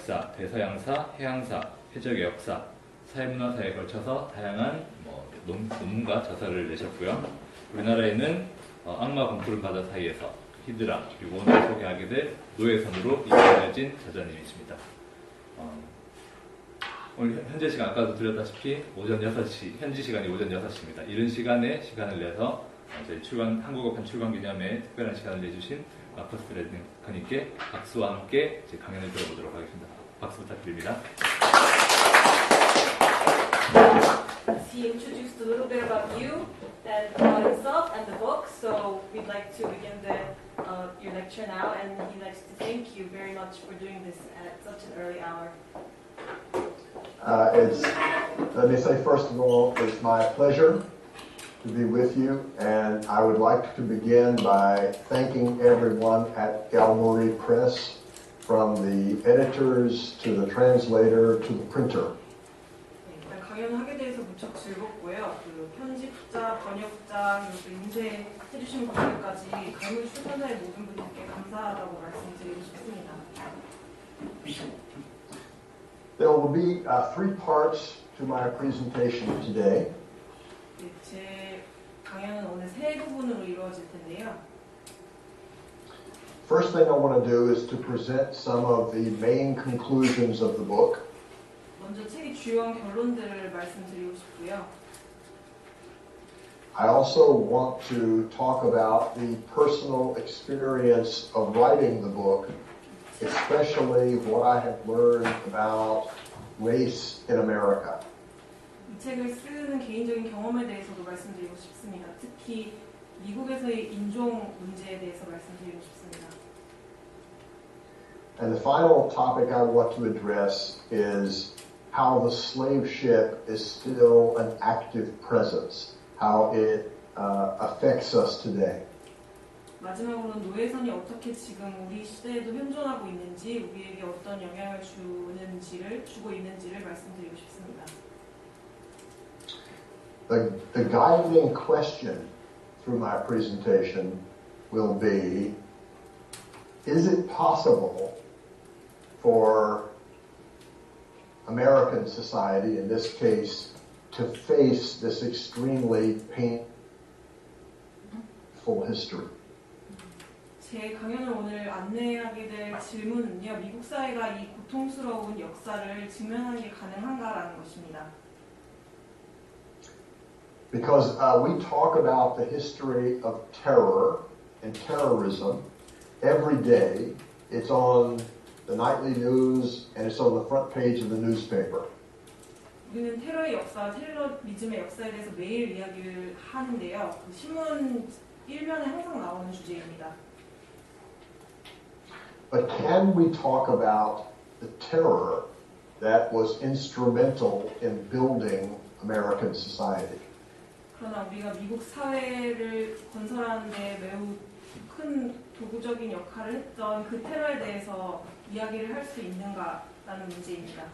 역사, 대서양사, 해양사, 해적의 역사, 사회문화사에 걸쳐서 다양한 논문과 저서를 내셨고요. 우리나라에는 악마 공포를 바다 사이에서, 히드라, 그리고 오늘 소개하게 될 노예선으로 이어진 저자님이십니다. 오늘 현재 시간 아까도 드렸다시피 오전 6시, 현지 시간이 오전 6시입니다. 이른 시간에 시간을 내서 저희 한국어판 출간기념에 특별한 시간을 내주신 마커스 레디커님께 박수와 함께 제 강연을 들어보도록 하겠습니다. 박수 부탁드립니다. He introduced a little bit about you and about himself and the book, so we'd like to begin your lecture now, and he'd like to thank you very much for doing this at such an early hour. Let me say first of all, it's my pleasure to be with you, and I would like to begin by thanking everyone at Galmuri Press, from the editors to the translator to the printer. 강연을 하게 돼서 무척 즐겁고요. 편집자, 번역자, 그리고 인쇄해주신 분들까지 갈무리 출판사의 모든 분들께 감사하다고 말씀드리고 싶습니다. There will be 3 parts to my presentation today. 제 강연은 오늘 3부분으로 이루어질 텐데요. First thing I want to do is to present some of the main conclusions of the book. 먼저 책의 주요한 결론들을 말씀드리고 싶고요. I also want to talk about the personal experience of writing the book, especially what I have learned about race in America. 이 책을 쓰는 개인적인 경험에 대해서도 말씀드리고 싶습니다. 특히 미국에서의 인종 문제에 대해서 말씀드리고 싶습니다. And the final topic I want to address is how the slave ship is still an active presence, how it affects us today. 마지막으로는 노예선이 어떻게 지금 우리 시대에도 현존하고 있는지, 우리에게 어떤 영향을 주고 있는지를 말씀드리고 싶습니다. The guiding question through my presentation will be, is it possible for American society, in this case, to face this extremely painful history? 제 강연을 오늘 안내하게 될 질문은요, 미국 사회가 이 고통스러운 역사를 직면하는 게 가능한가라는 것입니다. Because we talk about the history of terror and terrorism every day. It's on the nightly news and it's on the front page of the newspaper. 우리는 테러의 역사, 테러리즘의 역사에 대해서 매일 이야기를 하는데요. 그 신문 1면에 항상 나오는 주제입니다. But can we talk about the terror that was instrumental in building American society? 그러나 우리가 미국 사회를 건설하는 데 매우 큰 도구적인 역할을 했던 그 테러에 대해서 이야기를 할 수 있는가라는 문제입니다.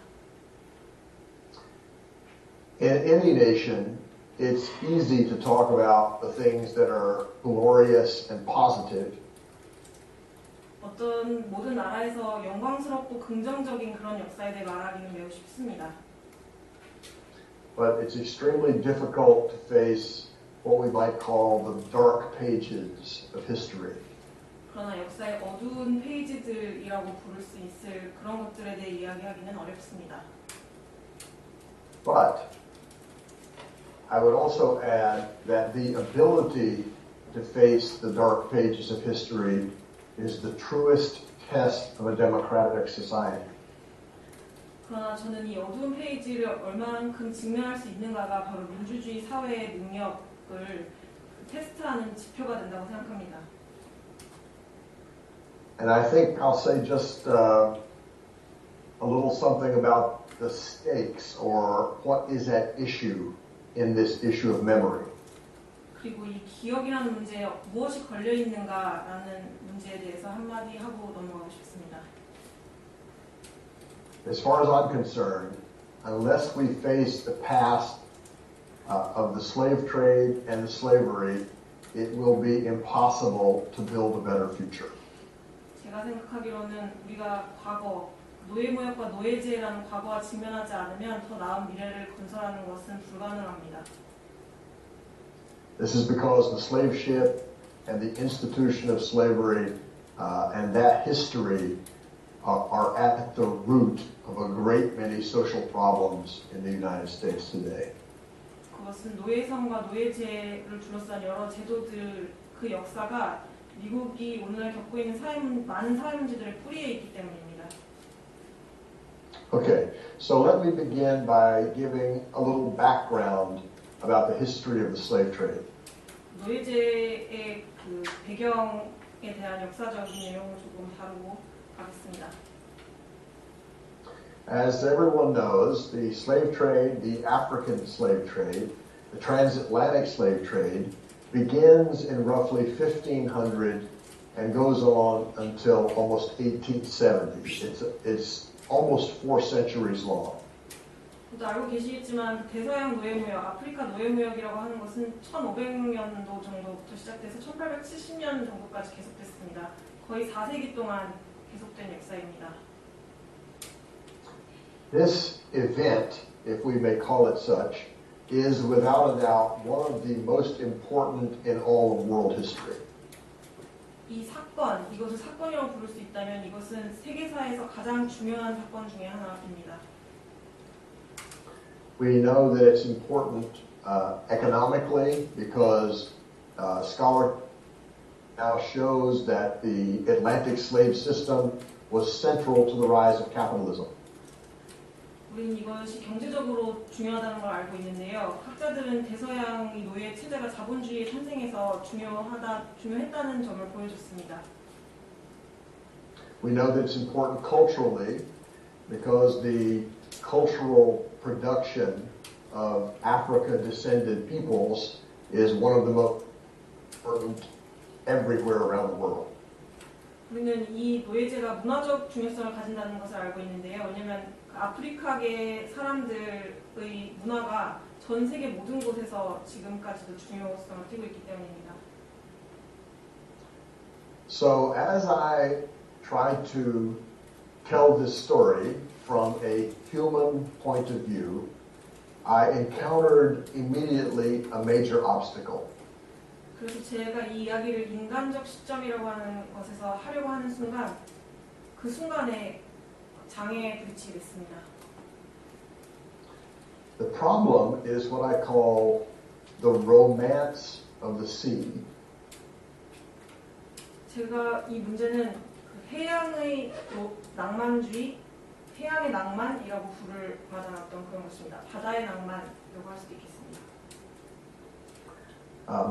In any nation, it's easy to talk about the things that are glorious and positive. 어떤 모든 나라에서 영광스럽고 긍정적인 그런 역사에 대해 말하기는 매우 쉽습니다. But it's extremely difficult to face what we might call the dark pages of history. 그러나 역사의 어두운 페이지들이라고 부를 수 있을 그런 것들에 대해 이야기하기는 어렵습니다. But I would also add that the ability to face the dark pages of history is the truest test of a democratic society. 그러나 저는 이 어두운 페이지를 얼마만큼 직면할 수 있는가가 바로 민주주의 사회의 능력을 테스트하는 지표가 된다고 생각합니다. And I think I'll say just a little something about the stakes or what is at issue in this issue of memory. 그리고 이 기억이라는 문제에 무엇이 걸려 있는가라는 문제에 대해서 한마디 하고 넘어가고 싶습니다. As far as I'm concerned, unless we face the past of the slave trade and the slavery, it will be impossible to build a better future. 제가 생각하기로는 우리가 과거 노예무역과 노예제라는 과거와 직면하지 않으면 더 나은 미래를 건설하는 것은 불가능합니다. This is because the slave ship and the institution of slavery and that history are at the root of a great many social problems in the United States today. 그것은 노예성과 노예제를 둘러싼 여러 제도들 그 역사가 미국이 오늘날 겪고 있는 많은 사회 문제들의 뿌리에 있기 때문입니다. Okay, so let me begin by giving a little background about the history of the slave trade. 노예제의 그 배경에 대한 역사적인 내용을 조금 다루고 가겠습니다. As everyone knows, the slave trade, the African slave trade, the Transatlantic slave trade begins in roughly 1500 and goes on until almost 1870. It's almost 4 centuries long. 모두 알고 계시겠지만 대서양 노예무역, 아프리카 노예무역이라고 하는 것은 1500년도 정도부터 시작돼서 1870년 정도까지 계속됐습니다. 거의 4세기 동안 계속된 역사입니다. This event, if we may call it such, is without a doubt one of the most important in all of world history. 이 사건, 이것을 사건이라고 부를 수 있다면 이것은 세계사에서 가장 중요한 사건 중에 하나입니다. We know that it's important economically because scholar now shows that the Atlantic slave system was central to the rise of capitalism. 우리는 이것이 경제적으로 중요하다는 걸 알고 있는데요. 학자들은 대서양의 노예 체제가 자본주의의 탄생에서 중요했다는 점을 보여줬습니다. We know that it's important culturally because the cultural production of Africa-descended peoples is one of the most important everywhere around the world. 우리는 이 노예제가 문화적 중요성을 가진다는 것을 알고 있는데요. 왜냐하면 아프리카계 사람들의 문화가 전 세계 모든 곳에서 지금까지도 중요성을 띠고 있기 때문입니다. So as I try to tell this story from a human point of view, I encountered immediately a major obstacle. 그래서 제가 이 이야기를 인간적 시점이라고 하는 것에서 하려고 하는 순간 그 순간에 장애에 부딪히게 됐습니다. The problem is what I call the romance of the sea. 제가 이 문제는 그 해양의 낭만주의, 해양의 낭만이라고 부를 받아놨던 그런 것입니다. 바다의 낭만이라고 할 수도 있겠습니다.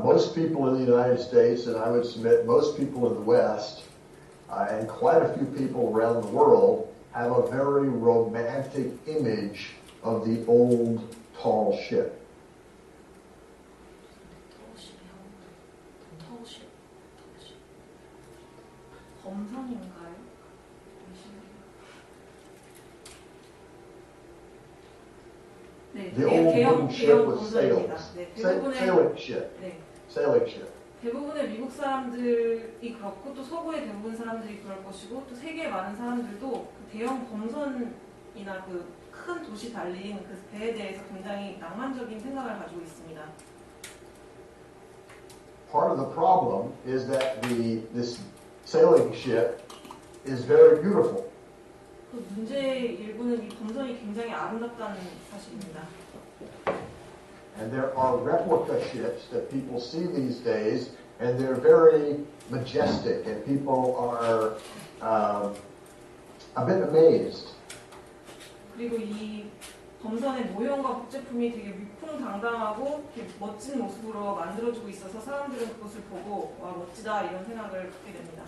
Most people in the United States, and I would submit most people in the West, and quite a few people around the world, have a very romantic image of the old tall ship. 범선인가요? 네, The old wooden ship with 범선입니다. sails. 네, Sailing ship. 네, Sailing ship. 대부분의 미국 사람들이 그렇고 또 서구의 대부분 사람들이 그럴 것이고 또 세계의 많은 사람들도 그 대형 범선이나 그 큰 도시 달린 그 배에 대해서 굉장히 낭만적인 생각을 가지고 있습니다. Part of the problem is that this sailing ship is very beautiful. 그 문제의 일부는 이 범선이 굉장히 아름답다는 사실입니다. And there are replica ships that people see these days, and they're very majestic, and people are a bit amazed. 그리고 이 범선의 모형과 복제품이 되게 위풍당당하고 되게 멋진 모습으로 만들어지고 있어서 사람들은 그것을 보고 와 멋지다 이런 생각을 갖게 됩니다.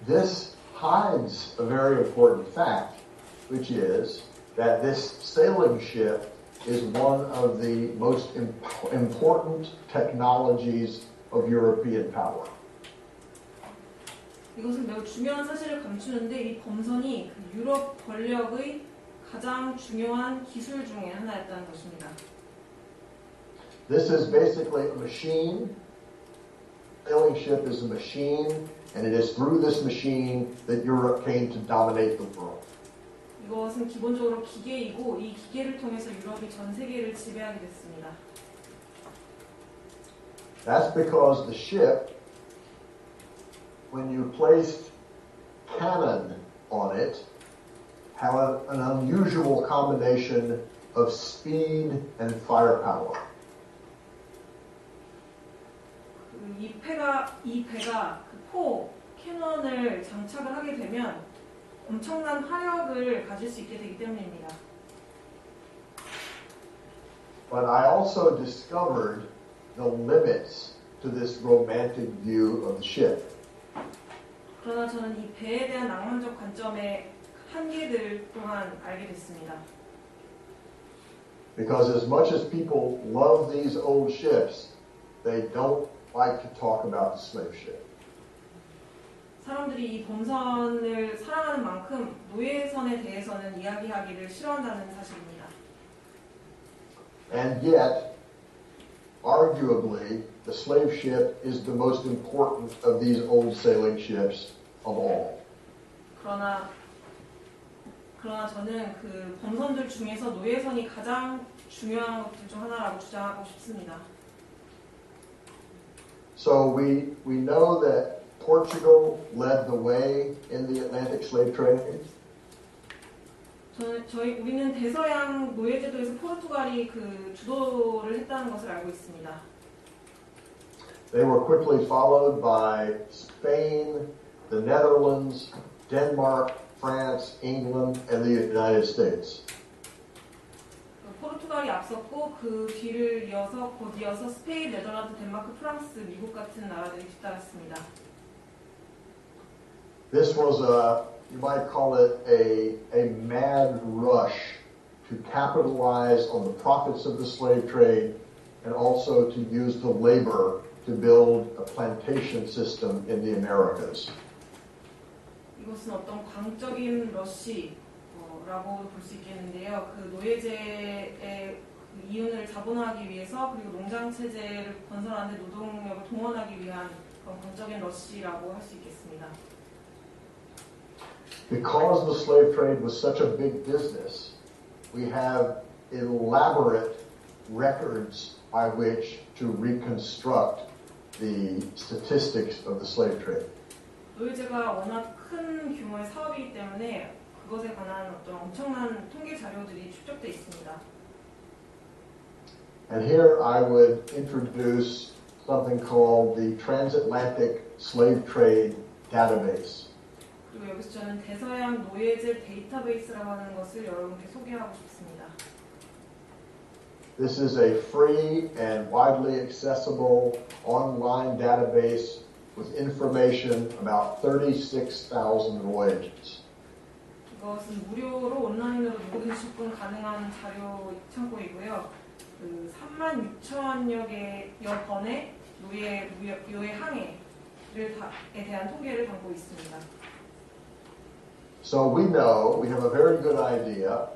This hides a very important fact, which is that this sailing ship is one of the most important technologies of European power. 이것은 매우 중요한 사실을 감추는데 이 범선이 그 유럽 권력의 가장 중요한 기술 중에 하나였다는 것입니다. This is basically a machine sailing ship is a machine, and it is through this machine that Europe came to dominate the world. 이것은 기본적으로 기계이고 이 기계를 통해서 유럽이 전 세계를 지배하게 됐습니다. That's because the ship, when you placed cannon on it, had an unusual combination of speed and firepower. 이 배가 그 캐논을 장착을 하게 되면 엄청난 화력을 가질 수 있게 되기 때문입니다. But I also discovered the limits to this romantic view of the ship. 그러나 저는 이 배에 대한 낭만적 관점의 한계들 또한 알게 됐습니다. Because as much as people love these old ships, they don't like to talk about the slave ship. 사람들이 이 범선을 사랑하는 만큼 노예선에 대해서는 이야기하기를 싫어한다는 사실입니다. And yet, arguably, the slave ship is the most important of these old sailing ships of all. 그러나 저는 그 범선들 중에서 노예선이 가장 중요한 것들 중 하나라고 주장하고 싶습니다. So we know that Portugal led the way in the Atlantic slave trade. 우리는 대서양 노예제도에서 포르투갈이 그 주도를 했다는 것을 알고 있습니다. They were quickly followed by Spain, the Netherlands, Denmark, France, England, and the United States. 포르투갈이 앞섰고 그 뒤를 곧 이어서 스페인, 네덜란드, 덴마크, 프랑스, 미국 같은 나라들이 뒤따랐습니다. This was you might call it a mad rush to capitalize on the profits of the slave trade and also to use the labor to build a plantation system in the Americas. 이것은 어떤 광적인 러시라고 볼 수 있겠는데요. 그 노예제의 그 이윤을 자본화하기 위해서 그리고 농장 체제를 건설하는 데 노동력을 동원하기 위한 그런 광적인 러시라고 할 수 있겠습니다. Because the slave trade was such a big business, we have elaborate records by which to reconstruct the statistics of the slave trade. 노예제가 워낙 큰 규모의 사업이기 때문에 그것에 관한 어떤 엄청난 통계 자료들이 축적돼 있습니다. And here I would introduce something called the Transatlantic Slave Trade Database. 그리고 여기서 저는 대서양 노예제 데이터베이스라고 하는 것을 여러분께 소개하고 싶습니다. This is a free and widely accessible online database with information about 36,000 voyages. 이것은 무료로 온라인으로 누구든지 접근 가능한 자료 창고이고요. 그 36,000여 번의 노예 항해에 대한 통계를 담고 있습니다. So we know, we have a very good idea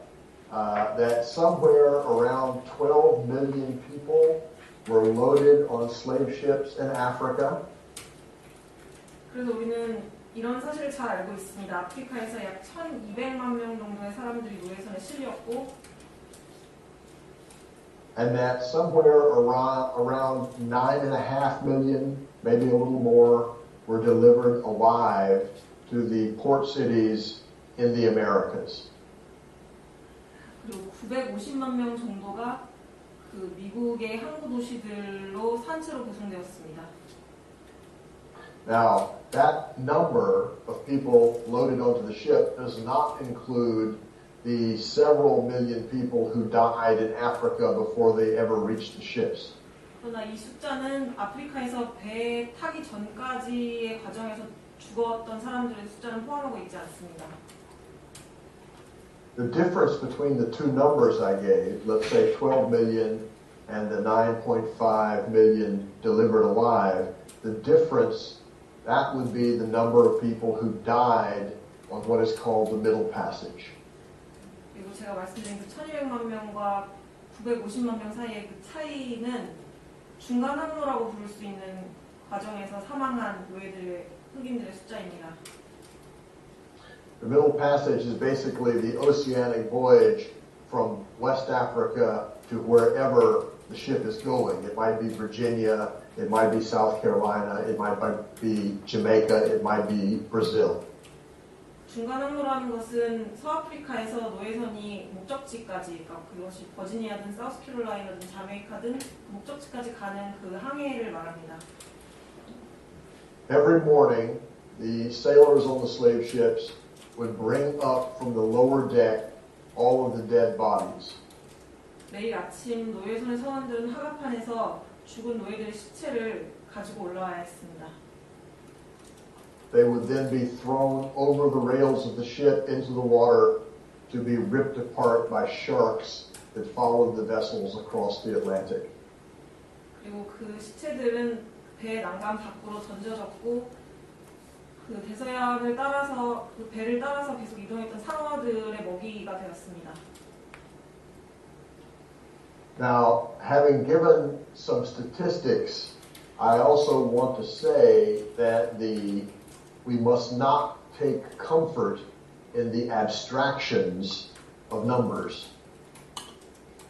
that somewhere around 12 million people were loaded on slave ships in Africa. 그래서 우리는 이런 사실을 잘 알고 있습니다. 아프리카에서 약 1,200만 명 정도의 사람들이 노예선에 실렸고, and that somewhere around 9.5 million, maybe a little more, were delivered alive to the port cities in the Americas. 그리고 950만 명 정도가 그 미국의 항구 도시들로 산채로 배송되었습니다. Now, that number of people loaded onto the ship does not include the several million people who died in Africa before they ever reached the ships. 그러나 이 숫자는 아프리카에서 배 타기 전까지의 과정에서 죽었던 사람들의 숫자는 포함하고 있지 않습니다. The difference between the two numbers I gave, let's say 12 million and the 9.5 million delivered alive, the difference, that would be the number of people who died on what is called the Middle Passage. 그리고 제가 말씀드린 그 1,200만 명과 950만 명 사이의 그 차이는 중간 항로라고 부를 수 있는 과정에서 사망한 흑인들의 숫자입니다. The middle passage is basically the oceanic voyage from West Africa to wherever the ship is going. It might be Virginia, it might be South Carolina, it might be Jamaica, it might be Brazil. 중간 항로라는 것은 서아프리카에서 노예선이 목적지까지, 그러니까 그것이 버지니아든 사우스캐롤라이나든 자메이카든 목적지까지 가는 그 항해를 말합니다. Every morning, the sailors on the slave ships would bring up from the lower deck all of the dead bodies. 매일 아침 노예선의 선원들은 하갑판에서 죽은 노예들의 시체를 가지고 올라와야 했습니다. They would then be thrown over the rails of the ship into the water to be ripped apart by sharks that followed the vessels across the Atlantic. 그리고 그 시체들은 배 난간 밖으로 던져졌고 그 대서양을 따라서 그 배를 따라서 계속 이동했던 상어들의 먹이가 되었습니다. Now, having given some statistics, I also want to say that we must not take comfort in the abstractions of numbers.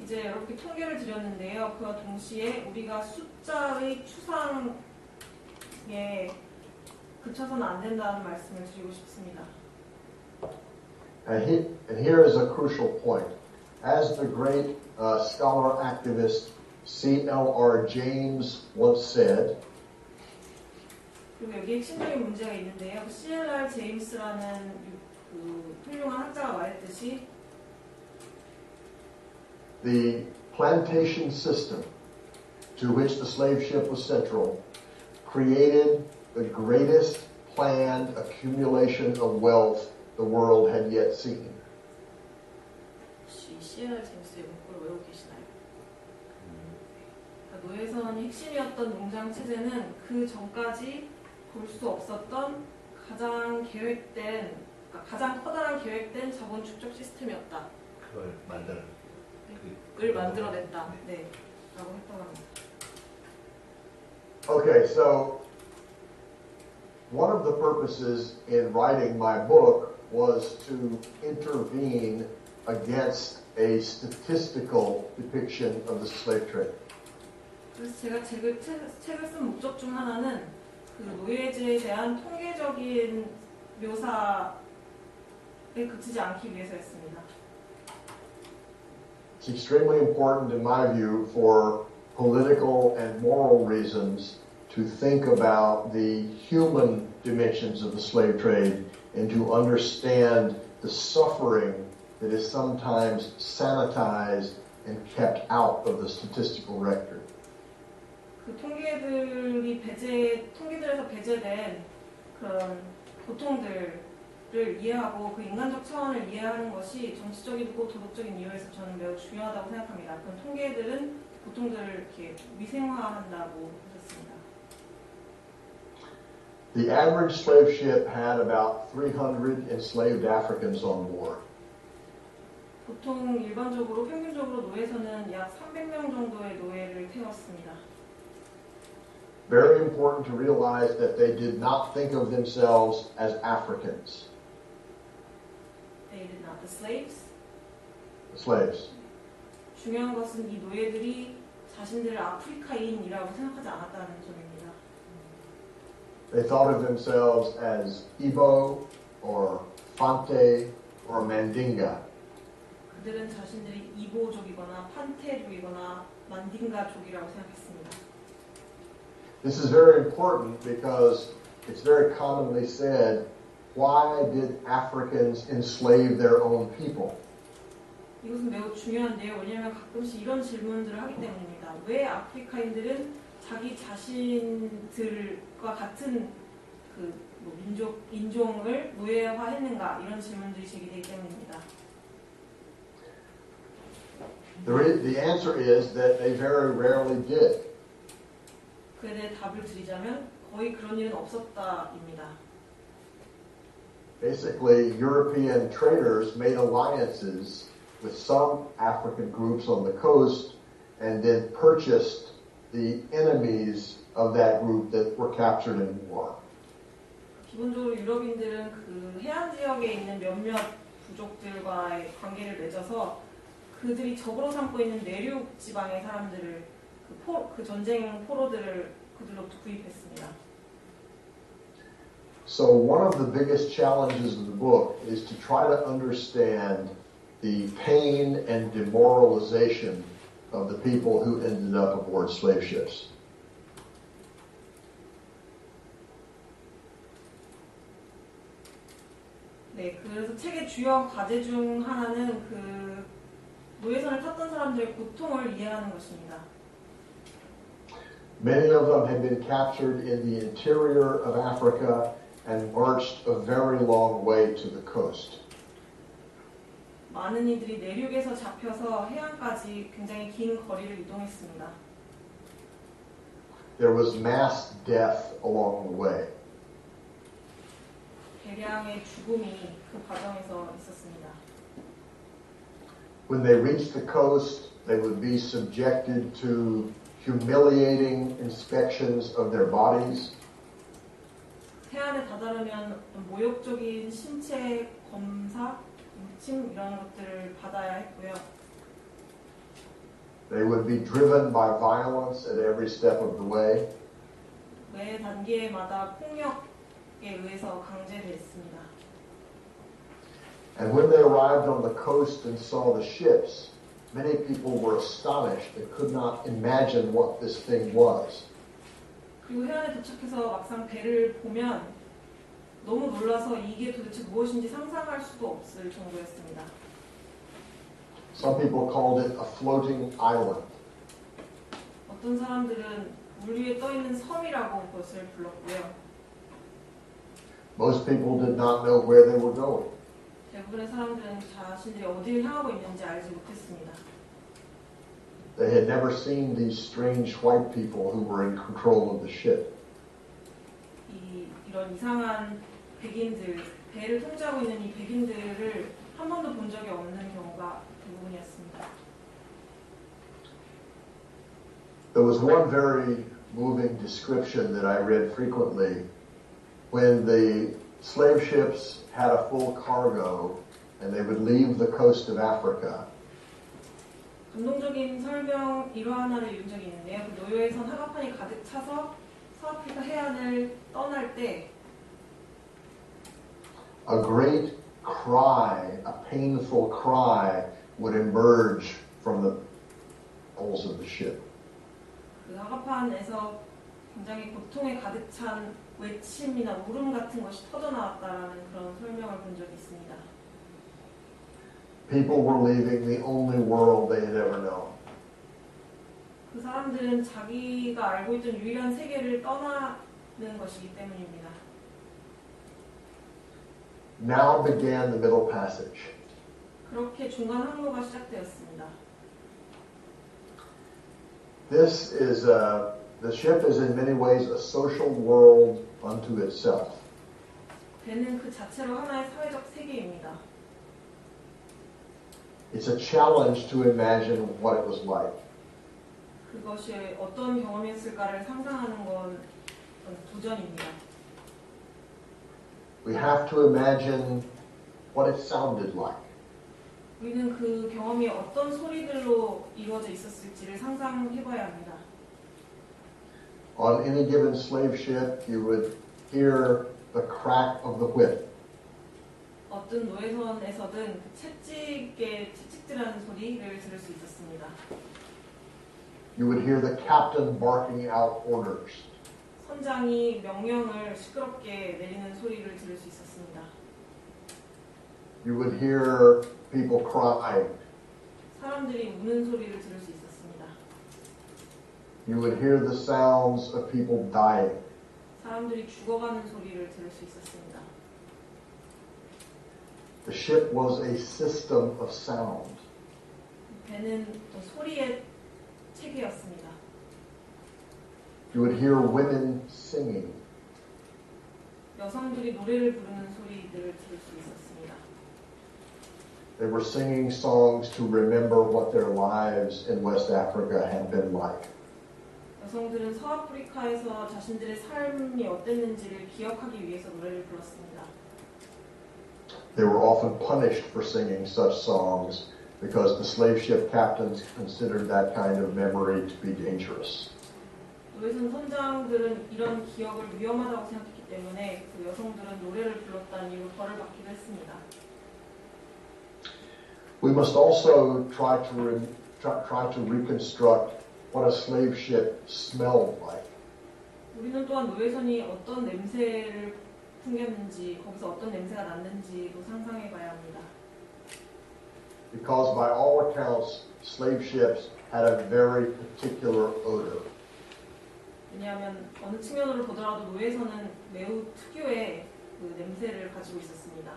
이제 이렇게 통계를 드렸는데요. 그와 동시에 우리가 숫자의 추상에 그쳐서는 안 된다는 말씀을 드리고 싶습니다. And here is a crucial point. As the great scholar activist C.L.R. James once said, 그리고 여기 핵심적인 문제가 있는데요. C.L.R. 제임스라는 그 훌륭한 학자가 말했듯이 the plantation system to which the slave ship was central created the greatest planned accumulation of wealth the world had yet seen. C.L.R. 제임스의 문구를 외우고 계시나요? 그러니까 노예선이 핵심이었던 농장 체제는 그 전까지 볼 수 없었던 가장 커다란 계획된 자본 축적 시스템이었다. 그걸 만들어냈다. 네, 라고 했다고 합니다. Okay, so one of the purposes in writing my book was to intervene against a statistical depiction of the slave trade. 그래서 제가 책을 쓴 목적 중 하나는 그 노예제에 대한 통계적인 묘사에 그치지 않기 위해서였습니다. It's extremely important in my view for political and moral reasons to think about the human dimensions of the slave trade and to understand the suffering that is sometimes sanitized and kept out of the statistical record. 그 통계들에서 배제된 그런 고통들을 이해하고 그 인간적 차원을 이해하는 것이 정치적이고 도덕적인 이유에서 저는 매우 중요하다고 생각합니다. 그런 통계들은 고통들을 이렇게 위생화한다고 하셨습니다. The average slave ship had about 300 enslaved Africans on board. 보통 평균적으로 노예선은 약 300명 정도의 노예를 태웠습니다. Very important to realize that they did not think of themselves as Africans. They did not. The slaves? Slaves. 중요한 것은 이 노예들이 자신들을 아프리카인이라고 생각하지 않았다는 점입니다. They thought of themselves as Igbo or Fante or Mandinga. 그들은 자신들이 이보족이거나 판테족이거나 만딩가족이라고 생각했습니다. This is very important because it's very commonly said, why did Africans enslave their own people? 이것은 매우 중요한데요. 왜냐하면 가끔씩 이런 질문들을 하기 때문입니다. 왜 아프리카인들은 자기 자신들과 같은 인종을 노예화했는가? 이런 질문들이 제기되기 때문입니다. The answer is that they very rarely did. 그에 대해 답을 드리자면 거의 그런 일은 없었다입니다. Basically, European traders made alliances with some African groups on the coast and then purchased the enemies of that group that were captured in war. 기본적으로 유럽인들은 그 해안 지역에 있는 몇몇 부족들과의 관계를 맺어서 그들이 적으로 삼고 있는 내륙 지방의 사람들을 그 전쟁 포로들을 그들로부터 구입했습니다. So one of the biggest challenges of the book is to try to understand the pain and demoralization of the people who ended up aboard slave ships. 네, 그래서 책의 주요 과제 중 하나는 그 노예선을 탔던 사람들의 고통을 이해하는 것입니다. Many of them had been captured in the interior of Africa and marched a very long way to the coast. 많은 이들이 내륙에서 잡혀서 해안까지 굉장히 긴 거리를 이동했습니다. There was mass death along the way. 대량의 죽음이 그 과정에서 있었습니다. When they reached the coast, they would be subjected to humiliating inspections of their bodies. 해안에 다다르면 모욕적인 신체 검사, 침 이런 것들을 받아야 했고요. They would be driven by violence at every step of the way. 매 단계마다 폭력에 의해서 강제됐습니다. And when they arrived on the coast and saw the ships, many people were astonished and could not imagine what this thing was. 그리고 해안에 도착해서 막상 배를 보면 너무 놀라서 이게 도대체 무엇인지 상상할 수도 없을 정도였습니다. Some people called it a floating island. 어떤 사람들은 물 위에 떠 있는 섬이라고 그것을 불렀고요. Most people did not know where they were going. 대부분의 사람들은 자신들이 어디를 향하고 있는지 알지 못했습니다. They had never seen these strange white people who were in control of the ship. 이런 이상한 백인들, 배를 통제하고 있는 이 백인들을 한 번도 본 적이 없는 경우가 대부분이었습니다. There was one very moving description that I read frequently when the slave ships had a full cargo and they would leave the coast of Africa. 감동적인 설명 일화 하나를 읽은 적이 있는데요. 그 노예선 하갑판이 가득 차서 서아프리카 해안을 떠날 때 A great cry, a painful cry would emerge from the holes of the ship. 그 하갑판에서 굉장히 고통에 가득 찬 외침이나 울음 같은 것이 터져나왔다라는 그런 설명을 본 적이 있습니다. People were leaving the only world they had ever known. 그 사람들은 자기가 알고 있던 유일한 세계를 떠나는 것이기 때문입니다. Now began the middle passage. 그렇게 중간 항로가 시작되었습니다. The ship is in many ways a social world unto itself. 배는 그 자체로 하나의 사회적 세계입니다. It's a challenge to imagine what it was like. 그것이 어떤 경험이었을까를 상상하는 건 도전입니다. We have to imagine what it sounded like. 우리는 그 경험이 어떤 소리들로 이루어져 있었을지를 상상해봐야 합니다. On any given slave ship, you would hear the crack of the whip. 어떤 노예선에서든 채찍의 채찍질하는 소리를 들을 수 있었습니다. You would hear the captain barking out orders. 선장이 명령을 시끄럽게 내리는 소리를 들을 수 있었습니다. You would hear people crying. 사람들이 우는 소리를 들을 수 있었습니다. You would hear the sounds of people dying. 사람들이 죽어가는 소리를 들을 수 있었습니다. The ship was a system of sound. 배는 소리의 체계였습니다. You would hear women singing. 여성들이 노래를 부르는 소리들을 들을 수 있었습니다. They were singing songs to remember what their lives in West Africa had been like. 여성들은 서아프리카에서 자신들의 삶이 어땠는지를 기억하기 위해서 노래를 불렀습니다. They were often punished for singing such songs because the slave ship captains considered that kind of memory to be dangerous. 노예선 선장들은 이런 기억을 위험하다고 생각했기 때문에 그 여성들은 노래를 불렀다는 이유로 벌을 받기도 했습니다. We must also try to reconstruct what a slave ship smelled like. 우리는 또한 노예선이 어떤 냄새를 풍겼는지, 거기서 어떤 냄새가 났는지도 상상해 봐야 합니다. Because by all accounts, slave ships had a very particular odor. 왜냐하면 어느 측면으로 보더라도 노예선은 매우 특유의 그 냄새를 가지고 있었습니다.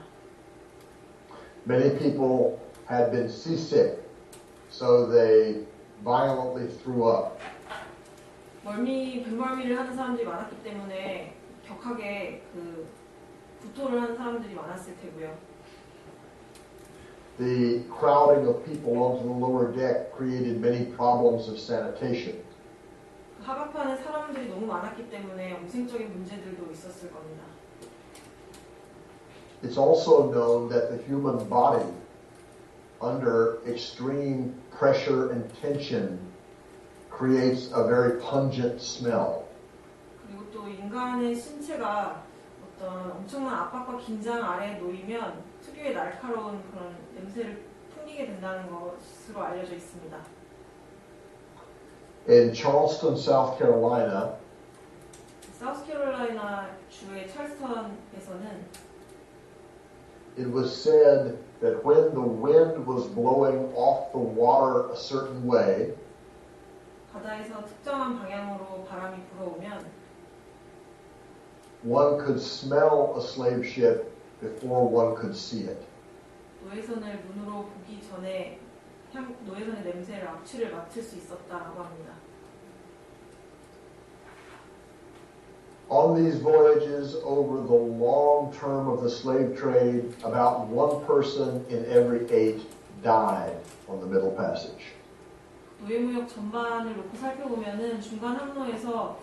Many people had been seasick, so they violently threw up. 뱃멀미를 하는 사람들이 많았기 때문에 격하게 그 구토를 하는 사람들이 많았을 테고요. The crowding of people onto the lower deck created many problems of sanitation. 그 하각판에 사람들이 너무 많았기 때문에 위생적인 문제들도 있었을 겁니다. It's also known that the human body, under extreme pressure and tension, creates a very pungent smell. 그리고 또 인간의 신체가 어떤 엄청난 압박과 긴장 아래에 놓이면 특유의 날카로운 그런 냄새를 풍기게 된다는 것으로 알려져 있습니다. In Charleston, South Carolina, 사우스캐롤라이나 주의 찰스턴에서는 it was said that when the wind was blowing off the water a certain way, 바다에서 특정한 방향으로 바람이 불어오면 one could smell a slave ship before one could see it. 노예선을 눈으로 보기 전에 노예선의 냄새를 악취를 맡을 수 있었다라고 합니다. On these voyages over the long term of the slave trade, about one person in every 8 died on the Middle Passage. 노예무역 전반을 놓고 살펴보면은 중간 항로에서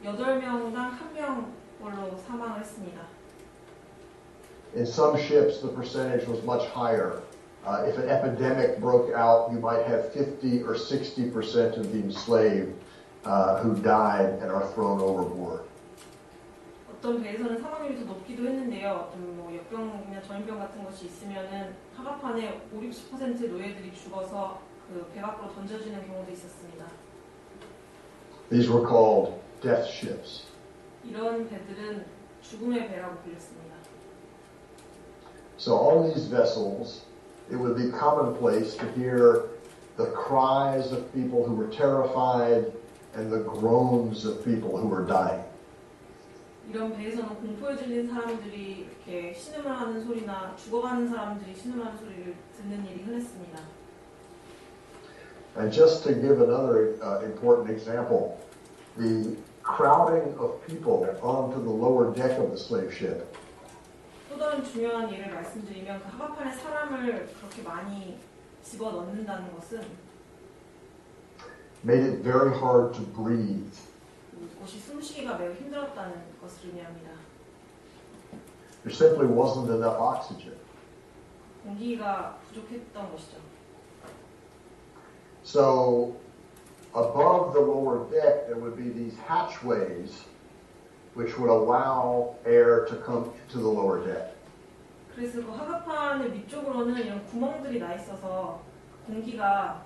8명당 1명꼴로 사망을 했습니다. In some ships, the percentage was much higher. If an epidemic broke out, you might have 50 or 60% of the enslaved who died and are thrown overboard. 어떤 배에서는 사망률이 더 높기도 했는데요. 어떤 뭐 역병이나 전염병 같은 것이 있으면은 하각판에 50-60% 노예들이 죽어서 그 배 밖으로 던져지는 경우도 있었습니다. These were called death ships. 이런 배들은 죽음의 배라고 불렸습니다. So on these vessels, it would be commonplace to hear the cries of people who were terrified and the groans of people who were dying. 이런 배에서는 공포에 질린 사람들이 이렇게 신음을 하는 소리나 죽어가는 사람들이 신음하는 소리를 듣는 일이 흔했습니다. And just to give another important example, the crowding of people onto the lower deck of the slave ship 또 다른 중요한 예를 말씀드리면 그 하각판에 사람을 그렇게 많이 집어넣는다는 것은 made it very hard to breathe. 이곳이 숨쉬기가 매우 힘들었다는 것을 의미합니다. There simply wasn't enough oxygen. 공기가 부족했던 것이죠. So above the lower deck there would be these hatchways which would allow air to come into the lower deck. 그래서 그 하각판의 위쪽으로는 이런 구멍들이 나 있어서 공기가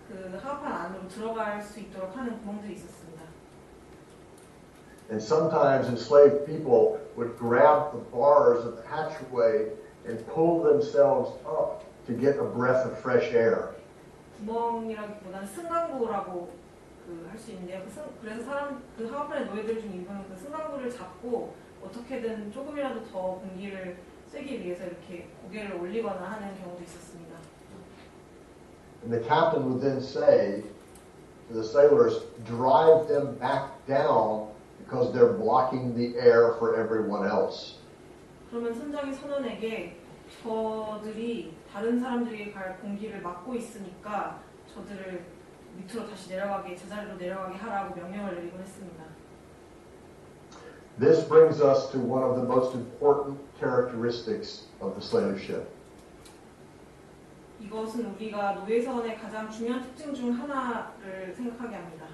그 하각판 안으로 들어갈 수 있도록 하는 구멍들이 있었습니다. And sometimes enslaved people would grab the bars of the hatchway and pull themselves up to get a breath of fresh air. 구멍이라기보다는 승강구라고 할 수 있는데요. 그래서 그 하각판의 노예들 중 일부는 그 승강구를 잡고 어떻게든 조금이라도 더 공기를 쐬기 위해서 이렇게 고개를 올리거나 하는 경우도 있었습니다. And the captain would then say to the sailors, drive them back down because they're blocking the air for everyone else. 그러면 선장이 선원에게 저들이 다른 사람들이 갈 공기를 막고 있으니까 저들을 밑으로 다시 내려가게 제자리로 내려가게 하라고 명령을 내리곤 했습니다. This brings us to one of the most important characteristics of the slave ship. 이것은 우리가 노예선의 가장 중요한 특징 중 하나를 생각하게 합니다.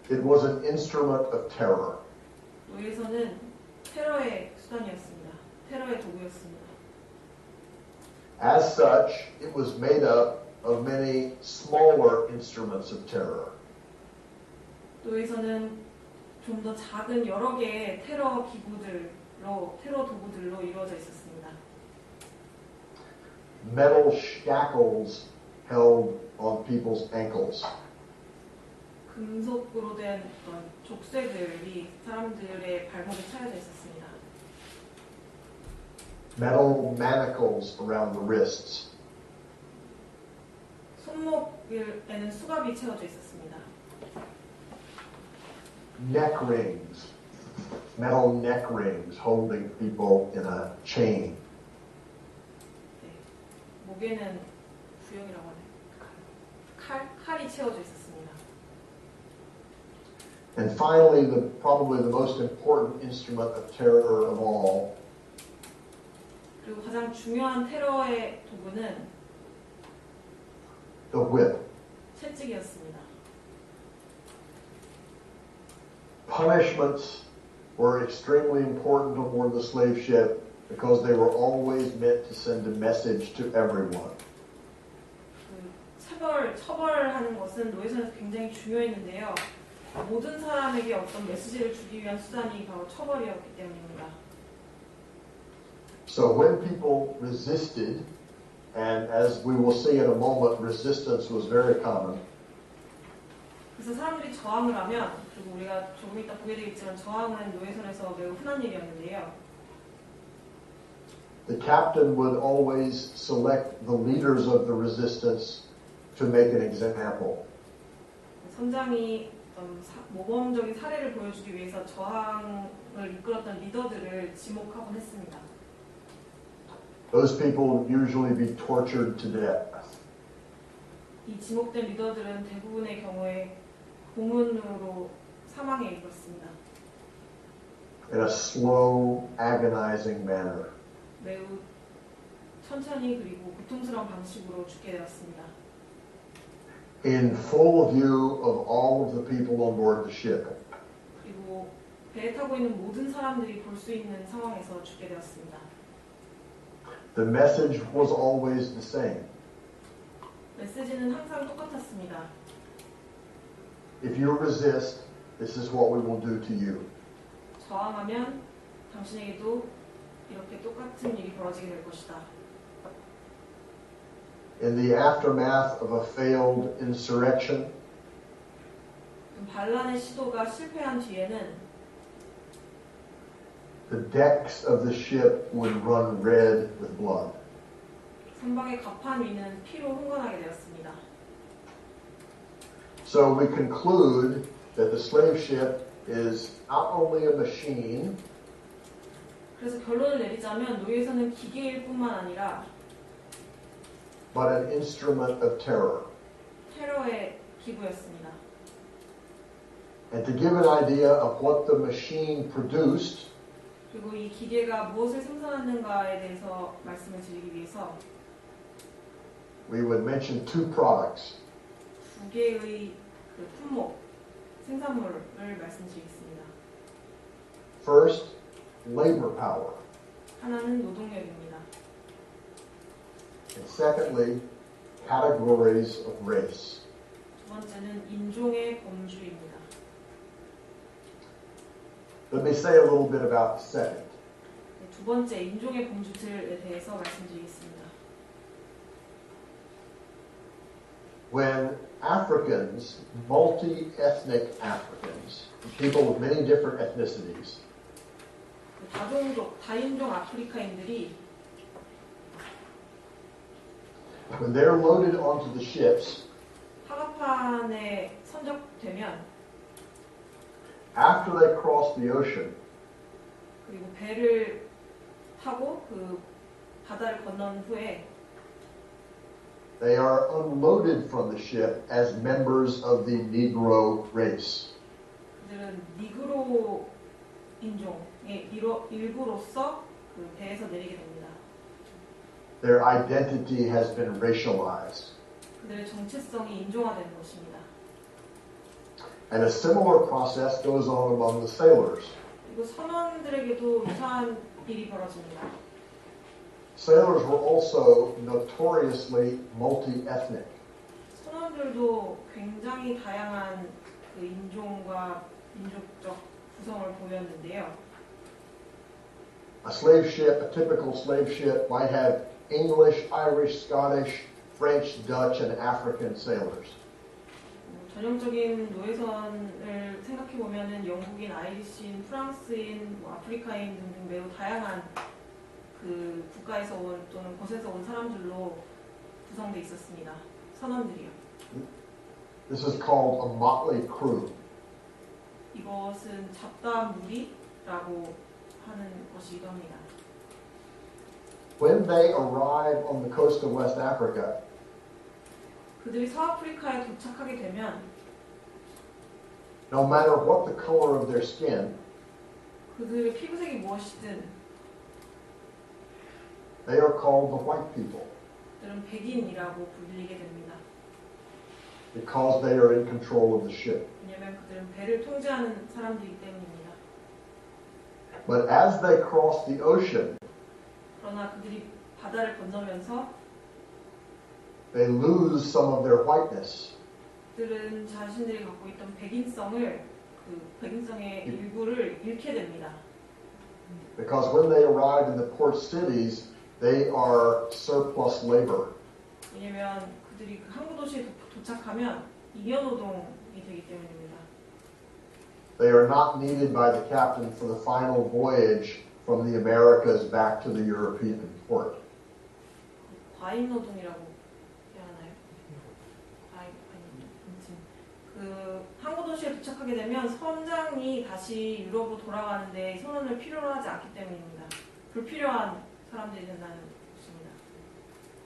It was an instrument of terror. 노예선은 테러의 수단이었습니다. 테러의 도구였습니다. As such, it was made up of many smaller instruments of terror. 노예선은 좀 더 작은 여러 개의 테러 도구들로 이루어져 있었습니다. Metal shackles held on people's ankles. 금속으로 된 어떤 족쇄들이 사람들의 발목에 차여져 있었습니다. Metal manacles around the wrists. 손목에는 수갑이 채워져 있었습니다. Neck rings. Metal neck rings holding people in a chain. 네, 목에는 부역이라고 하네요. 칼이 채워져 있었습니다. And finally, probably the most important instrument of terror of all, 그리고 가장 중요한 테러의 도구는 the whip. 채찍이었습니다. Punishments were extremely important on board the slave ship because they were always meant to send a message to everyone. 처벌하는 것은 노예선에서 굉장히 중요했는데요. 모든 사람에게 어떤 메시지를 주기 위한 수단이 바로 처벌이었기 때문입니다. So when people resisted, and as we will see in a moment, resistance was very common. 그래서 사람들이 저항을 하면, 그리고 우리가 조금 이따 보게 되겠지만 저항은 노예선에서 매우 흔한 일이었는데요. The captain would always select the leaders of the resistance to make an example. 선장이 모범적인 사례를 보여주기 위해서 저항을 이끌었던 리더들을 지목하곤 했습니다. Those people would usually be tortured to death. 이 지목된 리더들은 대부분의 경우에 고문으로 사망에 이르렀습니다. In a slow, agonizing manner. 매우 천천히 그리고 고통스러운 방식으로 죽게 되었습니다. In full view of all of the people on board the ship. 그리고 배에 타고 있는 모든 사람들이 볼 수 있는 상황에서 죽게 되었습니다. The message was always the same. 메시지는 항상 똑같았습니다. If you resist, this is what we will do to you. 저항하면 당신에게도 이렇게 똑같은 일이 벌어지게 될 것이다. In the aftermath of a failed insurrection, 반란의 시도가 실패한 뒤에는 the decks of the ship would run red with blood. 선박의 갑판 위는 피로 흥건하게 되었습니다. So we conclude that the slave ship is not only a machine, 그래서 결론을 내리자면 노예선은 기계일 뿐만 아니라 but an instrument of terror. 테러의 기구였습니다. And to give an idea of what the machine produced, 그리고 이 기계가 무엇을 생산하는가에 대해서 말씀을 드리기 위해서 we would mention two products. 두 개의 그 품목, 생산물을 말씀드리겠습니다. First, labor power. 하나는 노동력입니다. And secondly, categories of race. 두 번째는 인종의 범주입니다. Let me say a little bit about the second. 두 번째 인종의 범주들에 대해서 말씀드리겠습니다. When Africans, multi-ethnic Africans, people with many different ethnicities, 다종족, 다인종 아프리카인들이 when they're loaded onto the ships, 파가판에 선적되면 after they cross the ocean, 그리고 배를 타고 그 바다를 건넌 후에 they are unloaded from the ship as members of the Negro race. 그들은 니그로 인종의 일부로서 그 배에서 내리게 됩니다. Their identity has been racialized. 그들의 정체성이 인종화되는 것입니다. And a similar process goes on among the sailors. 그리고 선원들에게도 유사한 일이 벌어집니다. Sailors were also notoriously multi-ethnic. 선원들도 굉장히 다양한 그 인종과 민족적 구성을 보였는데요. A slave ship, a typical slave ship, might have English, Irish, Scottish, French, Dutch, and African sailors. 전형적인 노예선을 생각해 보면은 영국인, 아이리시인, 프랑스인, 아프리카인 등등 매우 다양한 그 국가에서 온 또는 곳에서 온 사람들로 구성돼 있었습니다. 선원들이요. This is called a motley crew. 이것은 잡다한 무리라고 하는 것이기도 합니다. When they arrive on the coast of West Africa, 그들이 서아프리카에 도착하게 되면 no matter what the color of their skin, 그들의 피부색이 무엇이든 they are called the white people 그들은 백인이라고 불리게 됩니다. because they are in control of the ship. 왜냐하면 그들은 배를 통제하는 사람들이기 때문입니다. But as they cross the ocean, 그러나 그들이 바다를 건너면서 they lose some of their whiteness. 그들은 자신들이 갖고 있던 백인성의 일부를 잃게 됩니다. Because when they arrive in the port cities, they are surplus labor. 왜냐하면 그들이 그 항구 도시에 도착하면 잉여노동이 되기 때문입니다. They are not needed by the captain for the final voyage from the Americas back to the European port. 과잉 노동이라고 표현하나요? 아무튼 그 항구 도시에 도착하게 되면 선장이 다시 유럽으로 돌아가는데 선원을 필요로 하지 않기 때문입니다. 불필요한 사람들이 된다는 것입니다.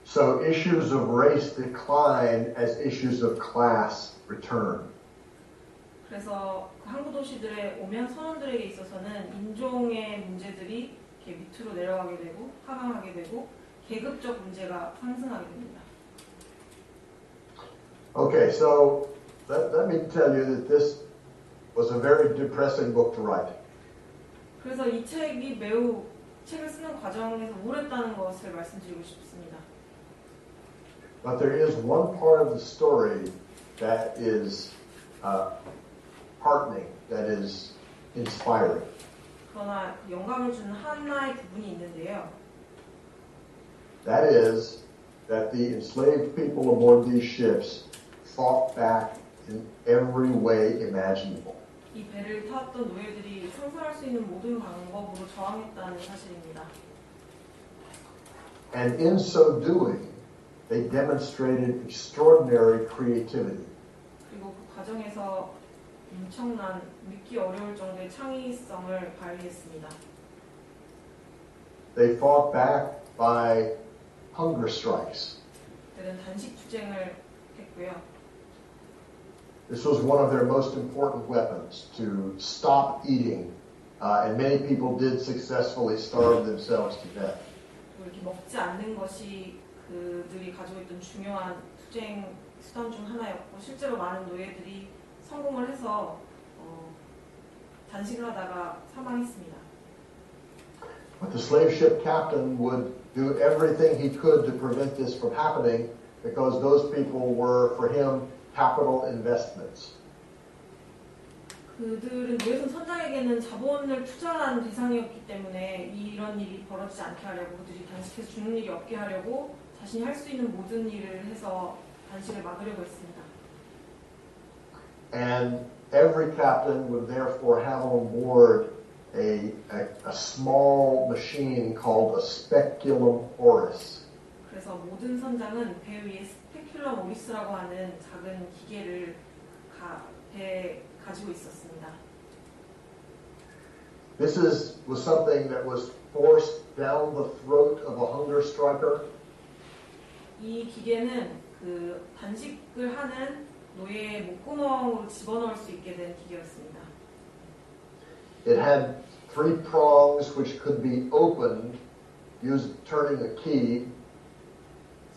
So issues of race decline as issues of class return. 그래서 그 항구 도시들에 오면 선원들에게 있어서는 인종의 문제들이 이렇게 밑으로 내려가게 되고 하강하게 되고 계급적 문제가 상승하게 됩니다. Okay, so let me tell you that this was a very depressing book to write. 그래서 이 책이 매우 책을 쓰는 과정에서 우울했다는 것을 말씀드리고 싶습니다. But there is one part of the story that is heartening, that is inspiring. 그러나 영감을 주는 하나의 부분이 있는데요. That is that the enslaved people aboard these ships fought back in every way imaginable. 이 배를 타왔던 노예들이 상상할 수 있는 모든 방법으로 저항했다는 사실입니다. And in so doing, they demonstrated extraordinary creativity. 그리고 그 과정에서 엄청난 믿기 어려울 정도의 창의성을 발휘했습니다. They fought back by hunger strikes. 그들은 단식 투쟁을 했고요. This was one of their most important weapons to stop eating, and many people did successfully starve themselves to death. 이렇게 먹지 않는 것이 그들이 가지고 있던 중요한 투쟁 수단 중 하나였고 실제로 많은 노예들이 성공을 해서 단식을 하다가 사망했습니다. But the slave ship captain would do everything he could to prevent this from happening because those people were, for him, capital investments. 그들은 노예선 선장에게는 자본을 투자한 대상이었기 때문에 이런 일이 벌어지지 않게 하려고 그들이 단식해서 죽는 일이 없게 하려고 자신이 할 수 있는 모든 일을 해서 단식을 막으려고 했습니다. And every captain would therefore have on board a small machine called a Speculum Horse. 그래서 모든 선장은 배 위에 스페큘럼 오리스라고 하는 작은 기계를 배에 가지고 있었습니다. This was something that was forced down the throat of a hunger striker. 이 기계는 그 단식을 하는 노예의 목구멍으로 집어넣을 수 있게 된 기계였습니다. It had 3 prongs which could be opened turning a key.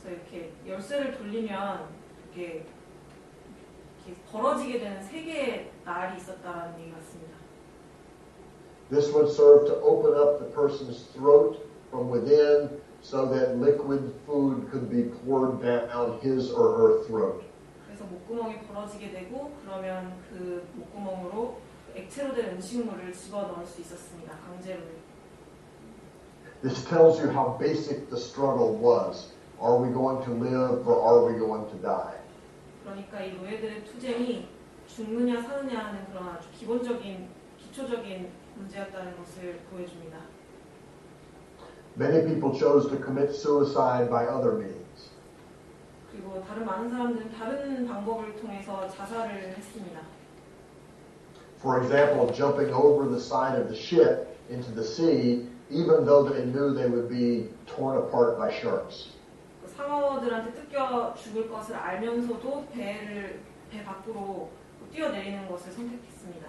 그래서 이렇게 열쇠를 돌리면 이렇게 벌어지게 되는 3개의 날이 있었다는 얘기 같습니다. This would serve to open up the person's throat from within so that liquid food could be poured down his or her throat. 그래서 목구멍이 벌어지게 되고 그러면 그 목구멍으로 액체로 된 음식물을 집어넣을 수 있었습니다. 강제로. This tells you how basic the struggle was. Are we going to live or are we going to die? 그러니까 이 노예들의 투쟁이 죽느냐 사느냐 하는 그런 아주 기초적인 문제였다는 것을 보여줍니다. Many people chose to commit suicide by other means. 그리고 많은 사람들은 다른 방법을 통해서 자살을 했습니다. For example, jumping over the side of the ship into the sea, even though they knew they would be torn apart by sharks. 상어들한테 뜯겨 죽을 것을 알면서도 배 밖으로 뛰어내리는 것을 선택했습니다.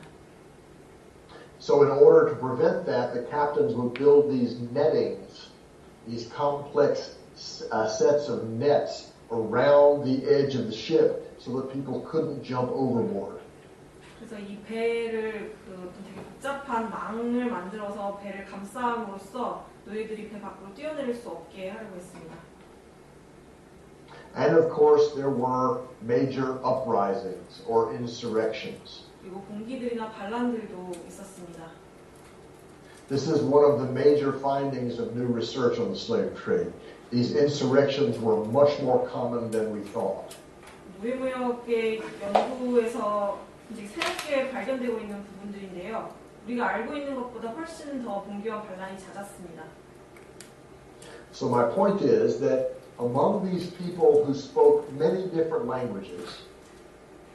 So in order to prevent that, the captains would build these nettings, these complex sets of nets around the edge of the ship so that people couldn't jump overboard. 그래서 이 배를 되게 복잡한 망을 만들어서 배를 감싸함으로써 노예들이 배 밖으로 뛰어내릴 수 없게 하려고 했습니다. And of course, there were major uprisings or insurrections. 그리고 봉기들이나 반란들도 있었습니다. This is one of the major findings of new research on the slave trade. These insurrections were much more common than we thought. 노예무역의 연구에서 이제 새롭게 발견되고 있는 부분들인데요. 우리가 알고 있는 것보다 훨씬 더 봉기와 반란이 잦았습니다. So my point is that among these people who spoke many different languages,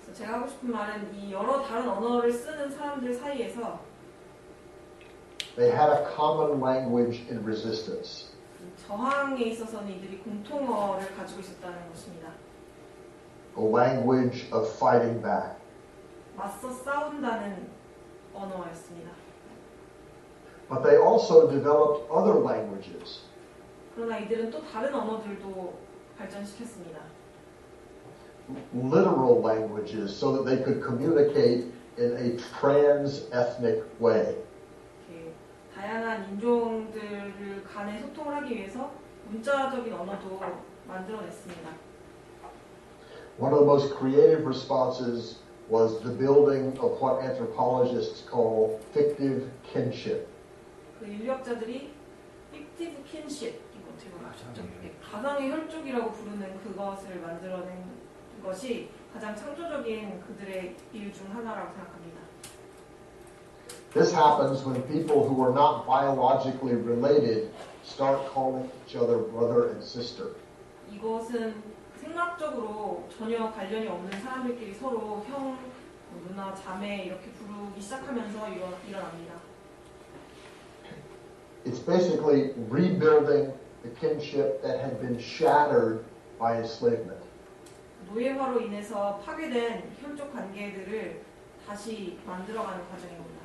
그래서 제가 하고 싶은 말은 이 여러 다른 언어를 쓰는 사람들 사이에서 they had a common language in resistance. 저항에 있어서는 이들이 공통어를 가지고 있었다는 것입니다. A language of fighting back. 맞서 싸운다는 언어였습니다. But they also developed other languages. 그러나 이들은 또 다른 언어들도 발전시켰습니다. Literal languages so that they could communicate in a trans-ethnic way. 다양한 인종들 간의 소통을 하기 위해서 문자적인 언어도 만들어냈습니다. One of the most creative responses was the building of what anthropologists call fictive kinship. 그 인류학자들이 Fictive Kinship, 가상의 혈족이라고 부르는 그것을 만들어낸 것이 가장 창조적인 그들의 이유 중 하나라고 생각합니다. This happens when people who are not biologically related start calling each other brother and sister. 이것은 생물학적으로 전혀 관련이 없는 사람들끼리 서로 형, 누나, 자매 이렇게 부르기 시작하면서 일어납니다. It's basically rebuilding the kinship that had been shattered by enslavement. 노예화로 인해서 파괴된 혈족 관계들을 다시 만들어가는 과정입니다.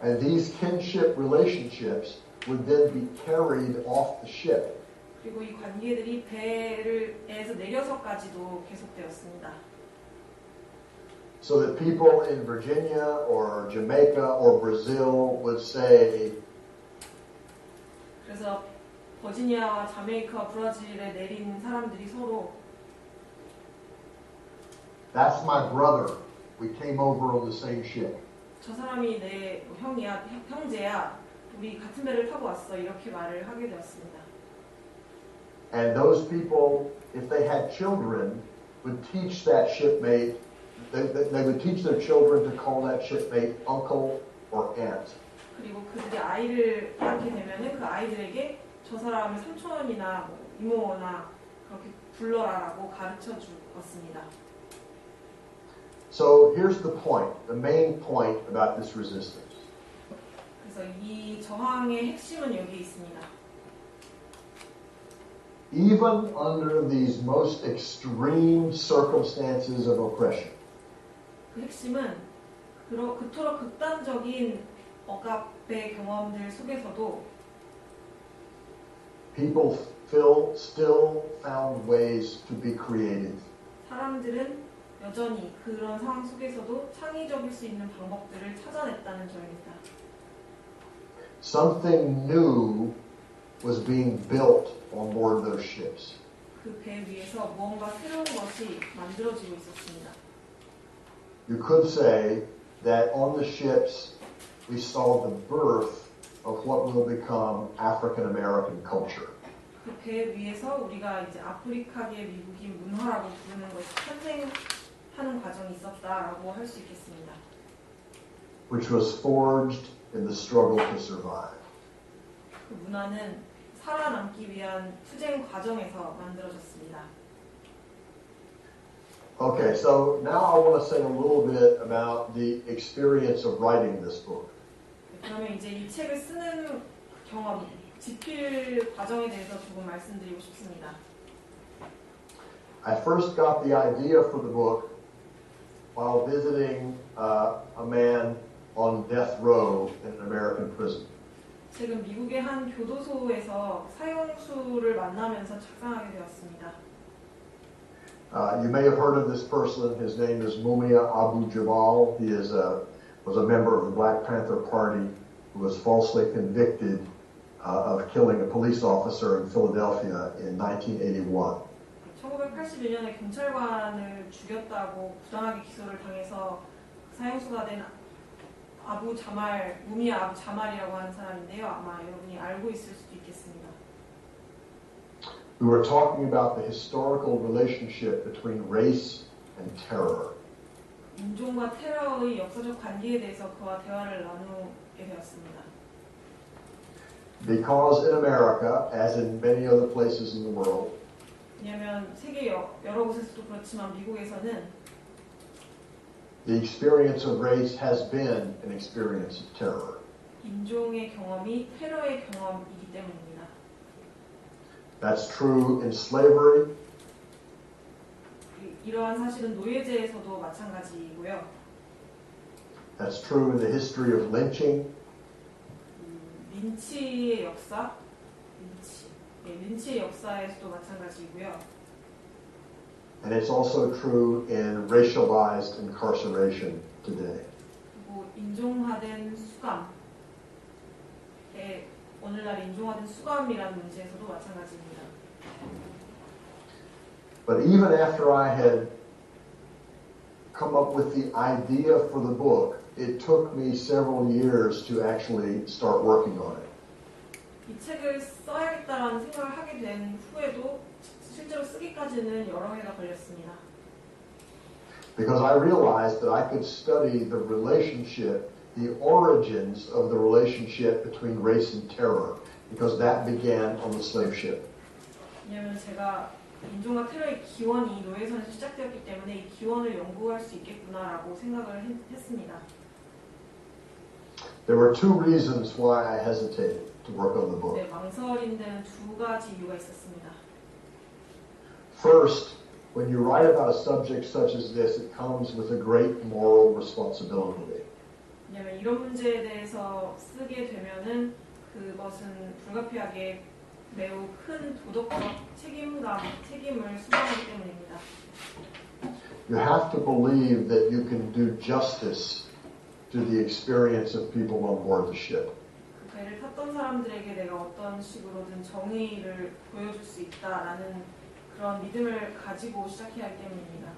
And these kinship relationships would then be carried off the ship. 그리고 이 관계들이 배에서 내려서까지도 계속되었습니다. So that people in Virginia or Jamaica or Brazil would say, 그래서 버지니아와 자메이카, 브라질에 내린 사람들이 서로 "That's my brother. We came over on the same ship." 저 사람이 내 형이야, 형제야, 우리 같은 배를 타고 왔어 이렇게 말을 하게 되었습니다. And those people, if they had children, would teach that shipmate. They would teach their children to call that shipmate uncle or aunt. 그리고 그들이 아이를 낳게 되면은 그 아이들에게 저 사람을 삼촌이나 이모나 그렇게 불러라라고 가르쳐 주었습니다. So here's the point, the main point about this resistance. 그래서 이 저항의 핵심은 여기 있습니다. even under these most extreme circumstances of oppression, 그 핵심은 그토록 극단적인 억압의 경험들 속에서도 people still found ways to be creative. 사람들은 여전히 그런 상황 속에서도 창의적일 수 있는 방법들을 찾아냈다는 점입니다. Something new was being built on board those ships. 그 배 위에서 무언가 새로운 것이 만들어지고 있었습니다. You could say that on the ships we saw the birth of what will become African American culture. 그 배 위에서 우리가 이제 아프리카계 미국인 문화라고 부르는 것이 탄생하는 과정이 있었다라고 할 수 있겠습니다. Which was forged in the struggle to survive. 그 문화는 살아남기 위한 투쟁 과정에서 만들어졌습니다. Okay, so now I want to say a little bit about the experience of writing this book. 그러면 이제 이 책을 쓰는 경험, 집필 과정에 대해서 조금 말씀드리고 싶습니다. I first got the idea for the book while visiting a man on death row in an American prison. 지금 미국의 한 교도소에서 사형수를 만나면서 작성하게 되었습니다. You may have heard of this person. His name is Mumia Abu Jamal. He was a member of the Black Panther Party who was falsely convicted of killing a police officer in Philadelphia in 1981. 1981년에 경찰관을 죽였다고 부당하게 기소를 당해서 사형수가 된 무미야 아부 자말이라고 하는 사람인데요. 아마 여러분이 알고 있을 수도 있겠습니다. We were talking about the historical relationship between race and terror. 인종과 테러의 역사적 관계에 대해서 그와 대화를 나누게 되었습니다. Because in America, as in many other places in the world, 왜냐하면 세계 여러 곳에서도 그렇지만 미국에서는 the experience of race has been an experience of terror. 인종의 경험이 테러의 경험이기 때문입니다. That's true in slavery. 이러한 사실은 노예제에서도 마찬가지이고요. That's true in the history of lynching. 린치의 역사, 린치의 역사에서도 마찬가지이고요. And it's also true in racialized incarceration today. 그리고 인종화된 수감, 오늘날 인종화된 수감이라는 문제에서도 마찬가지입니다. But even after I had come up with the idea for the book, it took me several years to actually start working on it. 이 책을 써야겠다라는 생각을 하게 된 후에도 실제로 쓰기까지는 여러 해가 걸렸습니다. Because I realized that I could study the relationship, the origins of the relationship between race and terror, because that began on the slave ship. 왜냐하면 제가 인종과 테러의 기원이 노예선에서 시작되었기 때문에 이 기원을 연구할 수 있겠구나라고 생각을 했습니다. There were two reasons why I hesitated to work on the book. 네, 망설인 데는 두 가지 이유가 있었습니다. First, when you write about a subject such as this, it comes with a great moral responsibility. 왜냐하면 이런 문제에 대해서 쓰게 되면은 그것은 불가피하게 매우 큰 도덕적 책임을 수반하기 때문입니다. You have to believe that you can do justice to the experience of people on board the ship. 그 배를 탔던 사람들에게 내가 어떤 식으로든 정의를 보여줄 수 있다라는 그런 믿음을 가지고 시작해야 하기 때문입니다.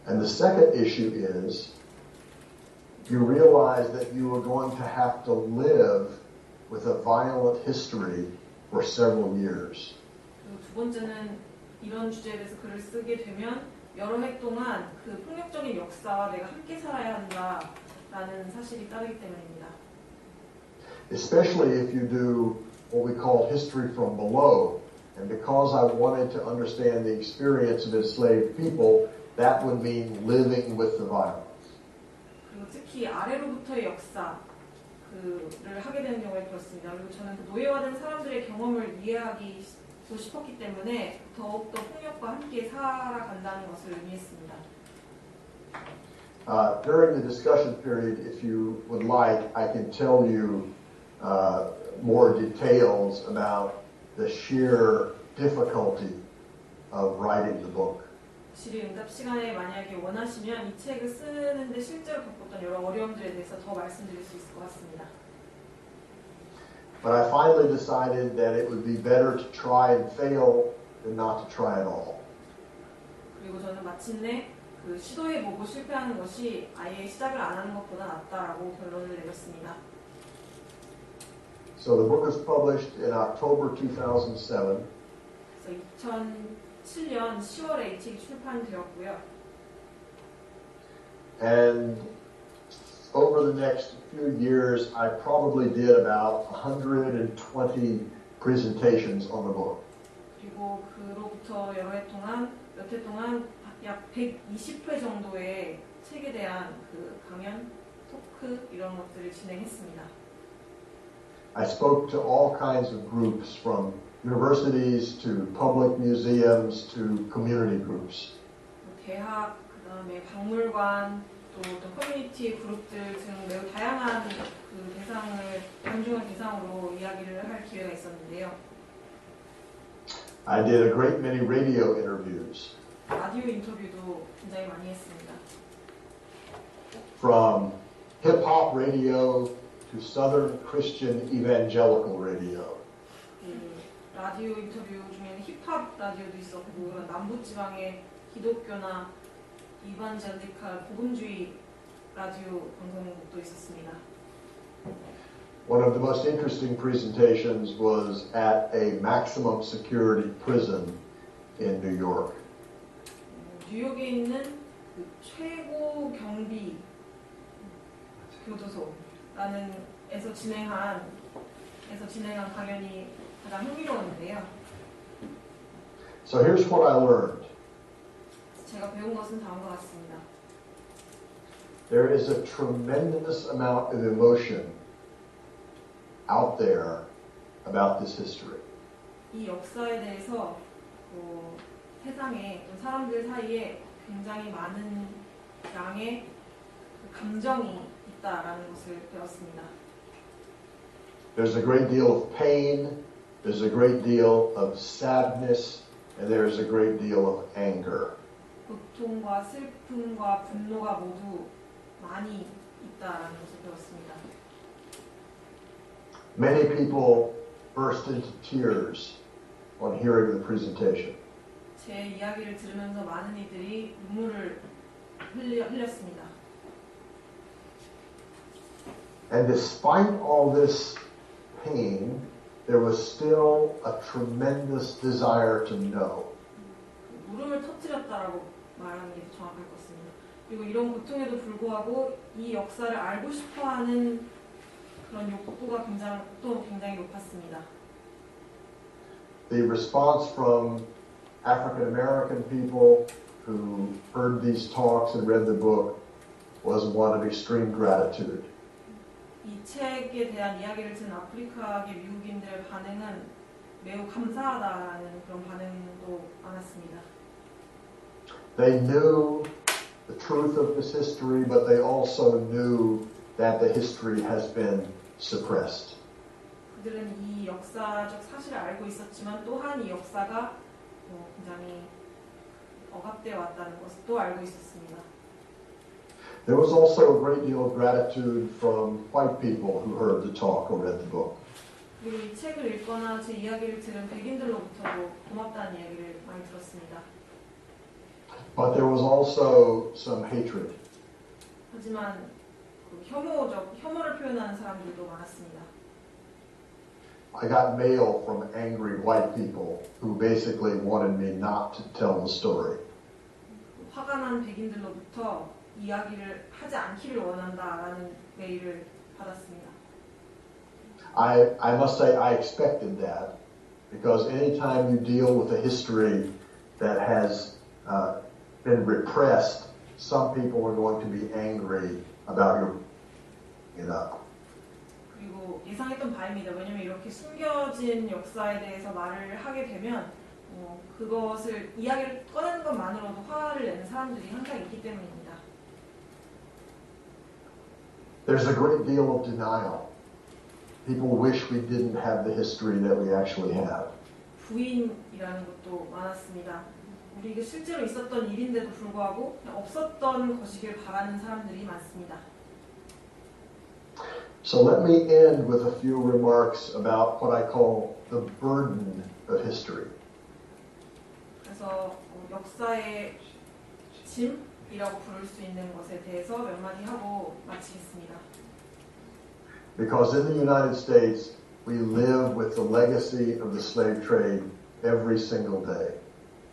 And the second issue is you realize that you are going to have to live with a violent history for several years. 그리고 두 번째는 이런 주제에 대해서 글을 쓰게 되면 여러 해 동안 그 폭력적인 역사와 내가 함께 살아야 한다라는 사실이 따르기 때문입니다. Especially if you do what we call history from below. And because I wanted to understand the experience of enslaved people, that would mean living with the violence. 그리고 특히 아래로부터의 역사를 하게 되는 경우에 그렇습니다. 그리고 저는 그 노예화된 사람들의 경험을 이해하기 싶었기 때문에 더욱더 폭력과 함께 살아간다는 것을 의미했습니다. During the discussion period, if you would like, I can tell you more details about the sheer difficulty of writing the book. 질의응답 시간에 만약에 원하시면 이 책을 쓰는데 실제로 겪었던 여러 어려움들에 대해서 더 말씀드릴 수 있을 것 같습니다. But I finally decided that it would be better to try and fail than not to try at all. 그리고 저는 마침내 그 시도해보고 실패하는 것이 아예 시작을 안 하는 것보다 낫다라고 결론을 내렸습니다. So the book was published in October 2007. 그래서 2007년 10월에 이 책이 출판되었고요. And over the next few years, I probably did about 120 presentations on the book. 그리고 그로부터 여러 해 동안, 몇 해 동안 약 120회 정도의 책에 대한 그 강연, 토크 이런 것들을 진행했습니다. I spoke to all kinds of groups, from universities to public museums to community groups. 대학, 그다음에 박물관, 또 어떤 커뮤니티 그룹들 등 매우 다양한 그 대상을 관중을 대상으로 이야기를 할 기회가 있었는데요. I did a great many radio interviews. 라디오 인터뷰도 굉장히 많이 했습니다. From hip-hop radio to Southern Christian evangelical radio. 라디오 인터뷰 중에는 힙합 라디오도 있었고 그런 남부지방의 기독교나 이반젤리칼 복음주의 라디오 방송국도 있었습니다. One of the most interesting presentations was at a maximum security prison in New York. 뉴욕에 있는 그 최고 경비 교도소라는 에서 진행한 강연이 가장 흥미로웠는데요. So here's what I learned. 제가 배운 것은 다음과 같습니다. There is a tremendous amount of emotion out there about this history. 이 역사에 대해서 세상에 사람들 사이에 굉장히 많은 양의 감정이 있다라는 것을 배웠습니다. There's a great deal of pain, there's a great deal of sadness, and there's a great deal of anger. 고통과 슬픔과 분노가 모두 많이 있다라는 것을 배웠습니다. Many people burst into tears on hearing the presentation. 제 이야기를 들으면서 많은 이들이 눈물을 흘렸습니다. And despite all this pain, there was still a tremendous desire to know. 물음을 터뜨렸다라고 말하는 게 정확할 것 같습니다. 그리고 이런 고통에도 불구하고 이 역사를 알고 싶어하는 그런 욕구가 굉장히 높았습니다. The response from African American people who heard these talks and read the book was one of extreme gratitude. 이 책에 대한 이야기를 듣는 아프리카계 미국인들의 반응은 매우 감사하다라는 그런 반응도 많았습니다. They knew the truth of this history, but they also knew that the history has been suppressed. 그들은 이 역사적 사실을 알고 있었지만 또한 이 역사가 굉장히 억압되어 왔다는 것도 알고 있었습니다. There was also a great deal of gratitude from white people who heard the talk or read the book. 그리고 이 책을 읽거나 제 이야기를 들은 백인들로부터도 고맙다는 이야기를 많이 들었습니다. But there was also some hatred. 하지만 혐오를 표현하는 사람들도 많았습니다. I got mail from angry white people who basically wanted me not to tell the story. 화가 난 백인들로부터 이야기를 하지 않기를 원한다라는 메일을 받았습니다. I must say I expected that, because anytime you deal with a history that has been repressed, some people are going to be angry about your it up. 그리고 예상했던 바입니다. 왜냐면 이렇게 숨겨진 역사에 대해서 말을 하게 되면 그것을 이야기를 꺼내는 것만으로도 화를 내는 사람들이 항상 있기 때문입니다. There's a great deal of denial. People wish we didn't have the history that we actually have. 부인이라는 것도 많았습니다. 우리가 실제로 있었던 일인데도 불구하고 없었던 것이길 바라는 사람들이 많습니다. So let me end with a few remarks about what I call the burden of history. 그래서 역사의 짐이라고 부를 수 있는 것에 대해서 몇 마디 하고 마치겠습니다. Because in the United States, we live with the legacy of the slave trade every single day.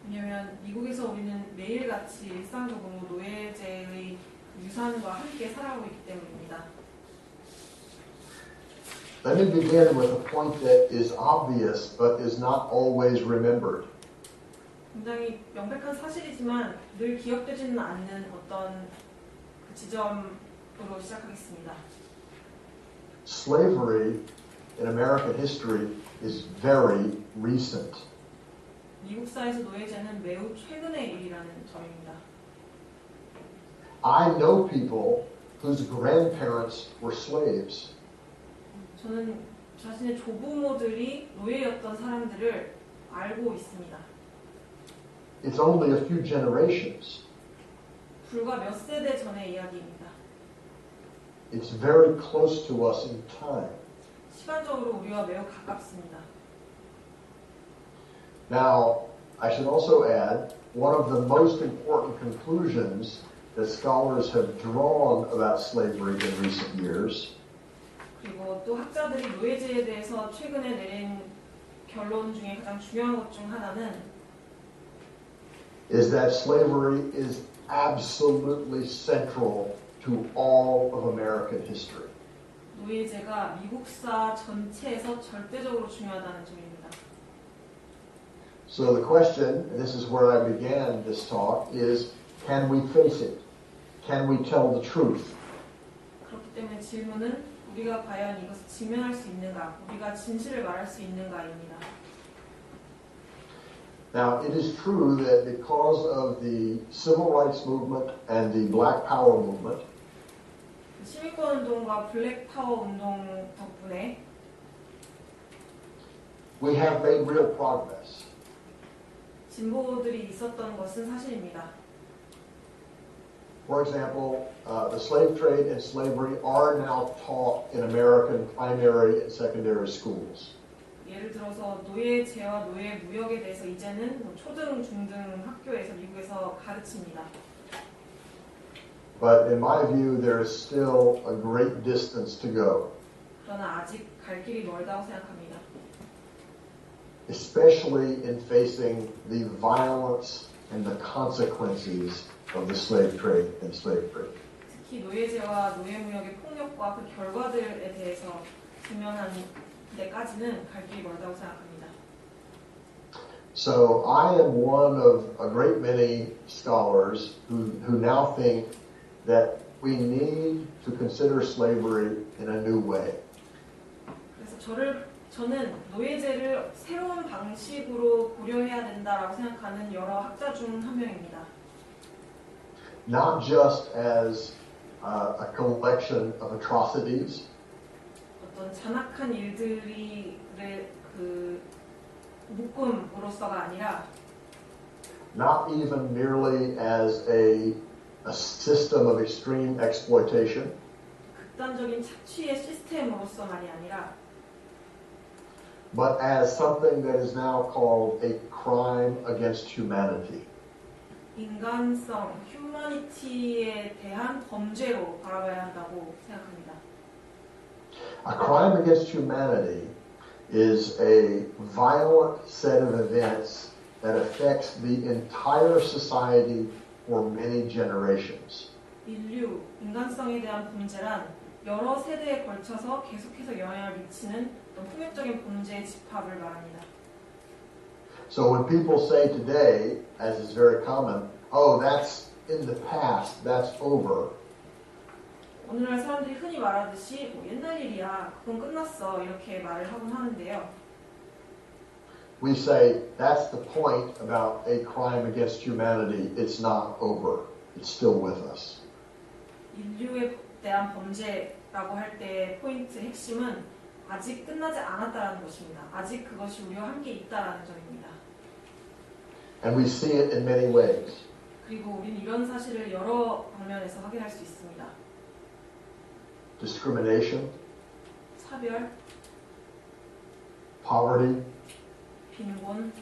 왜냐하면 미국에서 우리는 매일같이 일상적으로 노예제의 유산과 함께 살아가고 있기 때문입니다. Let me begin with a point that is obvious but is not always remembered. 굉장히 명백한 사실이지만 늘 기억되지는 않는 어떤 그 지점으로 시작하겠습니다. Slavery in American history is very recent. 미국사에서 노예제는 매우 최근의 일이라는 점입니다. I know people whose grandparents were slaves. 저는 자신의 조부모들이 노예였던 사람들을 알고 있습니다. It's only a few generations. 불과 몇 세대 전의 이야기입니다. It's very close to us in time. 시간적으로 우리와 매우 가깝습니다. Now, I should also add, one of the most important conclusions that scholars have drawn about slavery in recent years 그리고 또 학자들이 노예제에 대해서 최근에 내린 결론 중에 가장 중요한 것 중 하나는 is that slavery is absolutely central to all of American history. 노예제가 미국사 전체에서 절대적으로 중요하다는 점입니다. So the question, and this is where I began this talk, is can we face it? Can we tell the truth? 그렇기 때문에 질문은 우리가 과연 이것을 직면할 수 있는가, 우리가 진실을 말할 수 있는가입니다. Now, it is true that because of the civil rights movement and the Black Power movement, 시민권 운동과 블랙 파워 운동 덕분에 we have made real progress. 진보들이 있었던 것은 사실입니다. For example, the slave trade and slavery are now taught in American primary and secondary schools. 예를 들어서 노예제와 노예무역에 대해서 이제는 초등, 중등 학교에서 미국에서 가르칩니다. But in my view, there is still a great distance to go. 그러나 아직 갈 길이 멀다고 생각합니다. Especially in facing the violence and the consequences of the slave trade and slavery. 특히 노예제와 노예무역의 폭력과 그 결과들에 대해서 직면한 데까지는 갈 길이 멀다고 생각합니다. So I am one of a great many scholars who now think that we need to consider slavery in a new way. 그래서 저는 노예제를 새로운 방식으로 고려해야 된다라고 생각하는 여러 학자 중 한 명입니다. Not just as a collection of atrocities, 어떤 잔악한 일들이 그 묶음으로서가 아니라 not even merely as a system of extreme exploitation, 극단적인 착취의 시스템으로서만이 아니라 but as something that is now called a crime against humanity. 인간성, 휴머니티에 대한 범죄로 바라봐야 한다고 생각합니다. A crime against humanity is a violent set of events that affects the entire society for many generations. 인류, 인간성에 대한 범죄란 여러 세대에 걸쳐서 계속해서 영향을 미치는 어떤 폭력적인 범죄의 집합을 말합니다. So when people say today, as is very common, oh, that's in the past, that's over, 오늘날 사람들이 흔히 말하듯이 뭐 옛날 일이야, 그건 끝났어 이렇게 말을 하곤 하는데요. We say that's the point about a crime against humanity. It's not over. It's still with us. 인류에 대한 범죄라고 할 때 포인트 핵심은 아직 끝나지 않았다라는 것입니다. 아직 그것이 우리와 함께 있다라는 점입니다. And we see it in many ways. 그리고 우리는 이런 사실을 여러 방면에서 확인할 수 있습니다. Discrimination, 차별, poverty, 빈곤,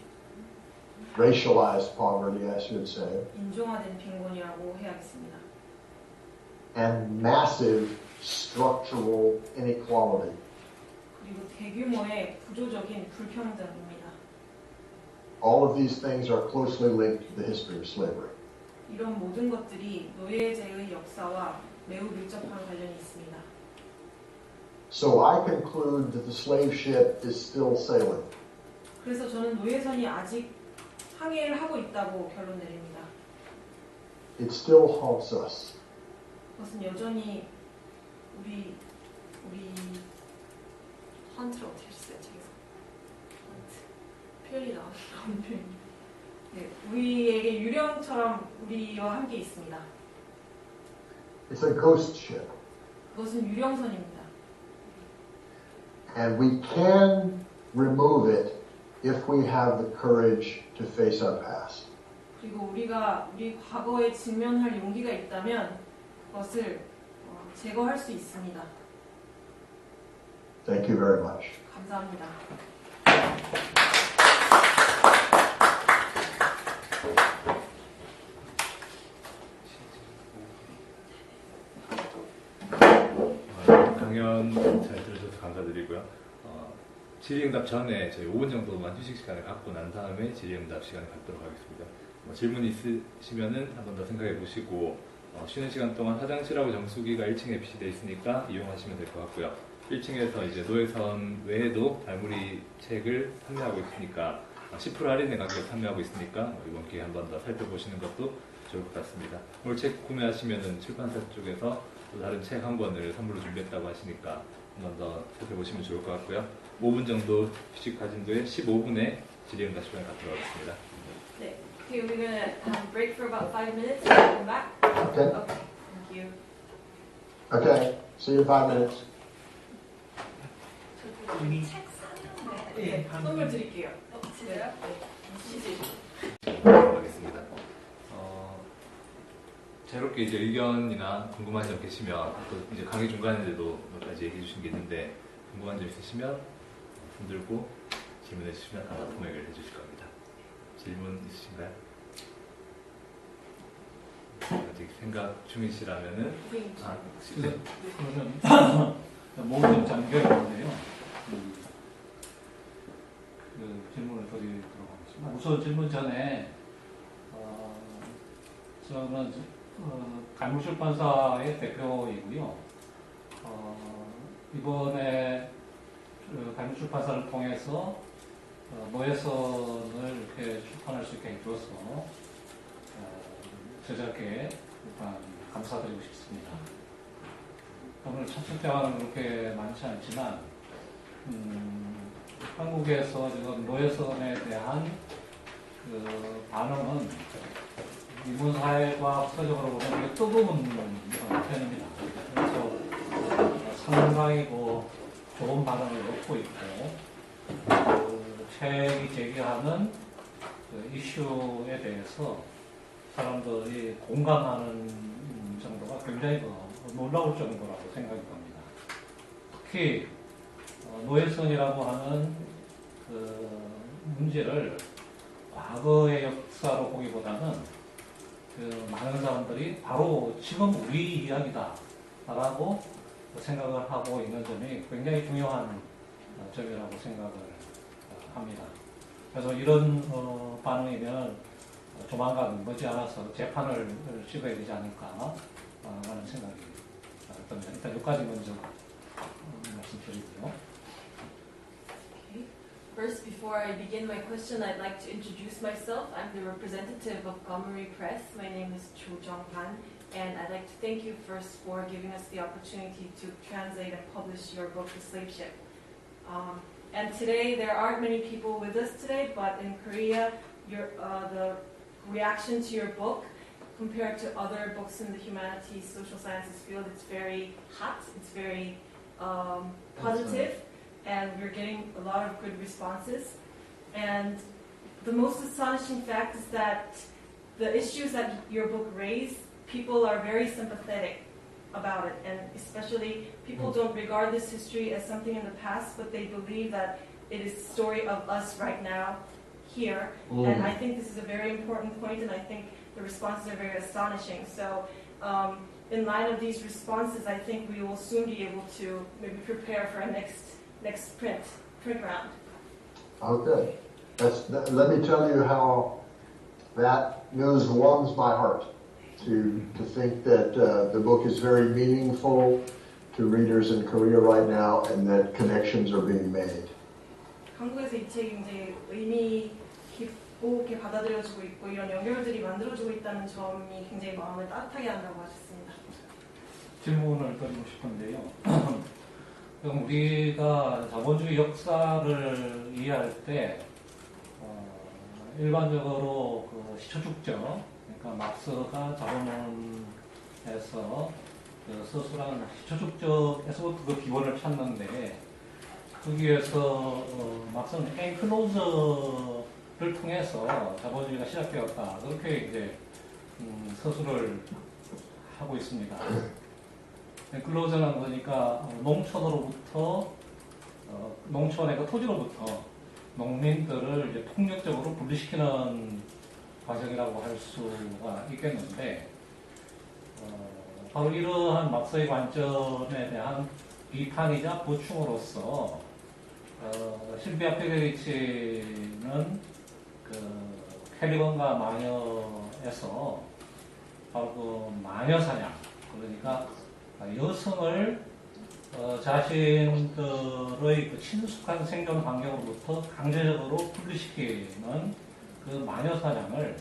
racialized poverty, I should say, 인종화된 빈곤이라고 해야겠습니다. and massive structural inequality. 그리고 대규모의 구조적인 불평등입니다. All of these things are closely linked to the history of slavery. 이런 모든 것들이 노예제의 역사와 매우 밀접한 관련이 있습니다. So I conclude that the slave ship is still sailing. 그래서 저는 노예선이 아직 항해를 하고 있다고 결론 내립니다. It still haunts us. 그것은 여전히 우리 헌트를 어떻게 했어요? 책에서 헌트 표현이 나오는 표현입니다. 네, 우리에게 유령처럼 우리와 함께 있습니다. It's a ghost ship. 그것은 유령선입니다. And we can remove it if we have the courage to face our past. 그리고 우리가 우리 과거에 직면할 용기가 있다면 그것을 제거할 수 있습니다. Thank you very much. 감사합니다. 강연 잘 들으셔서 감사드리고요. 질의응답 전에 저희 5분 정도만 휴식 시간을 갖고 난 다음에 질의응답 시간을 갖도록 하겠습니다. 질문 있으시면은 한 번 더 생각해 보시고 쉬는 시간 동안 화장실하고 정수기가 1층에 비치되어 있으니까 이용하시면 될 것 같고요. 1층에서 이제 노예선 외에도 갈무리 책을 판매하고 있으니까 10% 할인된 가격에 판매하고 있으니까 이번 기회에 한 번 더 살펴보시는 것도 좋을 것 같습니다. 오늘 책 구매하시면은 출판사 쪽에서 또 다른 책 한 권을 선물로 준비했다고 하시니까 한 번 더 살펴보시면 좋을 것 같고요. 5분 정도 휴식 가진 뒤에 15분에 질의응답 시간을 갖도록 하겠습니다. 네. Okay, we're gonna have a break for about 5 minutes and come back. Okay? Okay, thank you. Okay. See you in 5 minutes. 네, 선물 드릴게요. 진짜요? 네. 시지. 하겠습니다. 자유롭게 이제 의견이나 궁금한 점 계시면 또 이제 강의 중간에도 몇 가지 얘기해 주신 게 있는데 궁금한 점 있으시면 손 들고 질문해 주시면 아마 통역을 해 주실 겁니다. 질문 있으신가요? 아직 생각 중이시라면은 네. 그러면 모든 장벽이 있는데요. 그 질문을 드리도록 하겠습니다. 우선 질문 전에 저는 갈무출판사의 대표이고요. 이번에 갈무출판사를 통해서 노예선을 이렇게 출판할 수 있게 해줘서 제작에 일단 감사드리고 싶습니다. 오늘 첫 대화는 그렇게 많지 않지만 한국에서 지금 노예선에 대한 그 반응은 인문사회과 학사적으로 보면 되게 뜨거운 편입니다. 그래서 상당히 좋은 반응을 얻고 있고 그 책이 제기하는 그 이슈에 대해서 사람들이 공감하는 정도가 굉장히 놀라울 정도라고 생각이 듭니다. 특히 노예선이라고 하는 그 문제를 과거의 역사로 보기보다는 그 많은 사람들이 바로 지금 우리 이야기다 라고 생각을 하고 있는 점이 굉장히 중요한 점이라고 생각을 합니다. 그래서 이런 반응이면 조만간 머지않아서 재판을 찍어야 되지 않을까 라는 생각이 듭니다. 일단 여기까지 먼저 말씀드리고요. Okay. First, before I begin my question, I'd like to introduce myself. I'm the representative of Galmuri Press. My name is Cho Jung-han, and I'd like to thank you first for giving us the opportunity to translate and publish your book, The Slave Ship. And today, there aren't many people with us today, but in Korea, the reaction to your book, compared to other books in the humanities, social sciences field, it's very hot, it's very positive, and we're getting a lot of good responses. And the most astonishing fact is that the issues that your book raised, people are very sympathetic about it, and especially people don't regard this history as something in the past, but they believe that it is the story of us right now, here. And I think this is a very important point, and I think the responses are very astonishing. So in light of these responses, I think we will soon be able to maybe prepare for a next print round. Okay. Let me tell you how that news warms my heart to think that the book is very meaningful to readers in Korea right now and that connections are being made. 한국에서 이 책이 이제 의미 깊게 받아들여지고 있고 이런 연결들이 만들어지고 있다는 점이 굉장히 마음을 따뜻하게 한다고 하셨습니다. 질문을 드리고 싶은데요. 그럼 우리가 자본주의 역사를 이해할 때 일반적으로 그 시초축적, 그러니까 막스가 자본론에서 그 서술한 시초축적에서부터 그 기원을 찾는데 거기에서 막스는 엔클로저를 통해서 자본주의가 시작되었다. 그렇게 이제 서술을 하고 있습니다. 엔클로저는 그러니까 농촌으로부터 농촌의 그 토지로부터 농민들을 이제 폭력적으로 분리시키는 과정이라고 할 수가 있겠는데 바로 이러한 막스의 관점에 대한 비판이자 보충으로서 실비아 페데리치는 그 캐리건과 마녀에서 바로 그 마녀 사냥, 그러니까 여성을 자신들의 그 친숙한 생존 환경으로부터 강제적으로 분리시키는 그 마녀 사냥을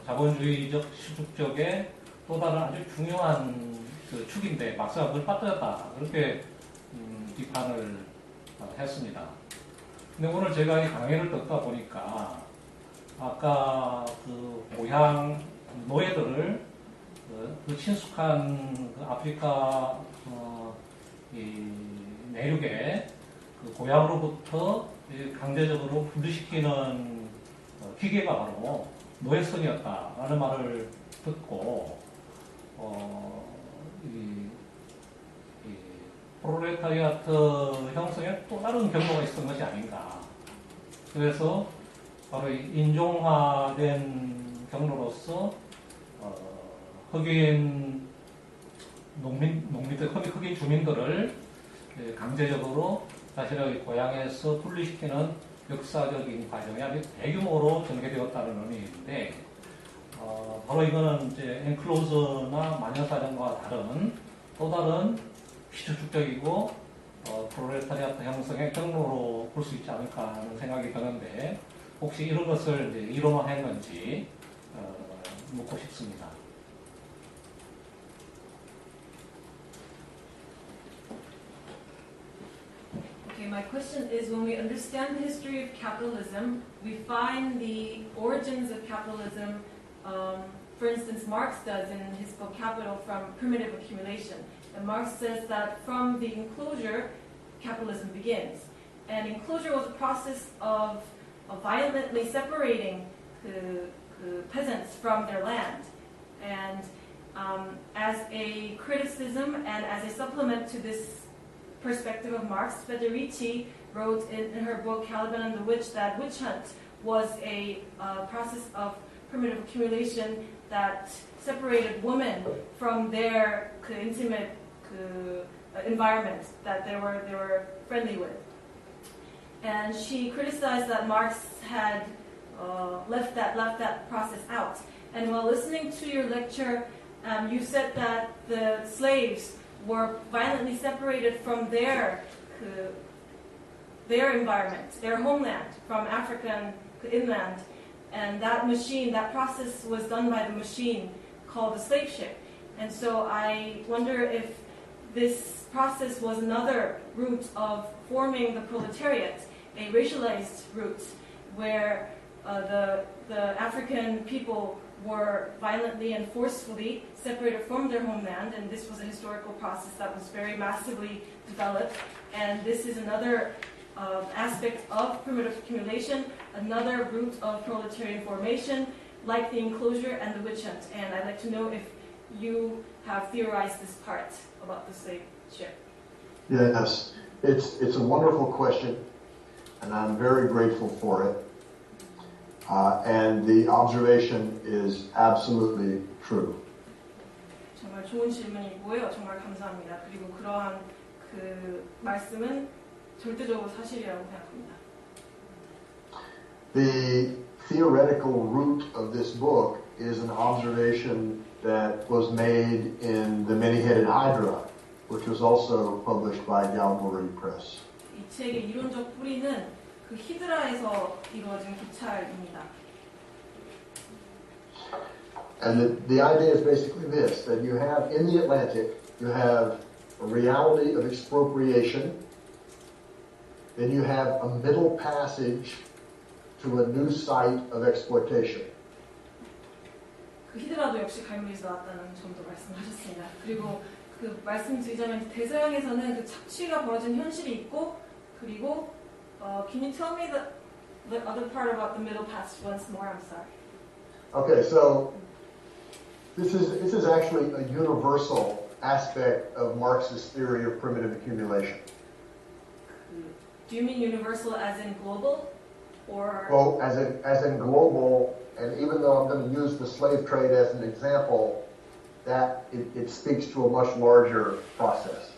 자본주의적 시축적의 또 다른 아주 중요한 그 축인데 막스가 그걸 빠뜨렸다, 그렇게 비판을 했습니다. 근데 오늘 제가 이 강의를 듣다 보니까 아까 그 고향 노예들을 그 친숙한 그 아프리카 이 내륙의 그 고향으로부터 강제적으로 분리시키는 기계가 바로 노예선이었다라는 말을 듣고 이 프롤레타리아트 형성에 또 다른 경로가 있었던 것이 아닌가. 그래서 바로 인종화된 경로로서 흑인 농민들, 흑인 주민들을 강제적으로 자신의 고향에서 분리시키는 역사적인 과정이 아주 대규모로 전개되었다는 의미인데, 바로 이거는 이제 엔클로저나 마녀사냥과 다른 또 다른 시초축적이고 프롤레타리아트 형성의 경로로 볼 수 있지 않을까 하는 생각이 드는데, 혹시 이런 것을 이제 이론화했는지 묻고 싶습니다. Okay, my question is, when we understand the history of capitalism, we find the origins of capitalism, for instance, Marx does in his book Capital, from primitive accumulation. And Marx says that from the enclosure, capitalism begins. And enclosure was a process of violently separating the peasants from their land. And as a criticism and as a supplement to this perspective of Marx, Federici wrote in her book Caliban and the Witch that witch hunt was a process of primitive accumulation that separated women from their intimate environment that they were friendly with. And she criticized that Marx had left that process out. And while listening to your lecture, you said that the slaves were violently separated from their their environment, their homeland, from African inland. And that machine, that process was done by the machine called the slave ship. And so I wonder if this process was another route of forming the proletariat, a racialized route, where the African people were violently and forcefully separated from their homeland, and this was a historical process that was very massively developed. And this is another aspect of primitive accumulation, another route of proletarian formation, like the enclosure and the witch hunt. And I'd like to know if you have theorized this part about the slave ship. Yes, it's a wonderful question, and I'm very grateful for it. And the observation is absolutely true. 정말 좋은 질문이고요. 정말 감사합니다. 그리고 그러한 그 말씀은 절대적으로 사실이라고 생각합니다. The theoretical root of this book is an observation that was made in The Many-Headed Hydra, which was also published by Galmuri Press. 이 책의 이론적 뿌리는 그 히드라에서 이루어진 기찰입니다. And the idea is basically this, that you have, in the Atlantic, you have a reality of expropriation, then you have a middle passage to a new site of exploitation. 그 히드라도 역시 갈무리에서 나왔다는 점도 말씀하셨습니다. 그리고 그 말씀드리자면 대서양에서는 그 착취가 벌어진 현실이 있고, 그리고 can you tell me the other part about the middle passage once more? I'm sorry. Okay, so this is actually a universal aspect of Marx's theory of primitive accumulation. Do you mean universal as in global, or? Well, as in global, and even though I'm going to use the slave trade as an example, that it speaks to a much larger process.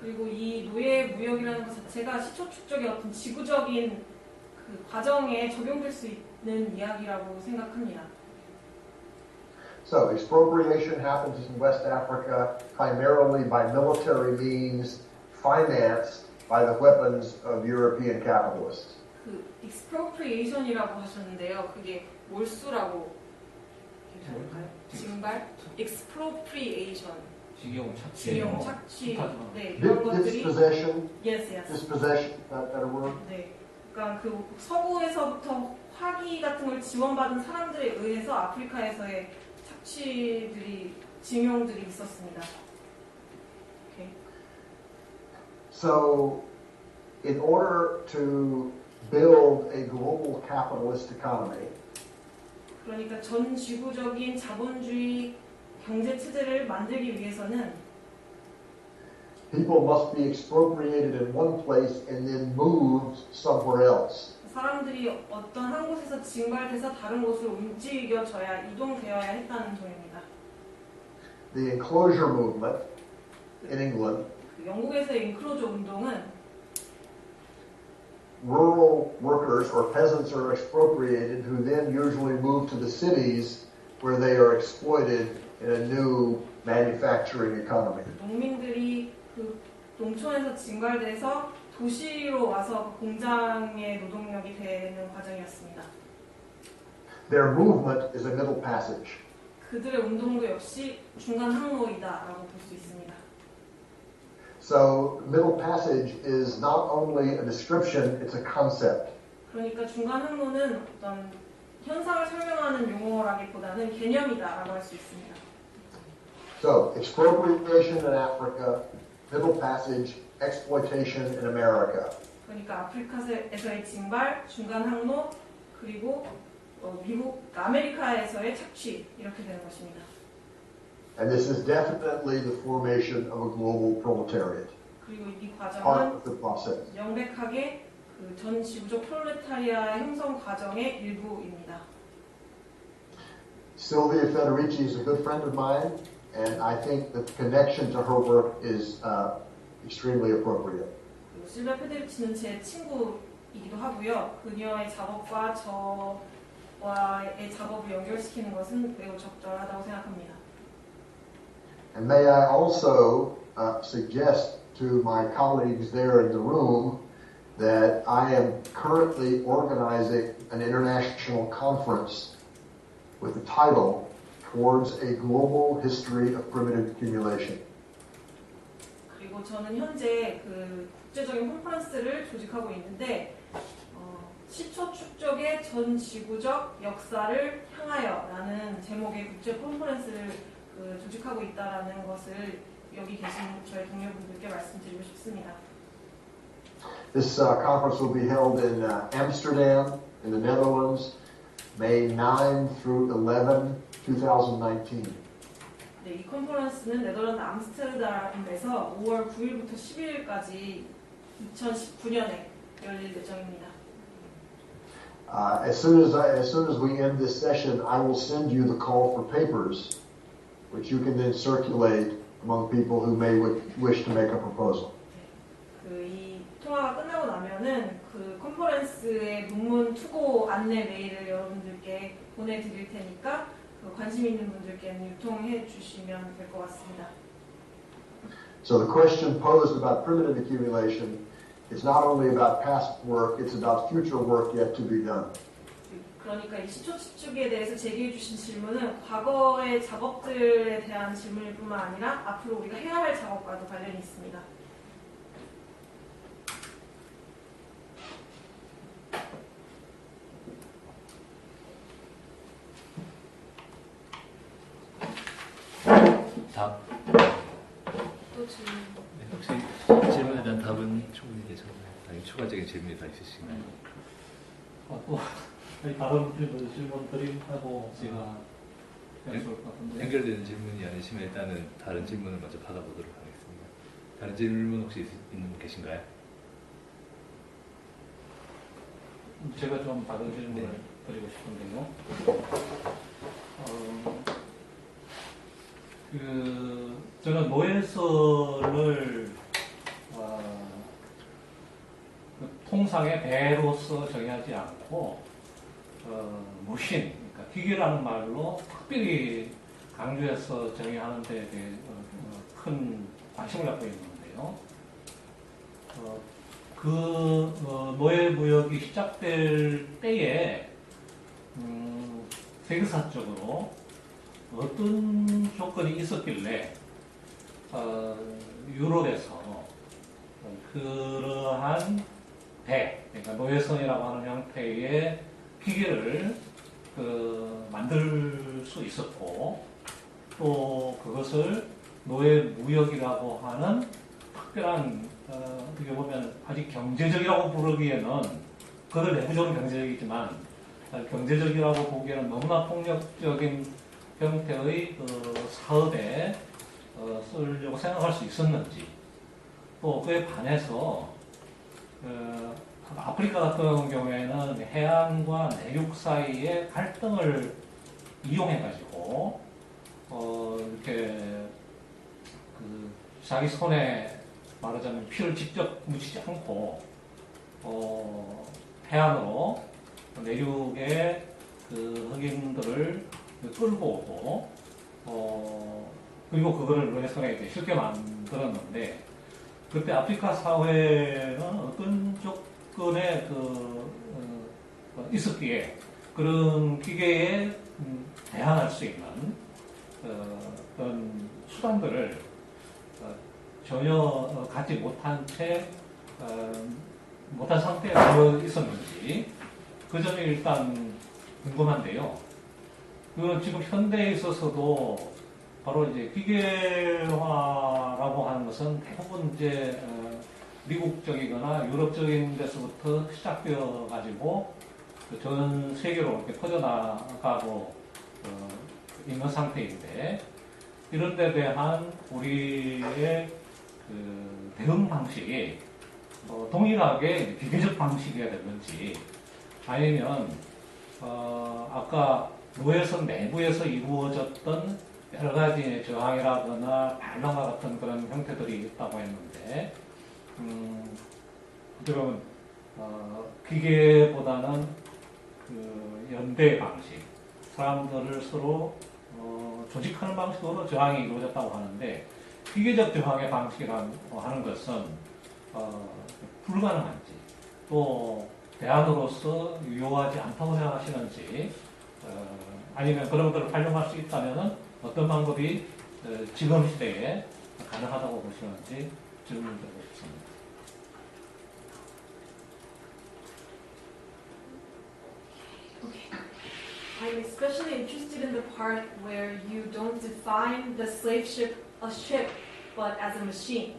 그리고 이 노예 무역이라는 것 자체가 시초 축적의 어떤 지구적인 그 과정에 적용될 수 있는 이야기라고 생각합니다. So expropriation happens in West Africa primarily by military means, financed by the weapons of European capitalists. 그 expropriation이라고 하셨는데요. 그게 몰수라고 할까요? 징발? expropriation. 직용 착취. 직용 착취. 네, This 이런 것들이. dispossession. Yes, yes. Dispossession. That a word? 네, 그러니까 그 서구에서부터 화기 같은 걸 지원받은 사람들에 의해서 아프리카에서의 착취들이 징용들이 있었습니다. Okay. So, in order to build a global capitalist economy, 그러니까 전 지구적인 자본주의 경제 체제를 만들기 위해서는 people must be expropriated in one place and then moved somewhere else. 사람들이 어떤 한 곳에서 징발돼서 다른 곳으로 움직여져야 이동되어야 했다는 점입니다. The enclosure movement in England, 영국에서의 인클로저 운동은 rural workers or peasants are expropriated who then usually move to the cities where they are exploited in a new manufacturing economy. 농민들이 그 농촌에서 징발돼서 도시로 와서 공장의 노동력이 되는 과정이었습니다. Their movement is a middle passage. 그들의 운동도 역시 중간 항로이다라고 볼 수 있습니다. So middle passage is not only a description, it's a concept. 그러니까 중간 항로는 어떤 현상을 설명하는 용어라기보다는 개념이다라고 할 수 있습니다. So expropriation in Africa, middle passage, exploitation in America. 그러니까 아프리카에서의 징발, 중간 항로, 그리고 미국, 아메리카에서의 착취 이렇게 되는 것입니다. And this is definitely the formation of a global proletariat. 그리고 이 Part 과정은 of the process. 명백하게 그 전 지구적 프롤레타리아 형성 과정의 일부입니다. Sylvia Federici is a good friend of mine, and I think that the connection to her work is extremely appropriate. 실비아 페데리치는 제 친구이기도 하고요. 그녀의 작업과 저와의 작업을 연결시키는 것은 매우 적절하다고 생각합니다. And may I also suggest to my colleagues there in the room that I am currently organizing an international conference with the title Towards a Global History of Primitive Accumulation. 그리고 저는 현재 그 국제적인 컨퍼런스를 조직하고 있는데 시초 축적의 전 지구적 역사를 향하여라는 제목의 국제 컨퍼런스를 조직하고 있다라는 것을 여기 계신 저희 동료분들께 말씀드리고 싶습니다. This conference will be held in Amsterdam, in the Netherlands, May 9 through 11, 2019. 네, 이 컨퍼런스는 네덜란드 암스테르담에서 5월 9일부터 11일까지 2019년에 열릴 예정입니다. As soon as we end this session, I will send you the call for papers, which you can then circulate among people who may wish to make a proposal. 이 통화가 끝나고 나면은 그 컨퍼런스의 논문 투고 안내 메일을 여러분들께 보내드릴 테니까 관심 있는 분들께는 유통해 주시면 될 것 같습니다. So the question posed about primitive accumulation is not only about past work, it's about future work yet to be done. 그러니까 이 시초 축적에 대해서 제기해 주신 질문은 과거의 작업들에 대한 질문일 뿐만 아니라 앞으로 우리가 해야 할 작업과도 관련이 있습니다. 답. 또 질문. 네, 혹시 질문에 대한 답은 충분히 계셨나요? 아니면 추가적인 질문이 더 있으신가요? 또 다른 질문들이 하고 제가 해야 좋을 것 같은데. 연결되는 질문이 아니시면 일단은 다른 질문을 먼저 받아보도록 하겠습니다. 다른 질문 혹시 있는 분 계신가요? 제가 좀 다른 질문을 드리고 싶은데요. 저는 노예설을 통상의 배로서 정의하지 않고 머신, 그러니까 기계라는 말로 특별히 강조해서 정의하는 데 대해 큰 관심을 갖고 있는데요. 노예 무역이 시작될 때에 세계사적으로 어떤 조건이 있었길래 유럽에서 그러한 배, 그러니까 노예선이라고 하는 형태의 기계를 만들 수 있었고 또 그것을 노예 무역이라고 하는 특별한 어떻게 보면 아직 경제적이라고 부르기에는 그들 내부적으로 경제적이지만 경제적이라고 보기에는 너무나 폭력적인 형태의 사업에 쓰려고 생각할 수 있었는지 또 그에 반해서 아프리카 같은 경우에는 해안과 내륙 사이의 갈등을 이용해가지고 이렇게 자기 손에 말하자면 피를 직접 묻히지 않고 해안으로 내륙의 흑인들을 끌고 오고 그리고 그거를 노예선에 쉽게 만들었는데 그때 아프리카 사회는 어떤 조건에 있었기에 그런 기계에 대항할 수 있는 어떤 수단들을 전혀 갖지 못한 못한 상태에 되어 있었는지 그 점이 일단 궁금한데요. 지금 현대에 있어서도 바로 이제 기계화라고 하는 것은 대부분 이제 미국적이거나 유럽적인 데서부터 시작되어 가지고 전 세계로 이렇게 퍼져나가고 있는 상태인데 이런 데 대한 우리의 대응 방식이 동일하게 기계적 방식이어야 되는지 아니면 아까 노예선 내부에서 이루어졌던 여러 가지 저항이라거나 반란과 같은 그런 형태들이 있다고 했는데, 그러면 기계보다는 연대 방식, 사람들을 서로 조직하는 방식으로 저항이 이루어졌다고 하는데, 기계적 저항의 방식이라고 하는 것은 불가능한지, 또 대안으로서 유효하지 않다고 생각하시는지 아니면 그런 것들을 활용할 수 있다면 어떤 방법이 지금 시대에 가능하다고 보시는지 질문드리고 싶습니다. I'm especially interested in the part where you don't define the slave ship a ship, but as a machine.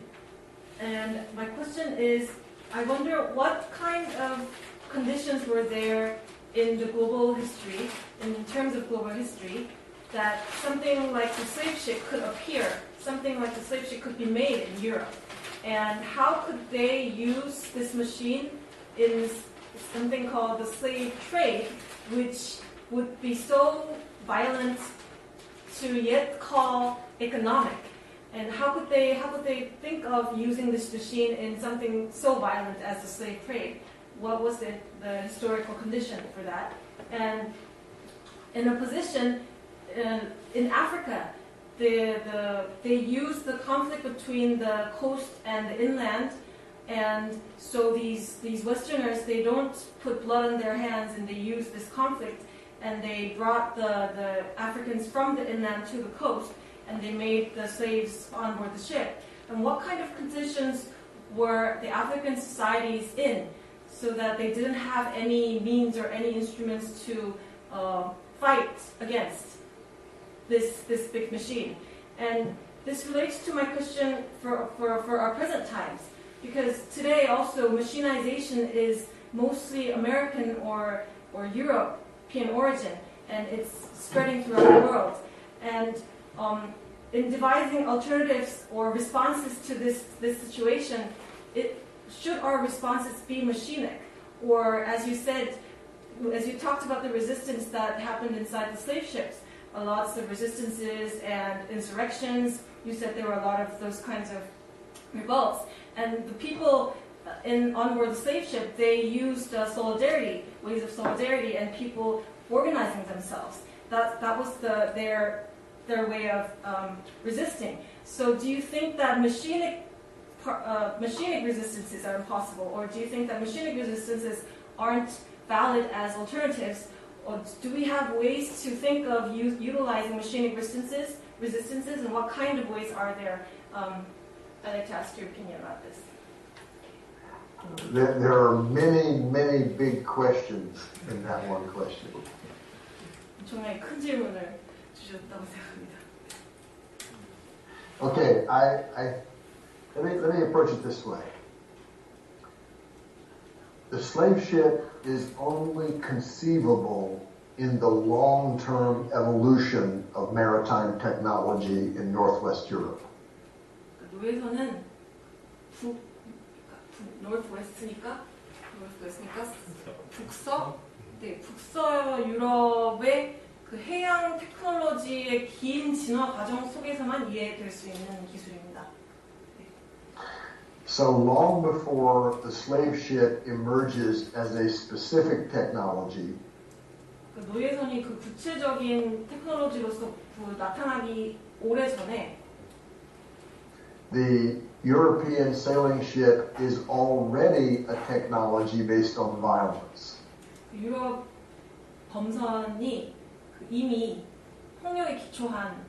And my question is, I wonder what kind of conditions were there in the global history, in terms of global history, that something like the slave ship could appear, something like the slave ship could be made in Europe. And how could they use this machine in something called the slave trade, which would be so violent to yet call economic? And how could they think of using this machine in something so violent as the slave trade? What was the historical condition for that? And in a position in Africa, they use the conflict between the coast and the inland, and so these Westerners, they don't put blood on their hands, and they use this conflict, and they brought the Africans from the inland to the coast, and they made the slaves on board the ship. And what kind of conditions were the African societies in, so that they didn't have any means or any instruments to fight against this big machine? And this relates to my question for our present times, because today also machinization is mostly American or European origin, and it's spreading throughout the world. And in devising alternatives or responses to this situation, should our responses be machinic? Or as you said, as you talked about the resistance that happened inside the slave ships, lots of resistances and insurrections, you said there were a lot of those kinds of revolts. And the people on board the slave ship, they used solidarity, ways of solidarity, and people organizing themselves. That was their way of resisting. So do you think that machinic resistances are impossible, or do you think that machinic resistances aren't valid as alternatives? Or do we have ways to think of utilizing machinic resistances, and what kind of ways are there? I'd like to ask your opinion about this. There are many, many big questions in that one question. 정말 큰 질문을 주셨다고 생각합니다. Okay, let me approach it this way. The slave ship is only conceivable in the long-term evolution of maritime technology in Northwest Europe. 노예선은 북서 유럽의 그 해양 테크놀로지의 긴 진화 과정 속에서만 이해될 수 있는 기술입니다. So long before the slave ship emerges as a specific technology, 노예선이 그 구체적인 테크놀로지로서 나타나기 오래전에 the European sailing ship is already a technology based on violence. 유럽 범선이 이미 폭력에 기초한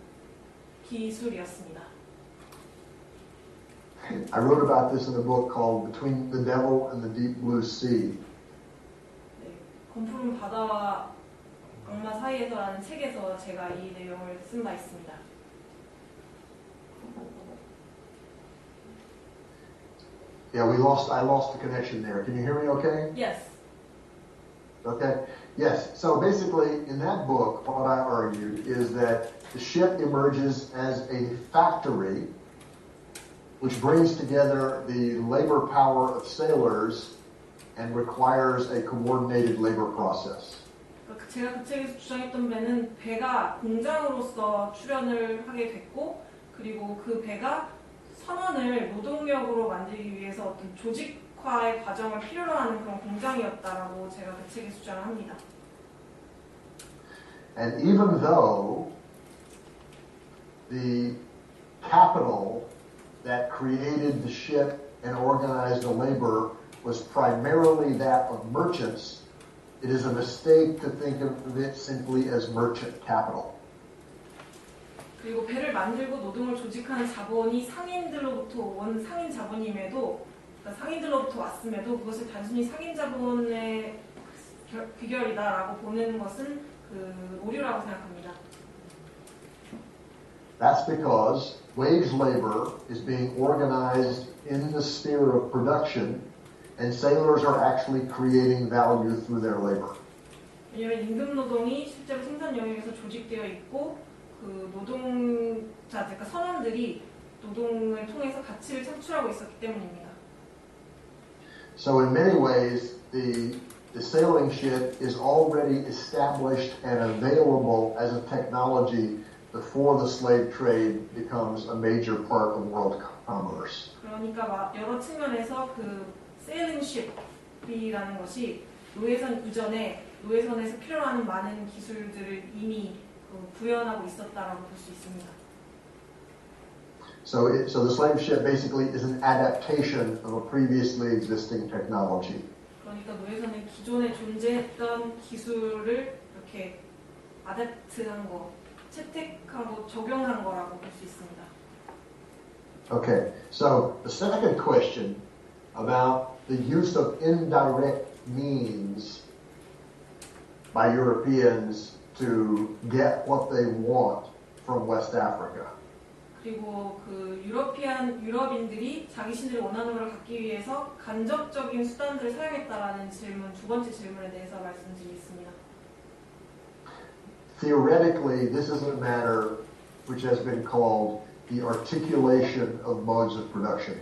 기술이었습니다. I wrote about this in a book called Between the Devil and the Deep Blue Sea. 검푸른 바다와 악마 사이에서라는 책에서 제가 이 내용을 쓴 바 있습니다. Yeah, I lost the connection there. Can you hear me okay? Yes. Okay. Yes. So basically, in that book, what I argued is that the ship emerges as a factory which brings together the labor power of sailors and requires a coordinated labor process. 제가 그 책에서 주장했던 배는 배가 공장으로서 출현을 하게 됐고, 그리고 그 배가 선원을 노동력으로 만들기 위해서 어떤 조직화의 과정을 필요로 하는 그런 공장이었다라고 제가 그 책에 주장을 합니다. And even though the capital that created the ship and organized the labor was primarily that of merchants, it is a mistake to think of it simply as merchant capital. 그리고 배를 만들고 노동을 조직하는 자본이 상인들로부터 온 상인 자본임에도, 그러니까 상인들로부터 왔음에도 그것을 단순히 상인 자본의 귀결이다라고 보는 것은 그 오류라고 생각합니다. That's because wage labor is being organized in the sphere of production, and sailors are actually creating value through their labor. 왜냐하면 임금 노동이 실제로 생산 영역에서 조직되어 있고 그 노동자, 그러니까 선원들이 노동을 통해서 가치를 창출하고 있었기 때문입니다. So in many ways, the sailing ship is already established and available as a technology before the slave trade becomes a major part of world commerce. 그러니까 여러 측면에서 그 세일링 쉽이라는 것이 노예선 이전에 노예선에서 필요로 하는 많은 기술들을 이미 구현하고 있었다라고 볼 수 있습니다. So the slave ship basically is an adaptation of a previously existing technology. 그러니까 노예선은 기존에 존재했던 기술을 이렇게 아댑트한 거, 채택하고 적용한 거라고 볼 수 있습니다. Okay, so the second question about the use of indirect means by Europeans to get what they want from West Africa. 그리고 그 유럽인들이 자기신들이 원하는 걸 갖기 위해서 간접적인 수단들을 사용했다라는 질문, 두 번째 질문에 대해서 말씀드리겠습니다. Theoretically, this is a matter which has been called the articulation of modes of production.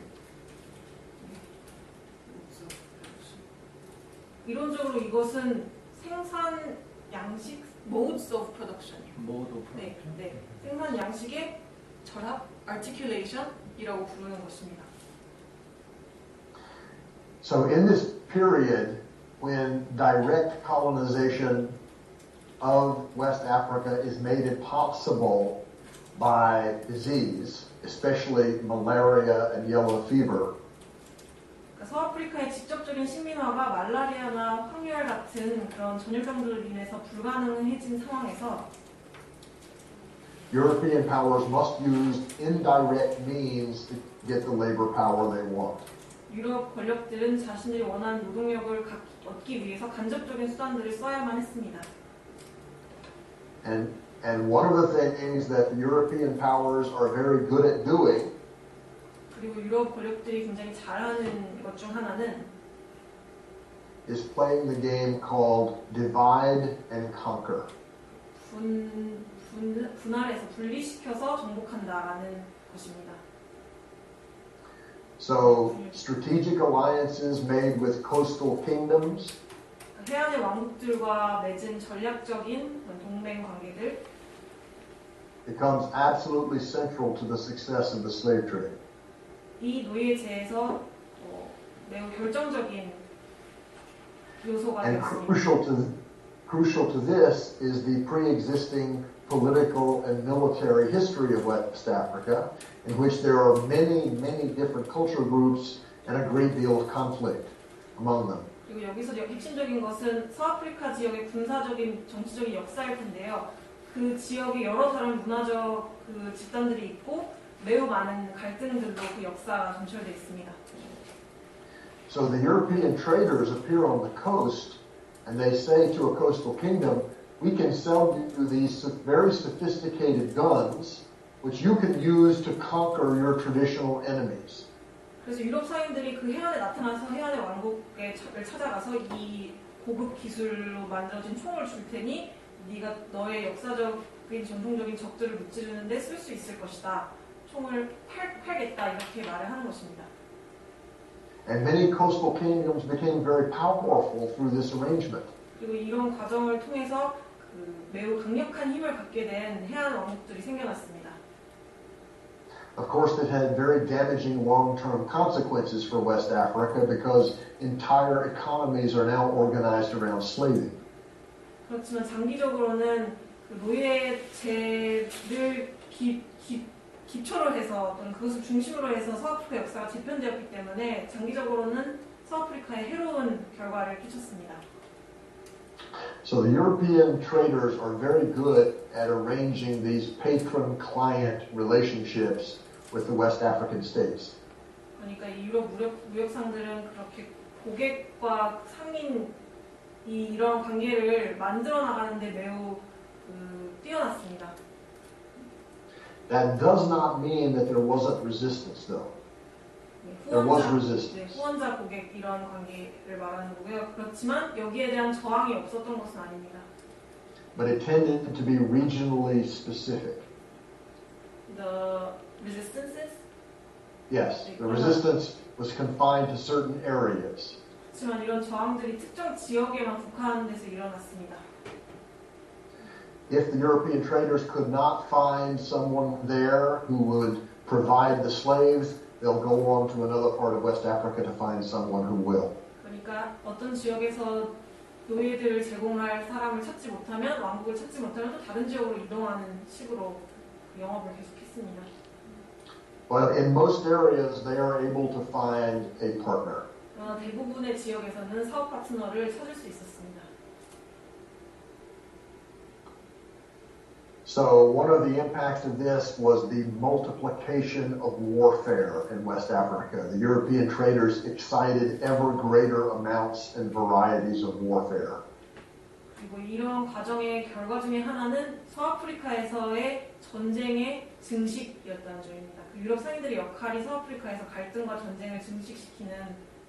이론적으로 이것은 생산 양식, modes of production. 네, 생산 양식의 결합, articulation이라고 부르는 것입니다. So in this period when direct colonization of West Africa is made impossible by disease, especially malaria and yellow fever, 서아프리카의 직접적인 식민화가 말라리아나 황열 같은 그런 전염병들로 인해서 불가능해진 상황에서 European powers must use indirect means to get the labor power they want. 유럽 권력들은 자신들이 원하는 노동력을 얻기 위해서 간접적인 수단들을 써야만 했습니다. And one of the things that the European powers are very good at doing 그리고 유럽 권력들이 굉장히 잘하는 것 중 하나는 is playing the game called divide and conquer. 분할해서 분리시켜서 정복한다라는 것입니다. So strategic alliances made with coastal kingdoms 해안의 왕국들과 맺은 전략적인 동맹 관계들 becomes absolutely central to the success of the slave trade. 이 노예제에서 매우 결정적인 요소가 And 되었습니다. crucial to this is the pre-existing political and military history of West Africa, in which there are many, many different cultural groups and a great deal of conflict among them. 그리고 여기서 핵심적인 것은 서아프리카 지역의 군사적인 정치적인 역사일 텐데요. 그 지역에 여러 다른 문화적 그 집단들이 있고 매우 많은 갈등들로 그 역사가 점철되어 있습니다. So the European traders appear on the coast and they say to a coastal kingdom, we can sell you these very sophisticated guns which you can use to conquer your traditional enemies. 그래서 유럽 사인들이 그 해안에 나타나서 해안의 왕국을 찾아가서 이 고급 기술로 만들어진 총을 줄 테니 네가 너의 역사적인 전통적인 적들을 무찌르는데 쓸 수 있을 것이다. 총을 팔겠다 이렇게 말을 하는 것입니다. And many coastal kingdoms became very powerful through this arrangement. 그리고 이런 과정을 통해서 그 매우 강력한 힘을 갖게 된 해안 왕국들이 생겨났습니다. Of course, it had very damaging long-term consequences for West Africa because entire economies are now organized around slaving. 그렇지만 장기적으로는 그 노예제를 기초로 해서 또는 그것을 중심으로 해서 서아프리카 역사가 재편되었기 때문에 장기적으로는 서아프리카에 해로운 결과를 끼쳤습니다. So the European traders are very good at arranging these patron-client relationships with the West African states. 그러니까 이 유럽 무역상들은 그렇게 고객과 상인이 이런 관계를 만들어 나가는데 매우 뛰어났습니다. That does not mean that there wasn't resistance, though. There was resistance. 후원자 고객 이런 관계를 말하는 거고요. 그렇지만 여기에 대한 저항이 없었던 것은 아닙니다. But it tended to be regionally specific. The resistances? Yes, the resistance was confined to certain areas. 그렇지만 이런 저항들이 특정 지역에만 국한한 데서 일어났습니다. If the European traders could not find someone there who would provide the slaves, they'll go on to another part of West Africa to find someone who will. 그러니까 어떤 지역에서 노예들을 제공할 사람을 찾지 못하면 왕국을 찾지 못하면 또 다른 지역으로 이동하는 식으로 영업을 계속했습니다. But in most areas, they are able to find a partner. 그러나 대부분의 지역에서는 사업 파트너를 찾을 수 있었습니다. So one of the impacts of this was the multiplication of warfare in West Africa. The European traders excited ever greater amounts and varieties of warfare. 그리고 이런 과정의 결과 중에 하나는 서아프리카에서의 전쟁의 증식이었다는 점입니다. 그 유럽 상인들의 역할이 서아프리카에서 갈등과 전쟁을 증식시키는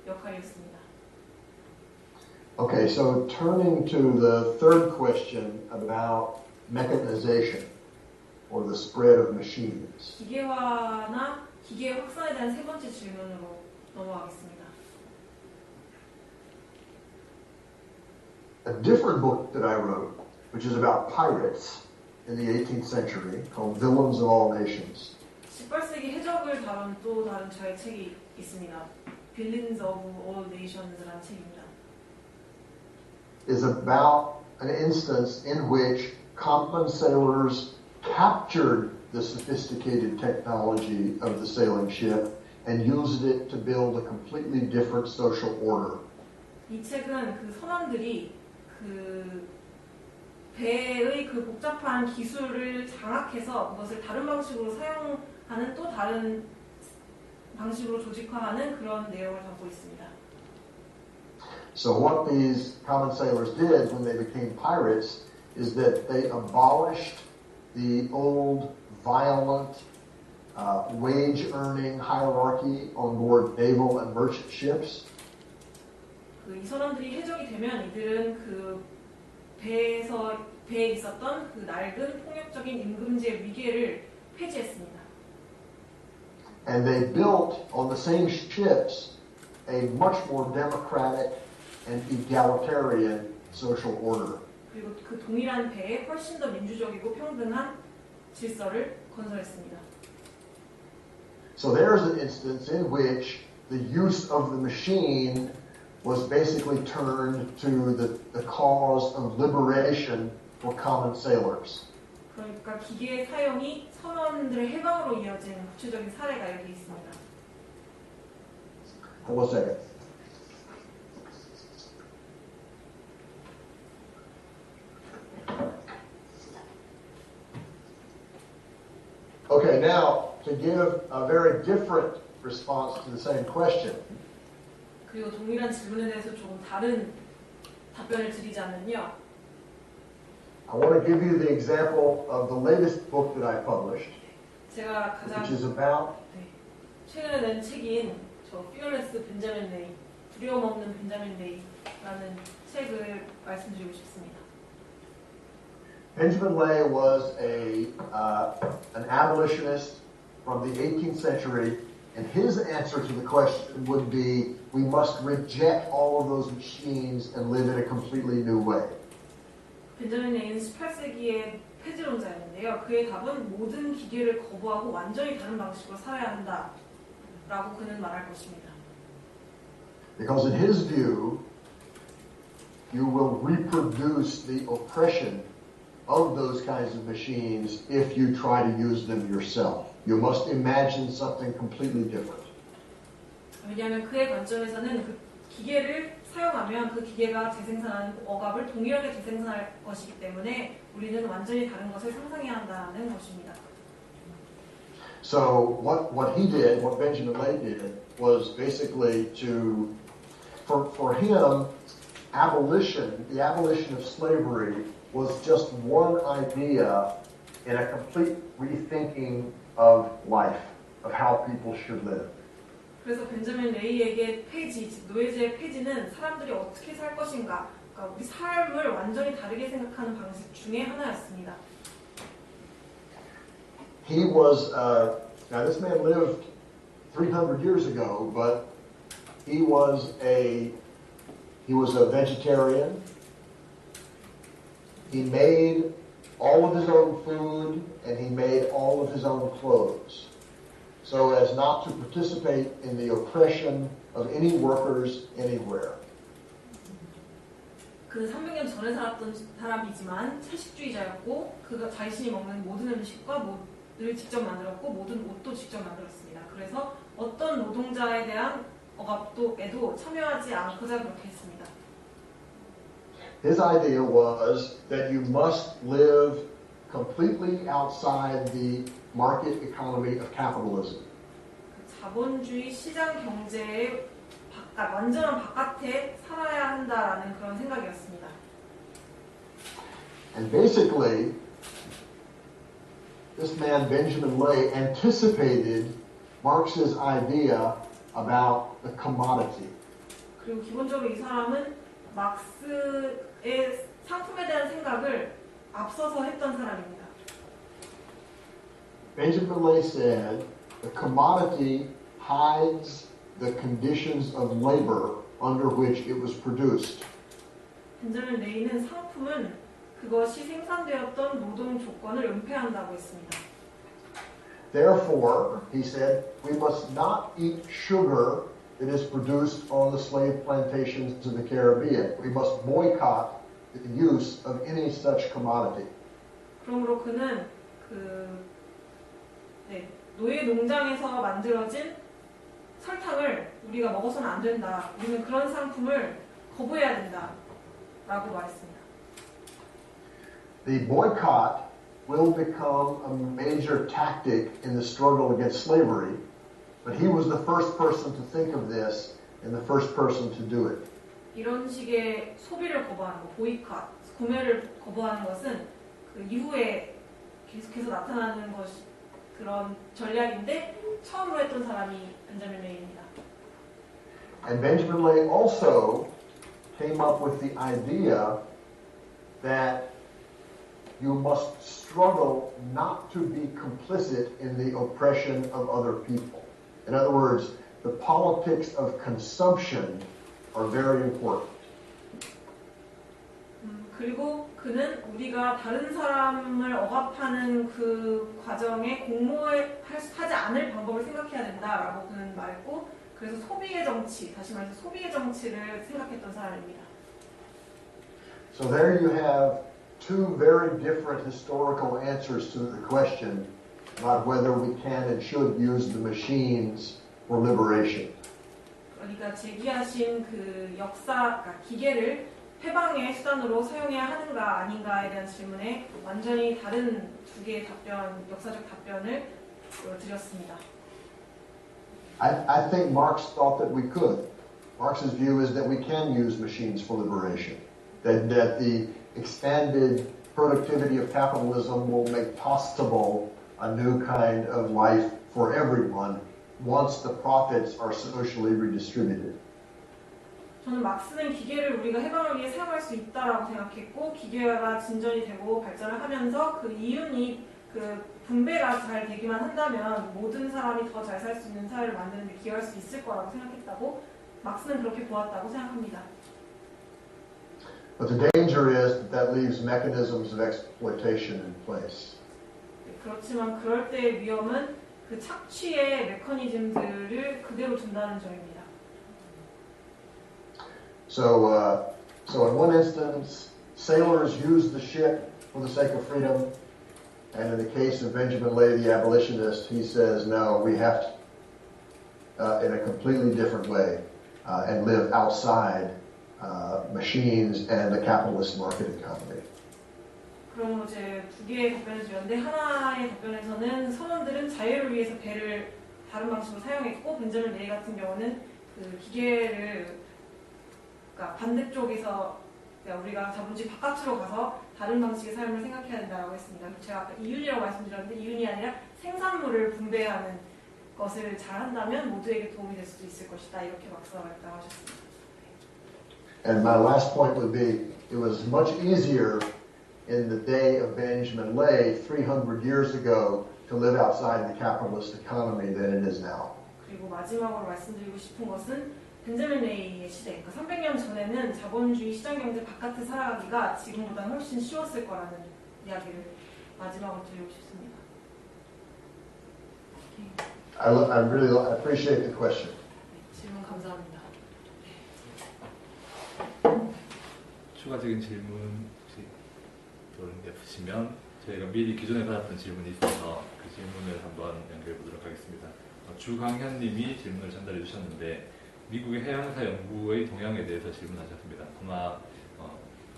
역할이었습니다. Okay, so turning to the third question about mechanization, or the spread of machines. 기계화나 기계의 확산에 대한 세 번째 질문으로 넘어가겠습니다. A different book that I wrote, which is about pirates in the 18th century, called Villains of All Nations. 18세기 해적을 다룬 또 다른 저의 책이 있습니다. Villains of All Nations라는 책입니다. Is about an instance in which common sailors captured the sophisticated technology of the sailing ship and used it to build a completely different social order. 이 책은 그 선원들이 그 배의 그 복잡한 기술을 장악해서 그것을 다른 방식으로 사용하는 또 다른 방식으로 조직화하는 그런 내용을 담고 있습니다. So what these common sailors did when they became pirates is that they abolished the old violent wage-earning hierarchy on board naval and merchant ships. 이 선원들이 해적이 되면 이들은 그 배에 있었던 그 낡은 폭력적인 임금제 위계를 폐지했습니다. And they built on the same ships a much more democratic and egalitarian social order. 그리고 그 동일한 배에 훨씬 더 민주적이고 평등한 질서를 건설했습니다. So there's an instance in which the use of the machine was basically turned to the cause of liberation for common sailors. 그러니까 기계의 사용이 선원들의 해방으로 이어진 구체적인 사례가 여기 있습니다. Hold on a second. Okay, now to give a very different response to the same question. 그리고 동일한 질문에 대해서 조금 다른 답변을 드리자면요. I want to give you the example of the latest book that I published, 제가 가장 which is about 최근에 낸 책인 저 Fearless 벤자민 레이, 두려움 없는 벤자민 레이라는 책을 말씀드리고 싶습니다. Benjamin Lay was an abolitionist from the 18th century, and his answer to the question would be, we must reject all of those machines and live in a completely new way. 벤자민 레이는 18세기의 폐지론자였는데요. 그의 답은 모든 기계를 거부하고 완전히 다른 방식으로 살아야 한다라고 그는 말할 것입니다. Because in his view, you will reproduce the oppression of those kinds of machines if you try to use them yourself. You must imagine something completely different. 왜냐하면 그의 관점에서는 그 기계를 사용하면 그 기계가 재생산하는 억압을 동일하게 재생산할 것이기 때문에 우리는 완전히 다른 것을 상상해야 한다는 것입니다. So what he did, what Benjamin Lay did, was basically for him, the abolition of slavery was just one idea in a complete rethinking of life, of how people should live. 그래서 벤저민 레이에게 폐지, 즉 노예제의 폐지는 사람들이 어떻게 살 것인가, 그러니까 우리 삶을 완전히 다르게 생각하는 방식 중에 하나였습니다. He was, now this man lived 300 years ago, but he was a vegetarian. He made all of his own food and he made all of his own clothes, so as not to participate in the oppression of any workers anywhere. 그 300년 전에 살았던 사람이지만 채식주의자였고 그가 자신이 먹는 모든 음식과 를 직접 만들었고 모든 옷도 직접 만들었습니다. 그래서 어떤 노동자에 대한 억압도에도 참여하지 않고자 그렇게 했습니다. His idea was that you must live completely outside the market economy of capitalism. 자본주의 시장 경제의 바깥, 완전한 바깥에 살아야 한다라는 그런 생각이었습니다. And basically, this man, Benjamin Lay, anticipated Marx's idea about the commodity. 그리고 기본적으로 이 사람은 막스의 상품에 대한 생각을 앞서서 했던 사람입니다. Benjamin Lay said, the commodity hides the conditions of labor under which it was produced. 벤저민 레이는 상품은 그것이 생산되었던 노동 조건을 은폐한다고 했습니다. Therefore, he said, we must not eat sugar that is produced on the slave plantations of the Caribbean. We must boycott the use of any such commodity. 그러므로 그는 노예 농장에서 만들어진 설탕을 우리가 먹어서는 안 된다. 우리는 그런 상품을 거부해야 된다라고 말했습니다. The boycott will become a major tactic in the struggle against slavery, but he was the first person to think of this and the first person to do it. 이런 식의 소비를 거부하는 것, 보이콧, 구매를 거부하는 것은 그 이후에 계속해서 나타나는 그런 전략인데 처음으로 했던 사람이 벤저민 레이입니다. And Benjamin Lay also came up with the idea that you must struggle not to be complicit in the oppression of other people. In other words, the politics of consumption are very important. 그리고 그는 우리가 다른 사람을 억압하는 그 과정에 공모하지 않을 방법을 생각해야 된다라고 그는 말했고, 그래서 소비의 정치, 다시 말해서 소비의 정치를 생각했던 사람입니다. So there you have two very different historical answers to the question about whether we can and should use the machines for liberation. 그러니까 제기하신 그 그러니까 기계를 해방의 수단으로 사용해야 하는가 아닌가에 대한 질문에 완전히 다른 두 개의 역사적 답변을 드렸습니다. I think Marx thought that we could. Marx's view is that we can use machines for liberation. That the expanded productivity of capitalism will make possible a new kind of life for everyone once the profits are socially redistributed. 저는 막스는 기계를 우리가 해방을 위해 사용할 수 있다라고 생각했고, 기계가 진전이 되고 발전을 하면서 그 이윤이 그 분배가 잘 되기만 한다면 모든 사람이 더 잘 살 수 있는 사회를 만드는 데 기여할 수 있을 거라고 생각했다고, 막스는 그렇게 보았다고 생각합니다. But the danger is that leaves mechanisms of exploitation in place. 그렇지만 그럴 때의 위험은 그 착취의 메커니즘들을 그대로 둔다는 점입니다. So in one instance, sailors used the ship for the sake of freedom, and in the case of Benjamin Lay, the abolitionist, he says, no, we have to, in a completely different way, and live outside machines and the capitalist market economy. 그럼 이제 두 개의 답변을 드렸는데 하나의 답변에서는 선원들은 자유를 위해서 배를 다른 방식으로 사용했고 벤저민 레이 같은 경우는 그 기계를 그러니까 반대쪽에서 그러니까 우리가 자본주의 바깥으로 가서 다른 방식의 삶을 생각해야 된다고 했습니다. 제가 아까 이윤이라고 말씀드렸는데 이윤이 아니라 생산물을 분배하는 것을 잘 한다면 모두에게 도움이 될 수도 있을 것이다. 이렇게 막스가 말씀하셨습니다. And my last point would be, it was much easier in the day of Benjamin Lay 300 years ago to live outside the capitalist economy than it is now. 그리고 마지막으로 말씀드리고 싶은 것은 벤저민 레이의 시대, 그러니까 300년 전에는 자본주의 시장 경제 바깥에 살아가기가 지금보다 훨씬 쉬웠을 거라는 이야기를 마지막으로 드리고 싶습니다. I really appreciate the question. 네, 질문 감사합니다. 추가적인 질문 혹시 보시면 저희가 미리 기존에 받았던 질문이 있어서 그 질문을 한번 연결해 보도록 하겠습니다. 주광현님이 질문을 전달해 주셨는데 미국의 해양사 연구의 동향에 대해서 질문하셨습니다. 아마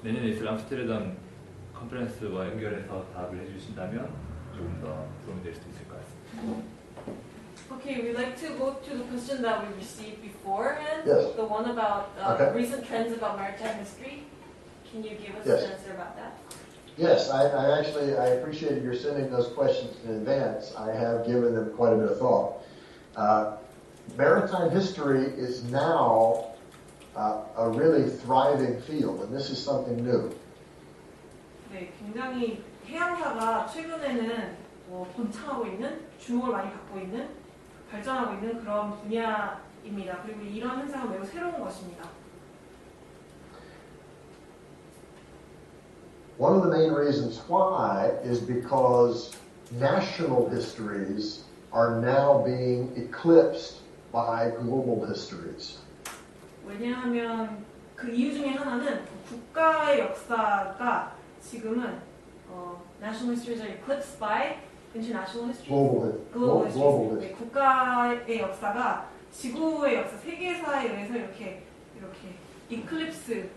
내년에 있을 암스테르담 컨퍼런스와 연결해서 답을 해주신다면 조금 더 도움이 될 수도 있을 것 같습니다. Okay, we'd like to go to the question that we received beforehand. Yes. The one about Okay. recent trends about maritime history. Can you give us Yes. an answer about that? Yes, I actually appreciated your sending those questions in advance. I have given them quite a bit of thought. Maritime history is now a really thriving field, and this is something new. 네, 굉장히 해양사가 최근에는 번창하고 있는, 주목을 많이 받고 있는, 발전하고 있는 그런 분야입니다. 그리고 이런 현상은 매우 새로운 것입니다. One of the main reasons why is because national histories are now being eclipsed by global histories. 왜냐하면 그 이유 중에 하나는 국가의 역사가 지금은 national histories are eclipsed by international histories. Global histories. history. 네, 국가의 역사가 지구의 역사, 세계사에 의해서 이렇게 이클립스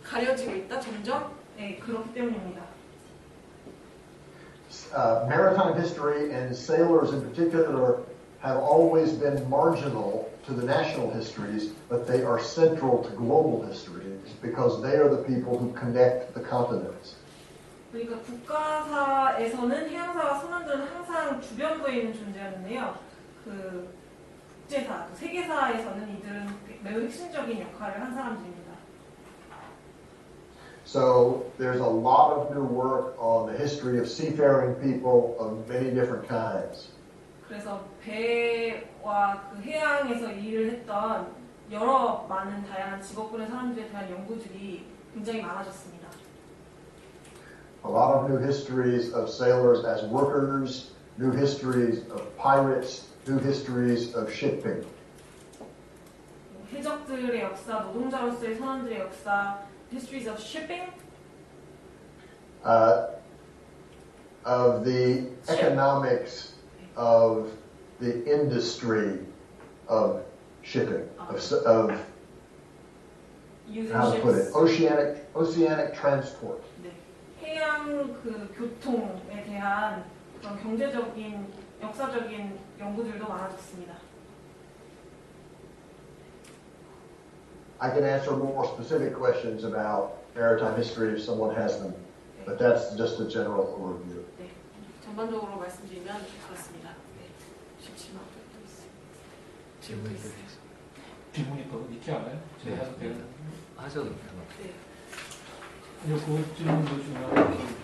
가려지고 있다 점점. 네, 그렇기 때문입니다. Maritime history and sailors in particular have always been marginal to the national histories, but they are central to global histories because they are the people who connect the continents. 그러니까 국가사에서는 해양사와 선원들은 항상 주변부에 있는 존재였는데요. 그 국제사, 세계사에서는 이들은 매우 핵심적인 역할을 한 사람들입니다. So there's a lot of new work on the history of seafaring people of many different kinds. 그래서 배와 그 해양에서 일을 했던 여러 많은 다양한 직업군의 사람들에 대한 연구들이 굉장히 많아졌습니다. A lot of new histories of sailors as workers, new histories of pirates, new histories of shipping. 해적들의 역사, 노동자로서의 선원들의 역사, histories of shipping, of the economics of the industry of shipping, of using how to put it, ships. oceanic transport. 네. 해양 그 교통에 대한 그런 경제적인, 역사적인 연구들도 많아졌습니다. I can answer more specific questions about maritime history if someone has them, but that's just a general overview. 네. 전반적으로 말씀드리면 그렇습니다. 네. 쉽지만 또 있습니다. 질문 있으세요? 질문이 또 있지 않아요? 제가 해도 되는 하셔도 돼요. 네. 그 질문도 중요한 질문이 있어요.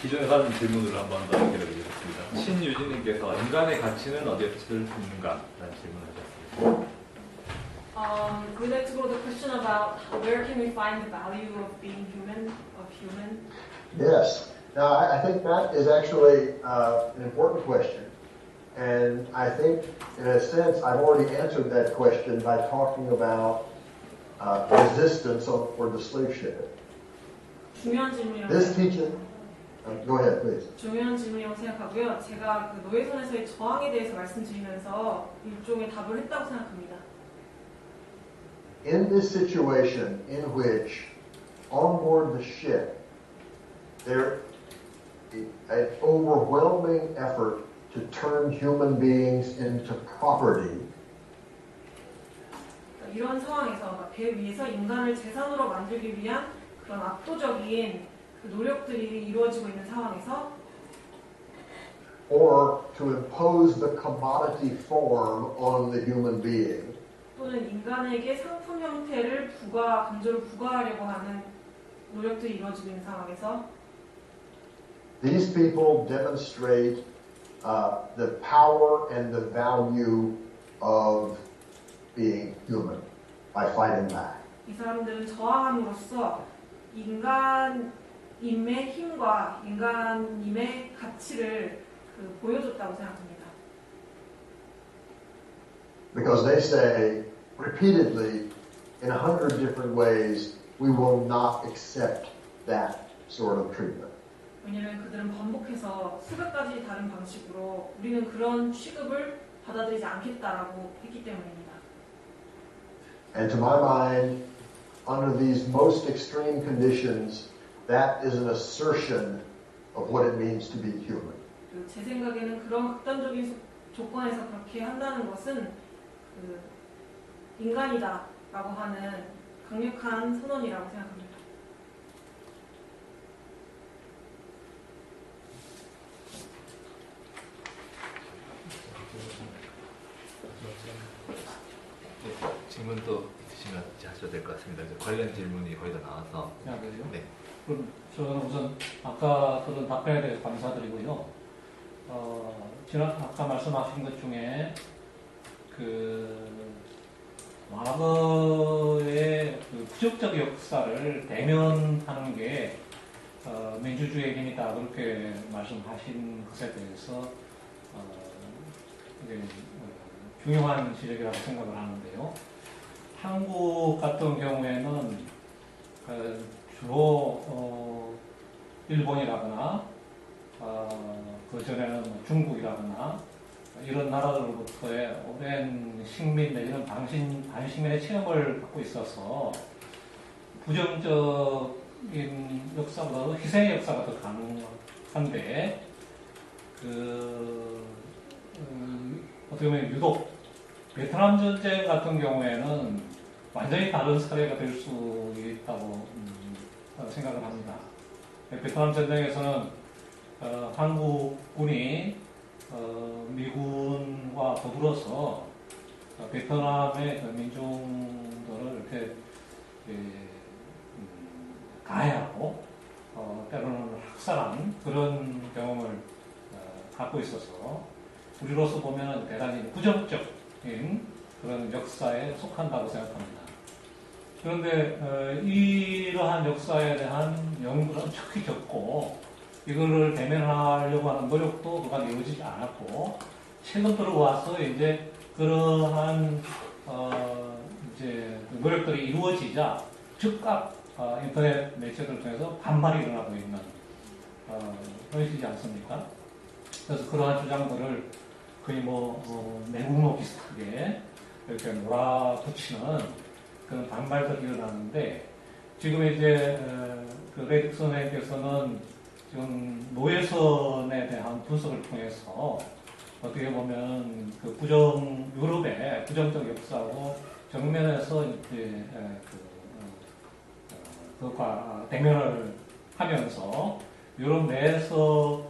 기존에 받은 질문으로 한번 더 연결해 보겠습니다. 신유진님께서 인간의 가치는 어디에 찾을 수 있는가? 라는 질문을 하셨습니다. We'd like to go to the question about where can we find the value of being human, of human. Yes. Now, I think that is actually an important question. And I think, in a sense, I've already answered that question by talking about resistance for the slave shipping. 중요한 질문이라고. This teaching, Go ahead, please. 중요한 질문이라고 생각하고요. 제가 그 노예선에서의 저항에 대해서 말씀드리면서 일종의 답을 했다고 생각합니다. In this situation in which on board the ship there is an overwhelming effort to turn human beings into property, 이런 상황에서 배 위에서 인간을 재산으로 만들기 위한 그런 압도적인 그 노력들이 이루어지고 있는 상황에서 or to impose the commodity form on the human being, 또는 인간에게 상품 형태를 강조를 부과하려고 하는 노력들이 이루어지고 있는 상황에서 these people demonstrate the power and the value of being human by fighting back. 이 사람들은 저항함으로써 인간임의 힘과 인간임의 가치를 보여줬다고 생각합니다. Because they say repeatedly in 100 different ways, we will not accept that sort of treatment. 왜냐하면 그들은 반복해서 수백 가지 다른 방식으로 우리는 그런 취급을 받아들이지 않겠다라고 했기 때문입니다. And to my mind, under these most extreme conditions, that is an assertion of what it means to be human. 제 생각에는 그런 극단적인 조건에서 그렇게 한다는 것은 인간이다라고 하는 강력한 선언이라고 생각합니다. 질문 또 있으시면 하셔도 될 것 같습니다. 관련 질문이 거의 다 나와서. 야, 그래요? 네. 그럼 저는 우선 아까 들은 답변에 대해서 감사드리고요. 아까 말씀하신 것 중에 과거의 부적적 역사를 대면하는 게 민주주의의 힘이다 그렇게 말씀하신 것에 대해서 중요한 지적이라고 생각을 하는데요. 한국 같은 경우에는 주로 일본이라거나 그 전에는 중국이라거나 이런 나라들로부터의 오랜 식민 내지는 반식민의 체험을 갖고 있어서 부정적인 역사보다도 희생의 역사가 더 가능한데 어떻게 보면 유독 베트남 전쟁 같은 경우에는 완전히 다른 사례가 될 수 있다고 생각을 합니다. 베트남 전쟁에서는 한국군이 미군과 더불어서 베트남의 민중들을 이렇게 가해하고 때로는 학살한 그런 경험을 갖고 있어서 우리로서 보면 대단히 부정적인 그런 역사에 속한다고 생각합니다. 그런데 이러한 역사에 대한 연구는 척히 적고 이거를 대면하려고 하는 노력도 그간 이루어지지 않았고 최근 들어와서 이제 그러한 이제 노력들이 이루어지자 즉각 인터넷 매체들 통해서 반발이 일어나고 있는 그런 시지 않습니까? 그래서 그러한 주장들을 거의 내국노 비슷하게 이렇게 몰아붙이는 그런 반발들이 일어나는데 지금 이제 그 레디커 선생님께서는 지금 노예선에 대한 분석을 통해서 어떻게 보면 그 유럽의 부정적 역사하고 정면에서 이제 그것과 대면을 하면서 유럽 내에서의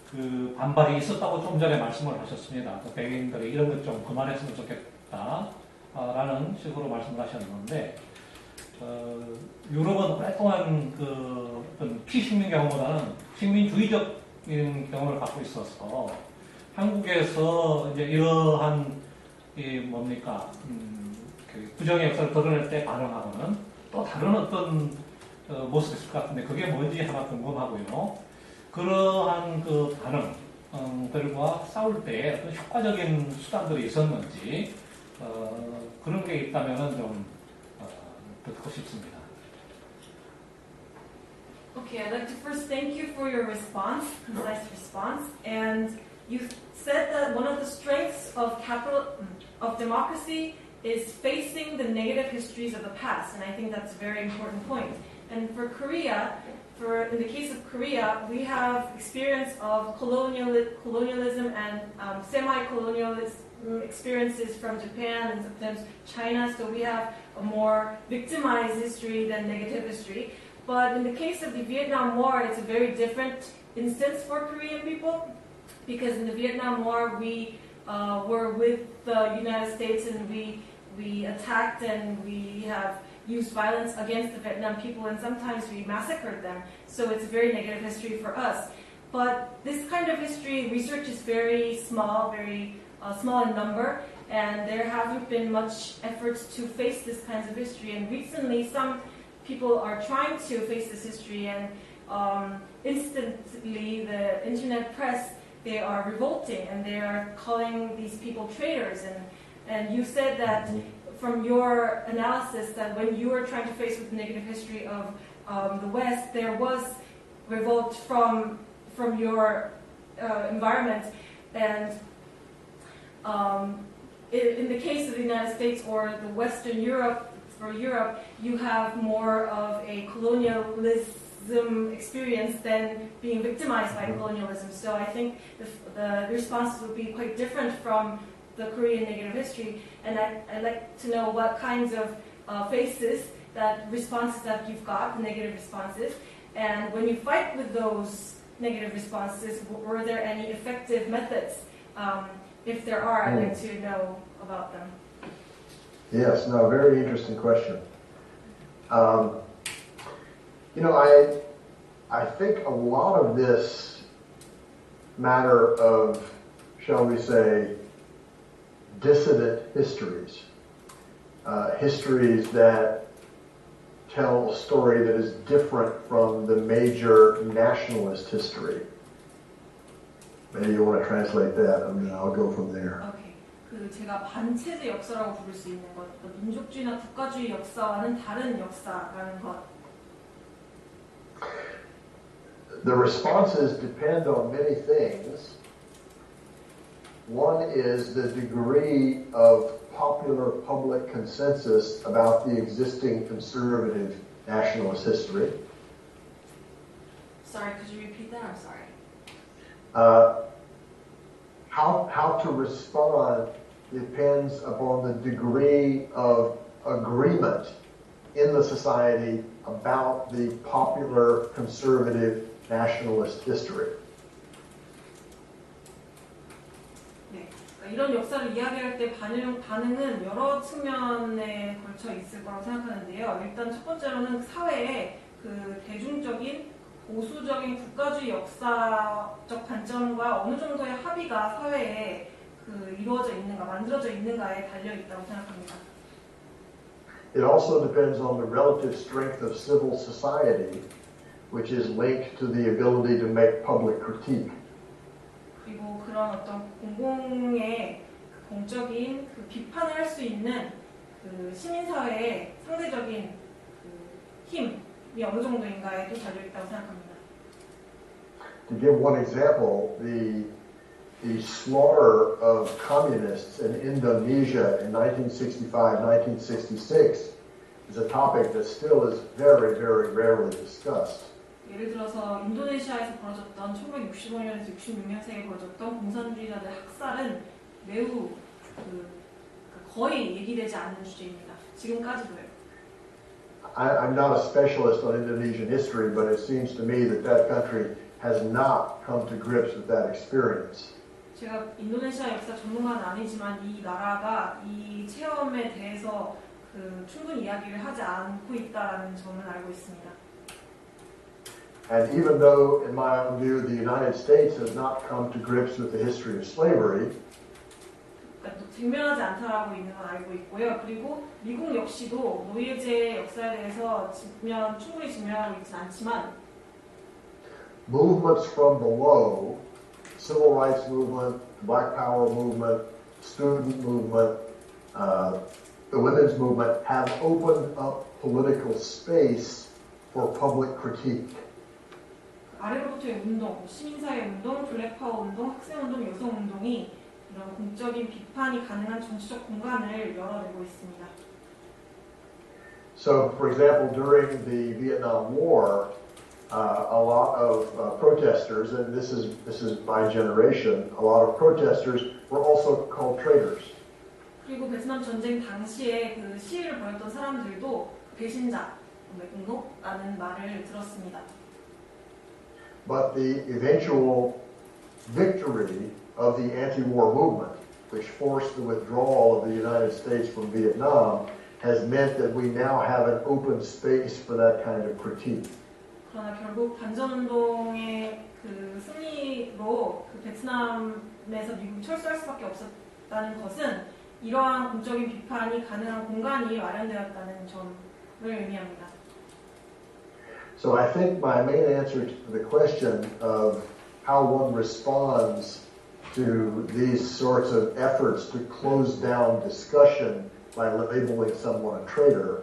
그 반발이 있었다고 좀 전에 말씀을 하셨습니다. 백인들이 이런 것 좀 그만했으면 좋겠다라는 식으로 말씀을 하셨는데 유럽은 오랫동안 어떤 피식민 경험보다는 식민주의적인 경험을 갖고 있어서 한국에서 이제 이러한 그 부정의 역사를 드러낼 때 반응하고는 또 다른 어떤 모습이 있을 것 같은데 그게 뭔지 하나 궁금하고요. 그러한 그 반응들과 싸울 때 어떤 효과적인 수단들이 있었는지 그런 게 있다면 좀 듣고 싶습니다. Okay, I'd like to first thank you for your response, concise response. And you said that one of the strengths of democracy is facing the negative histories of the past, and I think that's a very important point. And for Korea, in the case of Korea, we have experience of colonialism and semi-colonialism experiences from Japan and sometimes China, so we have a more victimized history than negative history. But in the case of the Vietnam War, it's a very different instance for Korean people, because in the Vietnam War, we were with the United States and we attacked and we have used violence against the Vietnam people, and sometimes we massacred them. So it's a very negative history for us. But this kind of history research is very small, very small in number, and there haven't been much efforts to face this kinds of history. And recently, some people are trying to face this history, and instantly the internet press, they are revolting and they are calling these people traitors. And you said that from your analysis that when you were trying to face with the negative history of the West, there was revolt from your environment. And in the case of the United States or the Western Europe, for Europe, you have more of a colonialism experience than being victimized by colonialism. So I think the responses would be quite different from the Korean negative history. And I'd like to know what kinds of responses that you've got, the negative responses. And when you fight with those negative responses, were there any effective methods? If there are, I'd like to know about them. Yes, no, very interesting question. I think a lot of this matter of, shall we say, dissident histories, histories that tell a story that is different from the major nationalist history. Maybe you want to translate that, and then I'll go from there. Okay. 제가 반체제 역사라고 부를 수 있는 것, 민족주의나 국가주의 역사와는 다른 역사라는 것. The responses depend on many things. One is the degree of popular public consensus about the existing conservative nationalist history. Sorry, could you repeat that? I'm sorry. How to respond depends upon the degree of agreement in the society about the popular conservative nationalist history. 네, 이런 역사를 이야기할 때 반응은 여러 측면에 걸쳐 있을 거라고 생각하는데요. 일단 첫 번째로는 사회에 그 대중적인 보수적인 국가주의 역사적 관점과 어느 정도의 합의가 사회에 이루어져 있는가, 만들어져 있는가에 달려 있다고 생각합니다. It also depends on the relative strength of civil society, which is linked to the ability to make public critique. 그리고 그런 어떤 공공의 공적인 비판을 할 수 있는 시민사회의 상대적인 힘이 어느 정도인가에도 달려 있다고 생각합니다. To give one example, the slaughter of communists in Indonesia in 1965, 1966 is a topic that still is very, very rarely discussed. 예를 들어서 인도네시아에서 벌어졌던 1965년에서 66년생에 벌어졌던 공산주의자들 학살은 매우 거의 얘기되지 않는 주제입니다. 지금까지도요. I'm not a specialist on Indonesian history, but it seems to me that country has not come to grips with that experience. 제가 인도네시아 역사 전문가는 아니지만 이 나라가 이 체험에 대해서 충분히 이야기를 하지 않고 있다는 점은 알고 있습니다. And even though, in my own view, the United States has not come to grips with the history of slavery, 직면하지 않다라고 있는 건 알고 있고요. 그리고 미국 역시도 노예제의 역사에 대해서 충분히 직면하고 있지는 않지만 movements from below, civil rights movement, Black Power movement, student movement, the women's movement have opened up political space for public critique. 아래로부터의 운동, 시민사회 운동, 블랙파워 운동, 학생 운동, 여성 운동이 이런 공적인 비판이 가능한 정치적 공간을 열어내고 있습니다. So, for example, during the Vietnam War, a lot of protesters, and this is my generation, a lot of protesters were also called traitors. 그리고 베트남 전쟁 당시에 그 시위를 벌였던 사람들도 배신자, 매국노라는 말을 들었습니다. But the eventual victory of the anti-war movement, which forced the withdrawal of the United States from Vietnam, has meant that we now have an open space for that kind of critique. 그러나 결국 반전운동의 그 승리로 그 베트남에서 미국이 철수할 수밖에 없었다는 것은 이러한 공적인 비판이 가능한 공간이 마련되었다는 점을 의미합니다. So I think my main answer to the question of how one responds to these sorts of efforts to close down discussion by labeling someone a traitor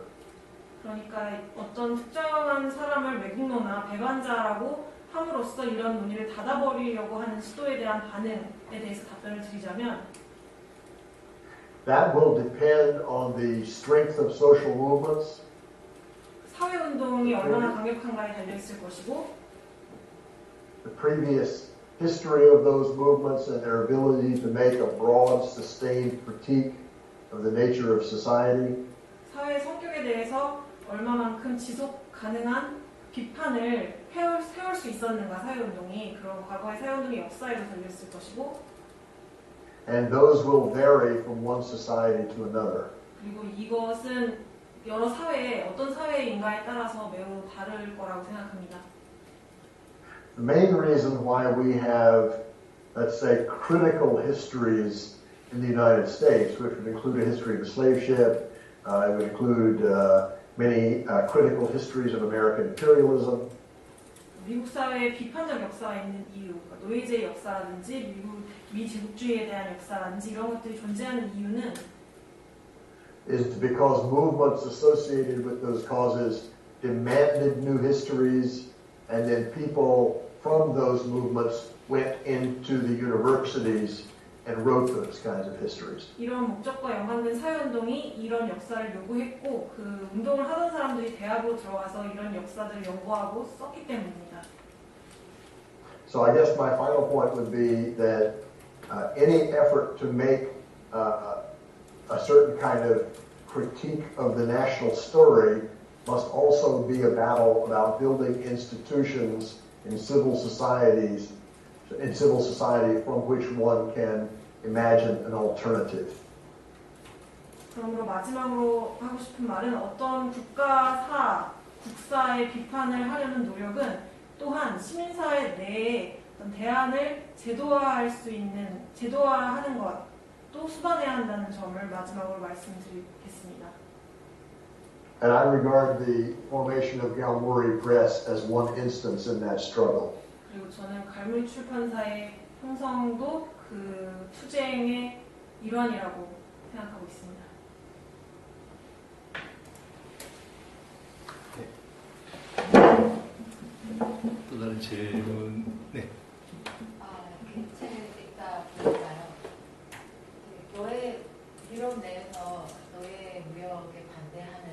그러니까 어떤 특정한 사람을 매국노나 배반자라고 함으로써 이런 논의를 닫아버리려고 하는 시도에 대한 반응에 대해서 답변을 드리자면 that will depend on the strength of social movements, 사회운동이 얼마나 강력한가에 달려있을 것이고 the previous history of those movements and their ability to make a broad, sustained critique of the nature of society. 사회의 성격에 대해서 얼마만큼 지속 가능한 비판을 세울 수 있었는가 사회운동이 그런 과거의 사회운동의 역사에도 달려있을 것이고 And those will vary from one society to another. 그리고 이것은 여러 사회에 어떤 사회인가에 따라서 매우 다를 거라고 생각합니다. The main reason why we have, let's say, critical histories in the United States, which would include a history of the slave ship, it would include many critical histories of American imperialism. 미국 사회의 비판적 역사가 있는 이유, 그러니까 노예제의 역사라든지 미 제국주의에 대한 역사라든지 이런 것들이 존재하는 이유는 is because movements associated with those causes demanded new histories, and then people from those movements went into the universities and wrote those kinds of histories. 이런 목적과 연관된 사회운동이 이런 역사를 요구했고 그 운동을 하던 사람들이 대학으로 들어와서 이런 역사들을 연구하고 썼기 때문입니다. So I guess my final point would be that any effort to make a certain kind of critique of the national story must also be a battle about building institutions in civil society from which one can imagine an alternative. 그러므로 마지막으로 하고 싶은 말은 어떤 국사의 비판을 하려는 노력은 또한 시민사회 내에 어떤 대안을 제도화하는 것도 수반해야 한다는 점을 마지막으로 말씀드리겠습니다. And I regard the formation of Galmuri Press as one instance in that struggle. 그리고 저는 갈무리 출판사의 형성도 그 투쟁의 일환이라고 생각하고 있습니다. 또 다른 질문. 네. 그 책을 읽다 보니까요. 노예 유럽 내에서 노예 무역에 반대하는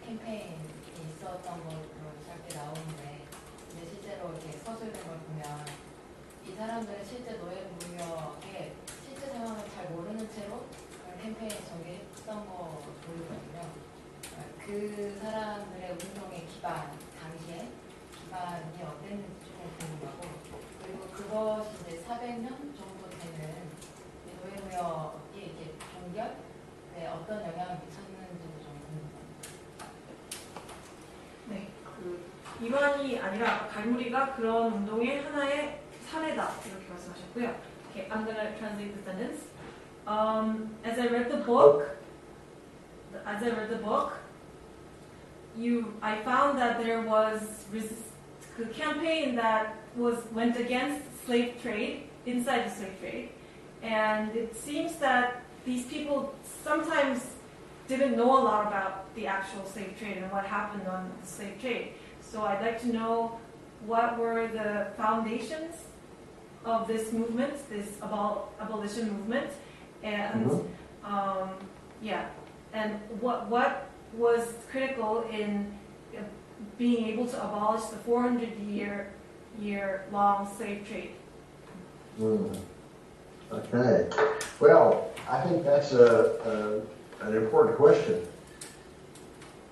캠페인이 있었던 것으로 짧게 나오는데, 근데 실제로 이렇게 서술된 걸 보면 이 사람들은 실제 노예 무역의 실제 상황을 잘 모르는 채로 캠페인을 전개했던 거 보이거든요. 그 사람들의 운동의 기반, 당시에 기반이 어땠는지 조금 궁금하고, 그리고 그것이 이제 400년 정도 되는 노예 무역이 이게 종결에 어떤 영향을 미쳤는지도 좀 궁금합니다. 네, 그 일환이 아니라 갈무리가 그런 운동의 하나의 사례다 이렇게 말씀하셨고요. Okay, I'm gonna translate the sentence. As I read the book, I found that there was a campaign that went against slave trade, inside the slave trade, and it seems that these people sometimes didn't know a lot about the actual slave trade and what happened on the slave trade. So I'd like to know what were the foundations of this movement, this abolition movement, and and what was critical in being able to abolish the 400-year-long slave trade. Okay. Well, I think that's an important question.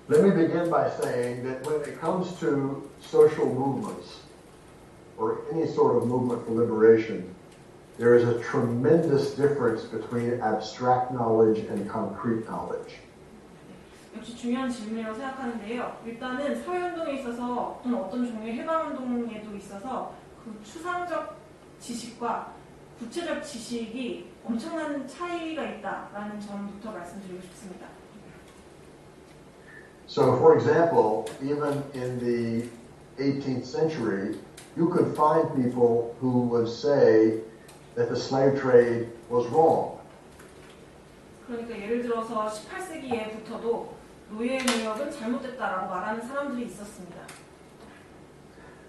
Let me begin by saying that when it comes to social movements, or any sort of movement for liberation, there is a tremendous difference between abstract knowledge and concrete knowledge. 역시 중요한 질문이라고 생각하는데요. 일단은 사회운동에 있어서 또는 어떤 종류의 해방운동에도 있어서 그 추상적 지식과 구체적 지식이 엄청난 차이가 있다라는 점부터 말씀드리고 싶습니다. So, for example, even in the 18th century, you could find people who would say that the slave trade was wrong. 그러니까 예를 들어서 18세기에부터도 노예 무역은 잘못됐다라고 말하는 사람들이 있었습니다.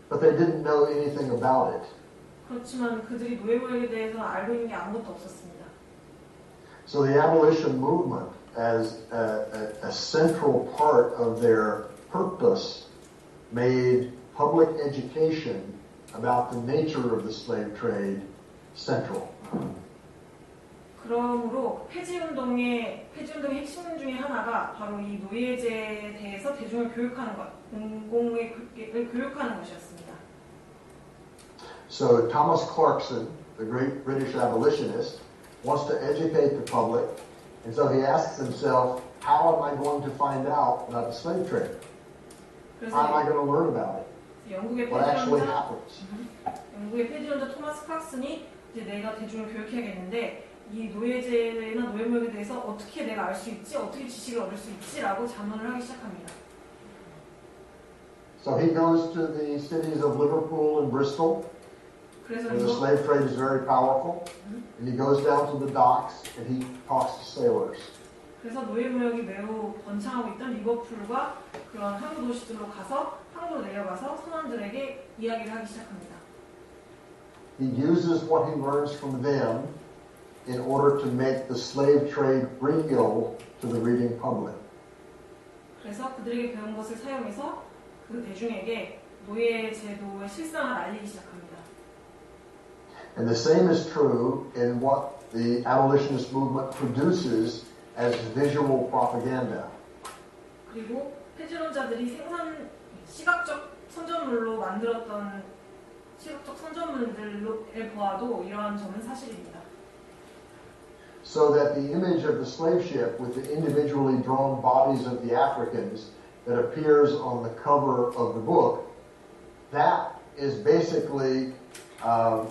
But they didn't know anything about it. 그렇지만 그들이 노예 무역에 대해서 알고 있는 게 아무것도 없었습니다. So the abolition movement, as a central part of their purpose, made public education about the nature of the slave trade central. 그러므로 폐지운동의 핵심 중에 하나가 바로 이 노예제에 대해서 대중을 교육하는 것, 공공의 교육하는 것이었습니다. So Thomas Clarkson, the great British abolitionist, wants to educate the public, and so he asks himself, how am I going to find out about the slave trade? How am I going to learn about it? What actually happens? 영국의 폐지운동 토마스 클락슨이 이제 내가 대중을 교육해야겠는데 이 노예제나 노예무역에 대해서 어떻게 내가 알 수 있지, 어떻게 지식을 얻을 수 있지라고 자문을 하기 시작합니다. So he goes to the cities of Liverpool and Bristol, where the slave trade is very powerful, and he goes down to the docks and he talks to sailors. 그래서 노예무역이 매우 번창하고 있던 리버풀과 그런 항구 도시들로 가서 항구로 내려가서 선원들에게 이야기를 하기 시작합니다. He uses what he learns from them in order to make the slave trade real to the reading public. 그래서 그들에게 배운 것을 사용해서 그 대중에게 노예 제도의 실상을 알리기 시작합니다. And the same is true in what the abolitionist movement produces as visual propaganda. 그리고 폐지론자들이 시각적 선전물로 만들었던 시각적 선전물들을 보아도 이러한 점은 사실입니다. So that the image of the slave ship with the individually drawn bodies of the Africans that appears on the cover of the book, that is basically a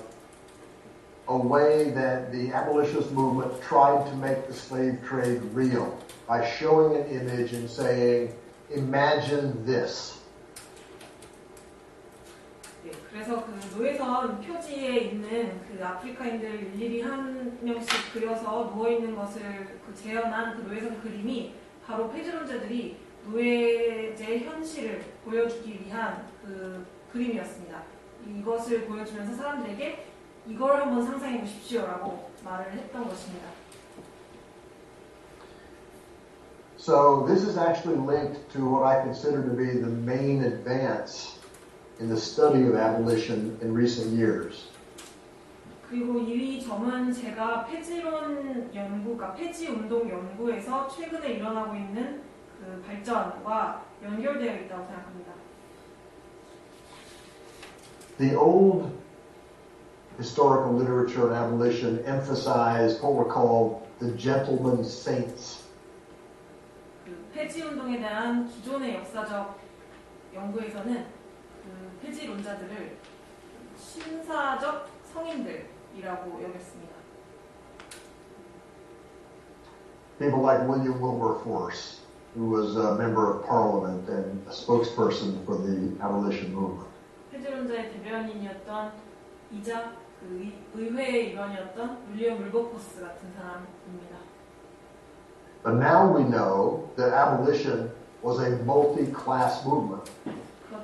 way that the abolitionist movement tried to make the slave trade real by showing an image and saying, imagine this. 그래서 그 노예선 표지에 있는 그 아프리카인들 일일이 한 명씩 그려서 누워있는 것을 그 재현한 그 노예선 그림이 바로 폐지론자들이 노예제의 현실을 보여주기 위한 그 그림이었습니다. 이것을 보여주면서 사람들에게 이걸 한번 상상해 보십시오라고 말을 했던 것입니다. So this is actually linked to what I consider to be the main advance in the study of abolition in recent years. 그리고 이 점은 제가 폐지론 연구가 폐지운동 연구에서 최근에 일어나고 있는 그 발전과 연결되어 있다고 생각합니다. The old historical literature on abolition emphasized what were called the gentleman saints. 그 폐지운동에 대한 기존의 역사적 연구에서는 그 폐지론자들을 신사적 성인들이라고 여겼습니다. People like William Wilberforce, who was a member of Parliament and a spokesperson for the abolition movement. 폐지론자의 대변인이었던 이자 그 의회의 일원이었던 윌리엄 wilberforce 같은 사람입니다. But now we know that abolition was a multi-class movement.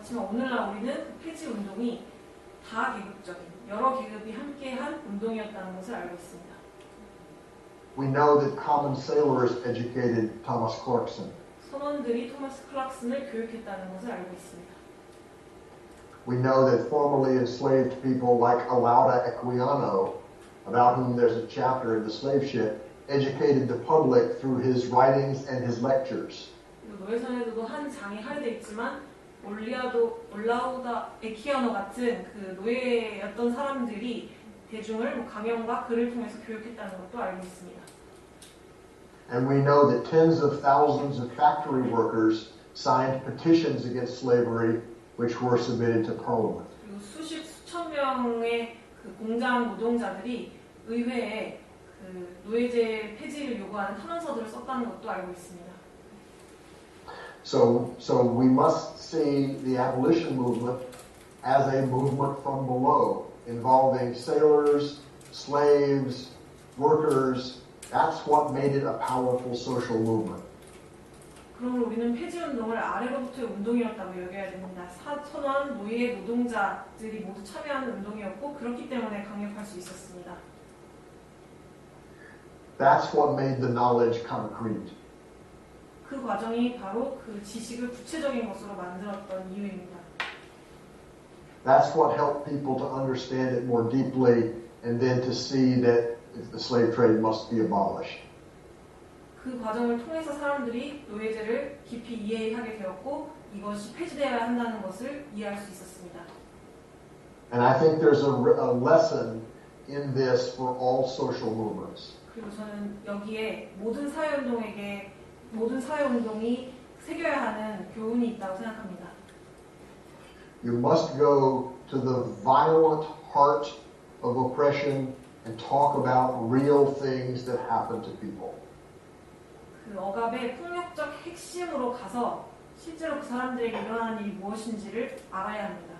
그렇지만 오늘날 우리는 그 폐지 운동이 다계급적인 여러 계급이 함께한 운동이었다는 것을 알고 있습니다. We know that common sailors educated Thomas Clarkson. 선원들이 토마스 클락슨을 교육했다는 것을 알고 있습니다. We know that formerly enslaved people like Alauda Equiano, about whom there's a chapter in the slave ship, educated the public through his writings and his lectures. 그리고 노예선에도 한 장이 할애되어 있지만 올라우다 에키아노 같은 그 노예였던 사람들이 대중을 뭐 강연과 글을 통해서 교육했다는 것도 알고 있습니다. And we know that tens of thousands of factory workers signed petitions against slavery, which were submitted to Parliament. 그리고 수천 명의 그 공장 노동자들이 의회에 그 노예제 폐지를 요구하는 탄원서들을 썼다는 것도 알고 있습니다. So we must see the abolition movement as a movement from below, involving sailors, slaves, workers. That's what made it a powerful social movement. 그러므로 우리는 폐지 운동을 아래로부터의 운동이었다고 여겨야 됩니다. 선원, 노예, 노동자들이 모두 참여하는 운동이었고 그렇기 때문에 강력할 수 있었습니다. That's what made the knowledge concrete. 그 과정이 바로 그 지식을 구체적인 것으로 만들었던 이유입니다. That's what helped people to understand it more deeply and then to see that the slave trade must be abolished. 그 과정을 통해서 사람들이 노예제를 깊이 이해하게 되었고 이것이 폐지되어야 한다는 것을 이해할 수 있었습니다. And I think there's a lesson in this for all social movements. 그리고 저는 여기에 모든 사회운동이 새겨야 하는 교훈이 있다고 생각합니다. You must go to the violent heart of oppression and talk about real things that happen to people. 그 억압의 폭력적 핵심으로 가서 실제로 그 사람들에게 일어나는 일이 무엇인지를 알아야 합니다.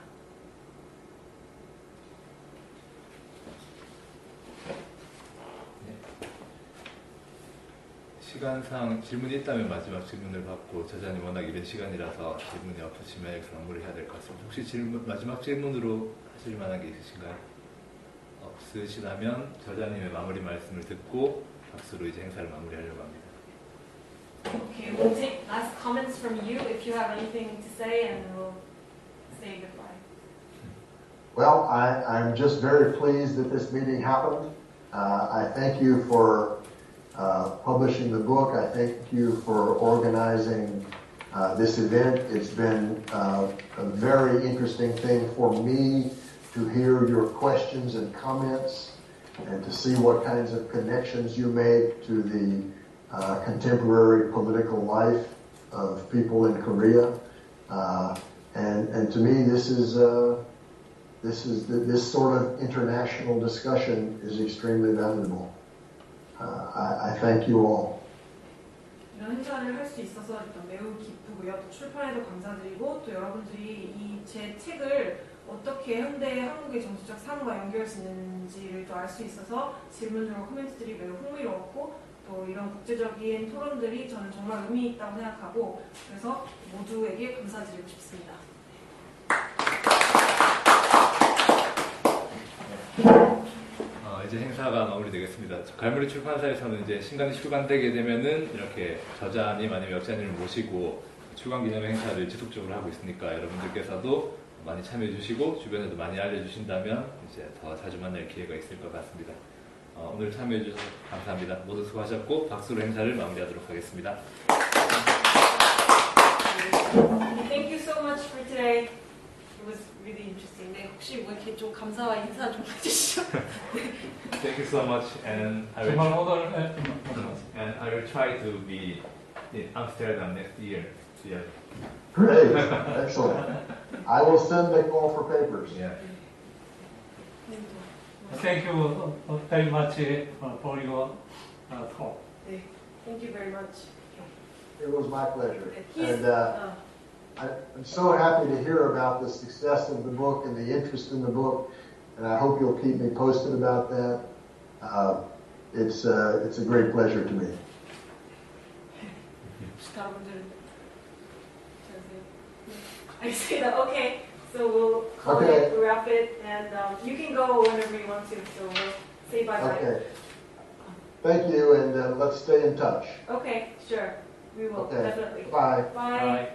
시간상 질문이 있다면 마지막 질문을 받고 저자님 워낙 이른 시간이라서 질문이 없으시면 여기서 마무리해야 될 것 같습니다. 혹시 마지막 질문으로 하실 만한 게 있으신가요? 없으시다면 저자님의 마무리 말씀을 듣고 박수로 이제 행사를 마무리하려고 합니다. Okay, we'll take last comments from you if you have anything to say, and we'll say goodbye. Well, I'm just very pleased that this meeting happened. I thank you for publishing the book. I thank you for organizing this event. It's been a very interesting thing for me to hear your questions and comments and to see what kinds of connections you make to the contemporary political life of people in Korea. And to me, this sort of international discussion is extremely valuable. I thank you all. 이런 행사를 할 수 있어서 일단 매우 기쁘고요. 또 출판에도 감사드리고 또 여러분들이 이 제 책을 어떻게 현대 한국의 정치적 상황과 연결할 수 있는지를 또 알 수 있어서 질문들과 코멘트들이 매우 흥미로웠고 또 이런 국제적인 토론들이 저는 정말 의미 있다고 생각하고 그래서 모두에게 감사드리고 싶습니다. 이제 행사가 마무리되겠습니다. 갈무리 출판사에서는 이제 신간이 출간되게 되면은 이렇게 저자님 아니면 역자님을 모시고 출간기념 행사를 지속적으로 하고 있으니까 여러분들께서도 많이 참여해 주시고 주변에도 많이 알려주신다면 이제 더 자주 만날 기회가 있을 것 같습니다. 오늘 참여해 주셔서 감사합니다. 모두 수고하셨고 박수로 행사를 마무리하도록 하겠습니다. Thank you so much for today. It was really interesting. 네, 혹시 뭐 이렇게 좀 감사와 인사 좀 해주시죠. Thank you so much, and I will try to be in Amsterdam next year. Yeah. Great, excellent. I will send the call for papers. Yeah. Thank you very much for your talk. 네, thank you very much. It was my pleasure. He's, And I'm so happy to hear about the success of the book and the interest in the book, and I hope you'll keep me posted about that. It's a great pleasure to me. 여러분들 잘 I say that, okay, so we'll call Okay. it, wrap it, and you can go whenever you want to, so we'll say bye-bye. Okay. Thank you, and let's stay in touch. Okay, sure, we will, Okay. definitely. Bye. Bye. Bye.